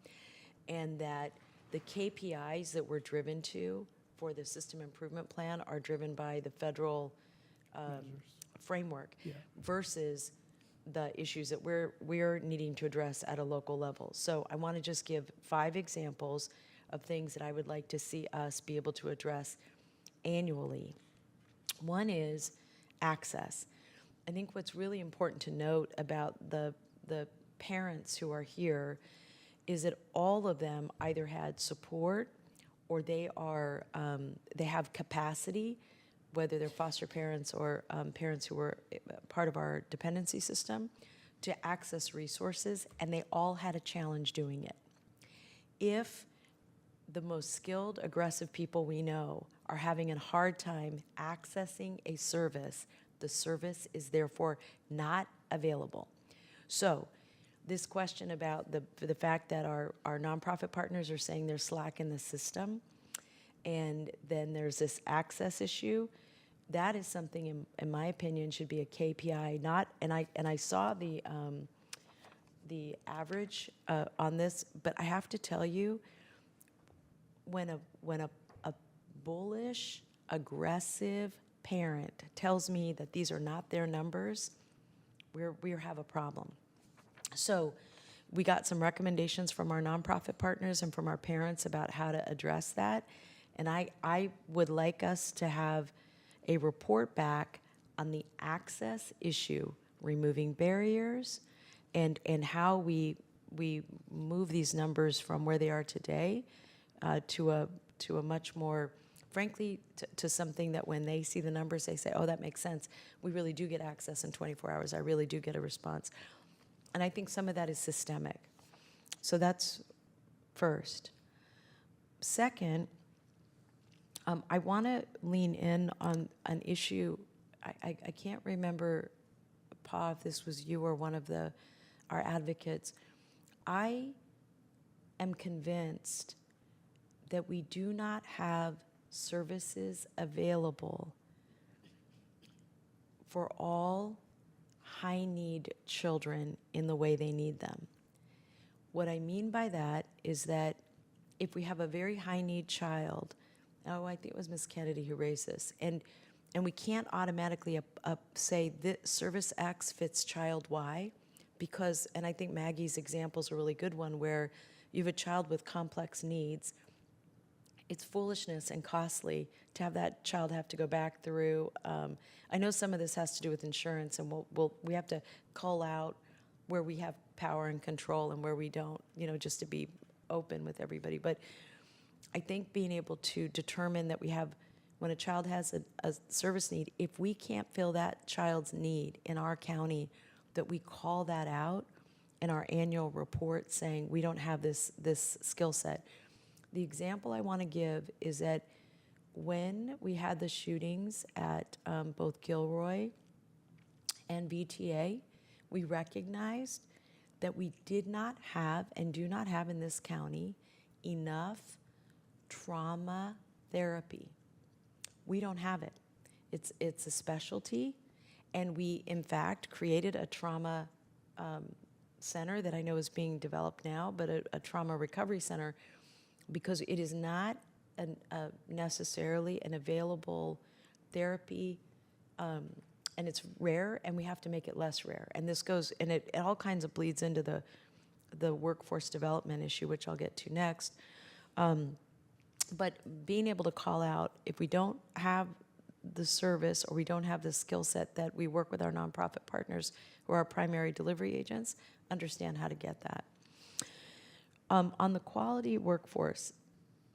and that the KPIs that we're driven to for the system improvement plan are driven by the federal framework versus the issues that we're needing to address at a local level. So I want to just give 5 examples of things that I would like to see us be able to address annually. One is access. I think what's really important to note about the parents who are here is that all of them either had support or they have capacity, whether they're foster parents or parents who were part of our dependency system, to access resources, and they all had a challenge doing it. If the most skilled, aggressive people we know are having a hard time accessing a service, the service is therefore not available. So this question about the fact that our nonprofit partners are saying there's slack in the system, and then there's this access issue, that is something, in my opinion, should be a KPI. And I saw the average on this, but I have to tell you, when a bullish, aggressive parent tells me that these are not their numbers, we have a problem. So we got some recommendations from our nonprofit partners and from our parents about how to address that. And I would like us to have a report back on the access issue, removing barriers, and how we move these numbers from where they are today to a much more, frankly, to something that when they see the numbers, they say, oh, that makes sense. We really do get access in 24 hours. I really do get a response. And I think some of that is systemic. So that's first. Our I want to lean in on an issue. I can't remember, Pa, if this was you or one of our advocates. I am convinced that we do not have services available for all high-need children in the way they need them. What I mean by that is that if we have a very high-need child, I think it was Ms. Kennedy who raised this, and we can't automatically say that service X fits child Y, because, and I think Maggie's example is a really good one, where you have a child with complex needs. It's foolishness and costly to have that child have to go back through. I know some of this has to do with insurance, and we have to call out where we have power and control and where we don't, just to be open with everybody. But I think being able to determine that we have, when a child has a service need, if we can't fill that child's need in our county, that we call that out in our annual report saying we don't have this skill set. The example I want to give is that when we had the shootings at both Gilroy and VTA, we recognized that we did not have and do not have in this county enough trauma therapy. We don't have it. It's a specialty, and we, in fact, created a trauma center that I know is being developed now, but a trauma recovery center, because it is not necessarily an available therapy, and it's rare, and we have to make it less rare. And this goes, and it all kinds of bleeds into the workforce development issue, which I'll get to next. But being able to call out, if we don't have the service or we don't have the skill set, that we work with our nonprofit partners who are our primary delivery agents, understand how to get that. On the quality workforce,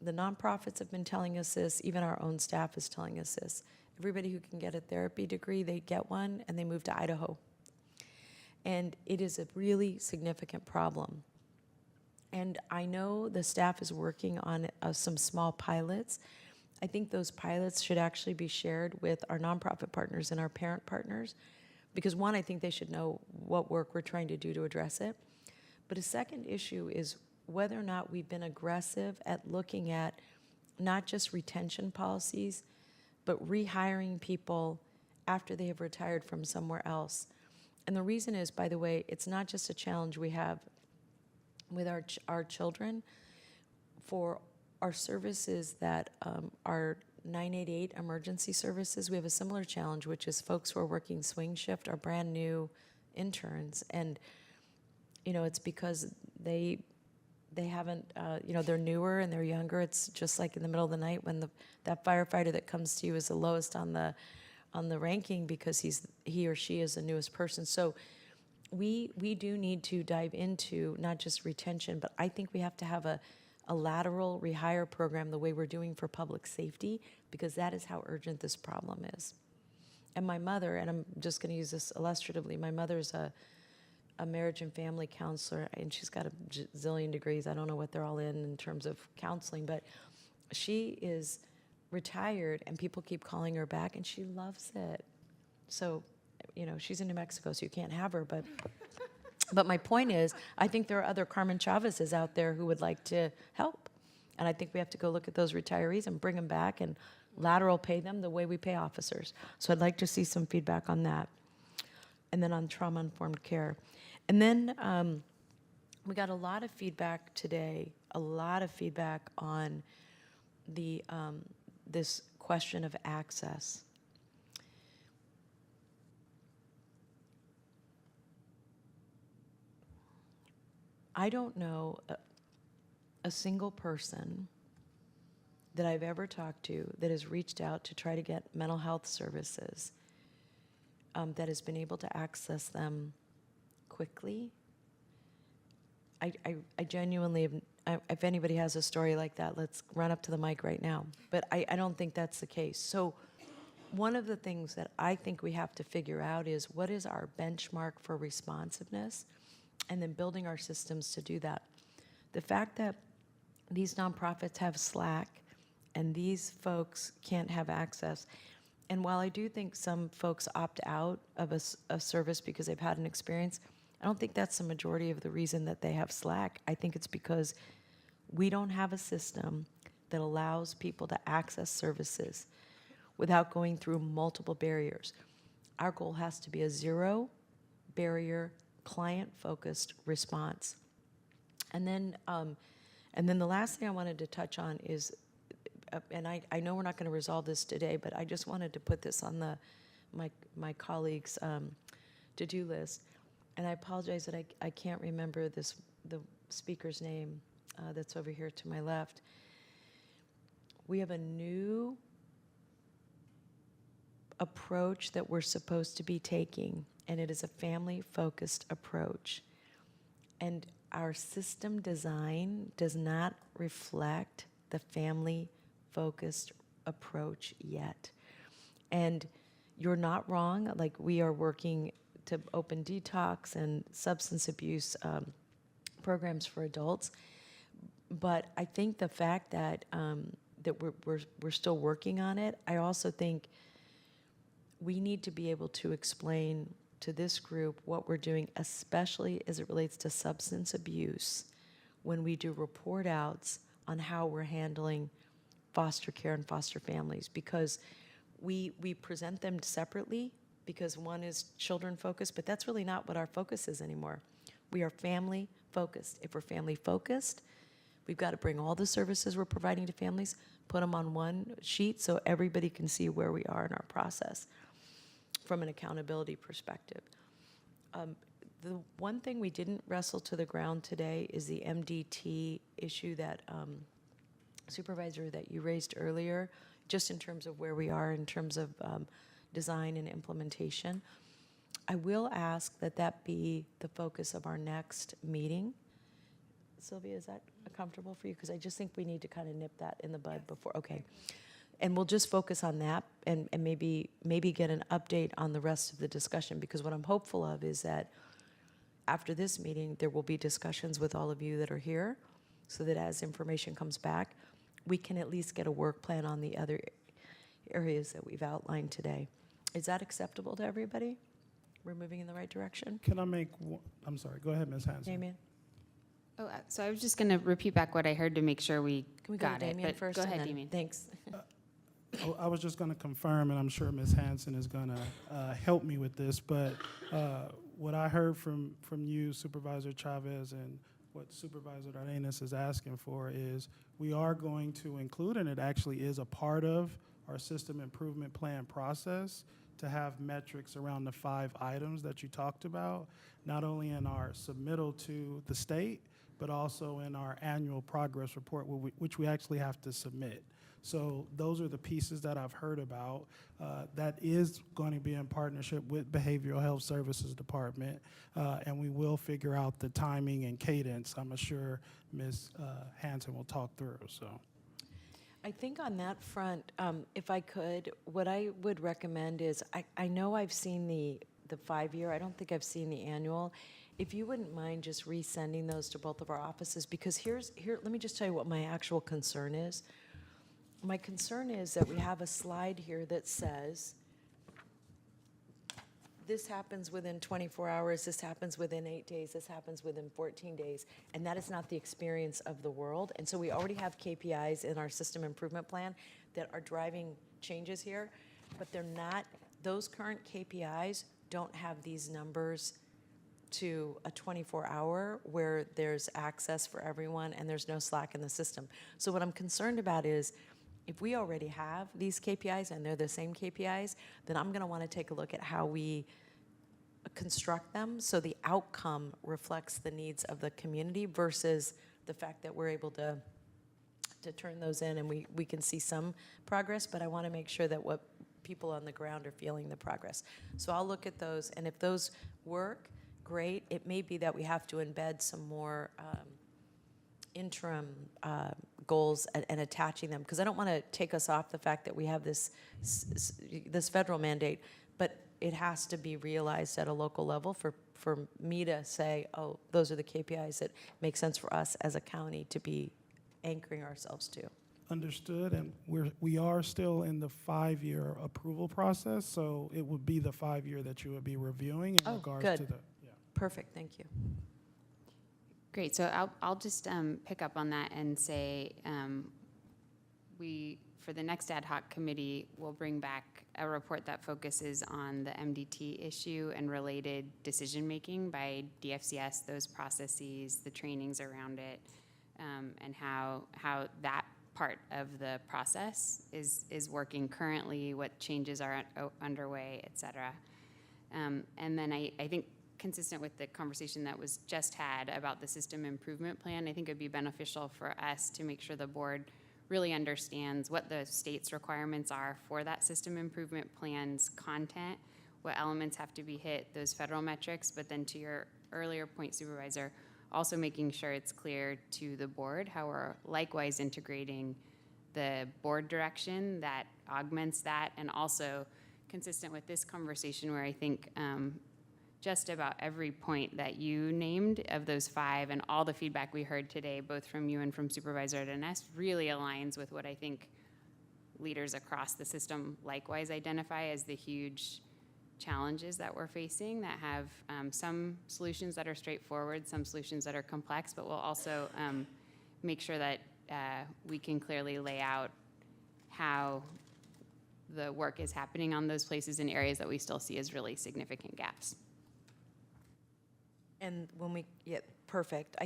the nonprofits have been telling us this, even our own staff is telling us this. Everybody who can get a therapy degree, they get one and they move to Idaho. And it is a really significant problem. And I know the staff is working on some small pilots. I think those pilots should actually be shared with our nonprofit partners and our parent partners, because one, I think they should know what work we're trying to do to address it. But a second issue is whether or not we've been aggressive at looking at not just retention policies, but rehiring people after they have retired from somewhere else. And the reason is, by the way, it's not just a challenge we have with our children. For our services that are 988 emergency services, we have a similar challenge, which is folks who are working swing shift are brand new interns. And, you know, it's because they haven't, you know, they're newer and they're younger. It's just like in the middle of the night when that firefighter that comes to you is the lowest on the ranking because he or she is the newest person. So we do need to dive into not just retention, but I think we have to have a lateral rehire program the way we're doing for public safety, because that is how urgent this problem is. And my mother, and I'm just going to use this illustratively, my mother's a marriage and family counselor, and she's got a zillion degrees. I don't know what they're all in terms of counseling, but she is retired, and people keep calling her back, and she loves it. So, you know, she's in New Mexico, so you can't have her, but my point is, I think there are other Carmen Chavezes out there who would like to help. And I think we have to go look at those retirees and bring them back and lateral pay them the way we pay officers. So I'd like to see some feedback on that. And then on trauma-informed care. And then we got a lot of feedback today, a lot of feedback on the this question of access. I don't know a single person that I've ever talked to that has reached out to try to get mental health services that has been able to access them quickly. I genuinely, if anybody has a story like that, let's run up to the mic right now. But I don't think that's the case. So one of the things that I think we have to figure out is what is our benchmark for responsiveness, and then building our systems to do that. The fact that these nonprofits have Slack and these folks can't have access, and while I do think some folks opt out of a service because they've had an experience, I don't think that's the majority of the reason that they have Slack. I think it's because we don't have a system that allows people to access services without going through multiple barriers. Our goal has to be a zero barrier, client-focused response. And then the last thing I wanted to touch on is, and I know we're not going to resolve this today, but I just wanted to put this on my colleagues' to-do list. And I apologize that I can't remember the speaker's name that's over here to my left. We have a new approach that we're supposed to be taking, and it is a family-focused approach. And our system design does not reflect the family-focused approach yet. And you're not wrong, like we are working to open detox and substance abuse programs for adults. But I think the fact that that we're still working on it, I also think we need to be able to explain to this group what we're doing, especially as it relates to substance abuse, when we do report outs on how we're handling foster care and foster families, because we present them separately because one is children focused, but that's really not what our focus is anymore. We are family focused. If we're family focused, we've got to bring all the services we're providing to families, put them on one sheet so everybody can see where we are in our process from an accountability perspective. The one thing we didn't wrestle to the ground today is the MDT issue that Supervisor, that you raised earlier, just in terms of where we are in terms of design and implementation. I will ask that that be the focus of our next meeting. Sylvia, is that comfortable for you? Because I just think we need to kind of nip that in the bud before, okay. And we'll just focus on that and maybe get an update on the rest of the discussion, because what I'm hopeful of is that after this meeting, there will be discussions with all of you that are here, so that as information comes back, we can at least get a work plan on the other areas that we've outlined today. Is that acceptable to everybody? We're moving in the right direction? Can I make one? I'm sorry, go ahead, Ms. Hanson. Damien? Oh, so I was just going to repeat back what I heard to make sure we Can we go to got it. Damien But first? go and ahead, then- Damien. Thanks. I was just going to confirm, and I'm sure Ms. Hanson is going to help me with this, but what I heard from you, Supervisor Chavez, and what Supervisor Arenas is asking for is we are going to include, and it actually is a part of our system improvement plan process, to have metrics around the 5 items that you talked about, not only in our submittal to the state, but also in our annual progress report, which we actually have to submit. So those are the pieces that I've heard about. That is going to be in partnership with Behavioral Health Services Department, and we will figure out the timing and cadence. I'm sure Ms. Hanson will talk through. So, I think on that front, if I could, what I would recommend is, I know I've seen the 5-year, I don't think I've seen the annual. If you wouldn't mind just resending those to both of our offices, because let me just tell you what my actual concern is. My concern is that we have a slide here that says, this happens within 24 hours, this happens within 8 days, this happens within 14 days, and that is not the experience of the world. And so we already have KPIs in our system improvement plan that are driving changes here, but they're not, those current KPIs don't have these numbers to a 24-hour where there's access for everyone and there's no slack in the system. So what I'm concerned about is, if we already have these KPIs and they're the same KPIs, then I'm going to want to take a look at how we construct them so the outcome reflects the needs of the community versus the fact that we're able to turn those in and we can see some progress, but I want to make sure that what people on the ground are feeling the progress. So I'll look at those, and if those work, great. It may be that we have to embed some more interim goals and attaching them, because I don't want to take us off the fact that we have this federal mandate, but it has to be realized at a local level for me to say, oh, those are the KPIs that make sense for us as a county to be anchoring ourselves to. understood, and we are still in the 5-year approval process, so it would be the 5-year that you would be reviewing in regards good. to the. Perfect, thank you. Great, so I'll just pick up on that and say for the next ad hoc committee, we'll bring back a report that focuses on the MDT issue and related decision-making by DFCS, those processes, the trainings around it, and how that part of the process is working currently, what changes are underway, et cetera. And then I think, consistent with the conversation that was just had about the system improvement plan, I think it would be beneficial for us to make sure the board really understands what the state's requirements are for that system improvement plan's content, what elements have to be hit, those federal metrics, but then to your earlier point, Supervisor, also making sure it's clear to the board how we're likewise integrating the board direction that augments that, and also consistent with this conversation where I think just about every point that you named of those 5 and all the feedback we heard today, both from you and from Supervisor Arenas, really aligns with what I think leaders across the system likewise identify as the huge challenges that we're facing that have some solutions that are straightforward, some solutions that are complex, but we'll also make sure that we can clearly lay out how the work is happening on those places in areas that we still see as really significant gaps. And when we, yeah, perfect.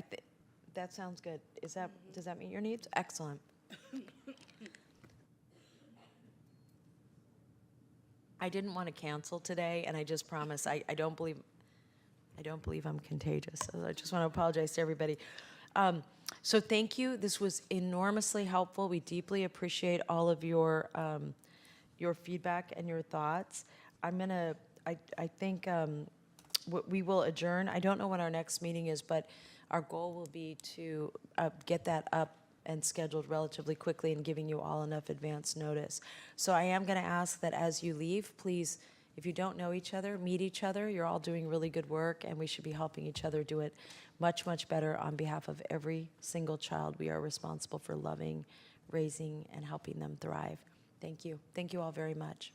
That sounds good. Does that meet your needs? Excellent. I didn't want to cancel today, and I just promise, I don't believe I'm contagious. So I just want to apologize to everybody. So thank you. This was enormously helpful. We deeply appreciate all of your feedback and your thoughts. I think we will adjourn. I don't know when our next meeting is, but our goal will be to get that up and scheduled relatively quickly and giving you all enough advance notice. So I am going to ask that as you leave, please, if you don't know each other, meet each other. You're all doing really good work, and we should be helping each other do it much, much better on behalf of every single child we are responsible for loving, raising, and helping them thrive. Thank you. Thank you all very much.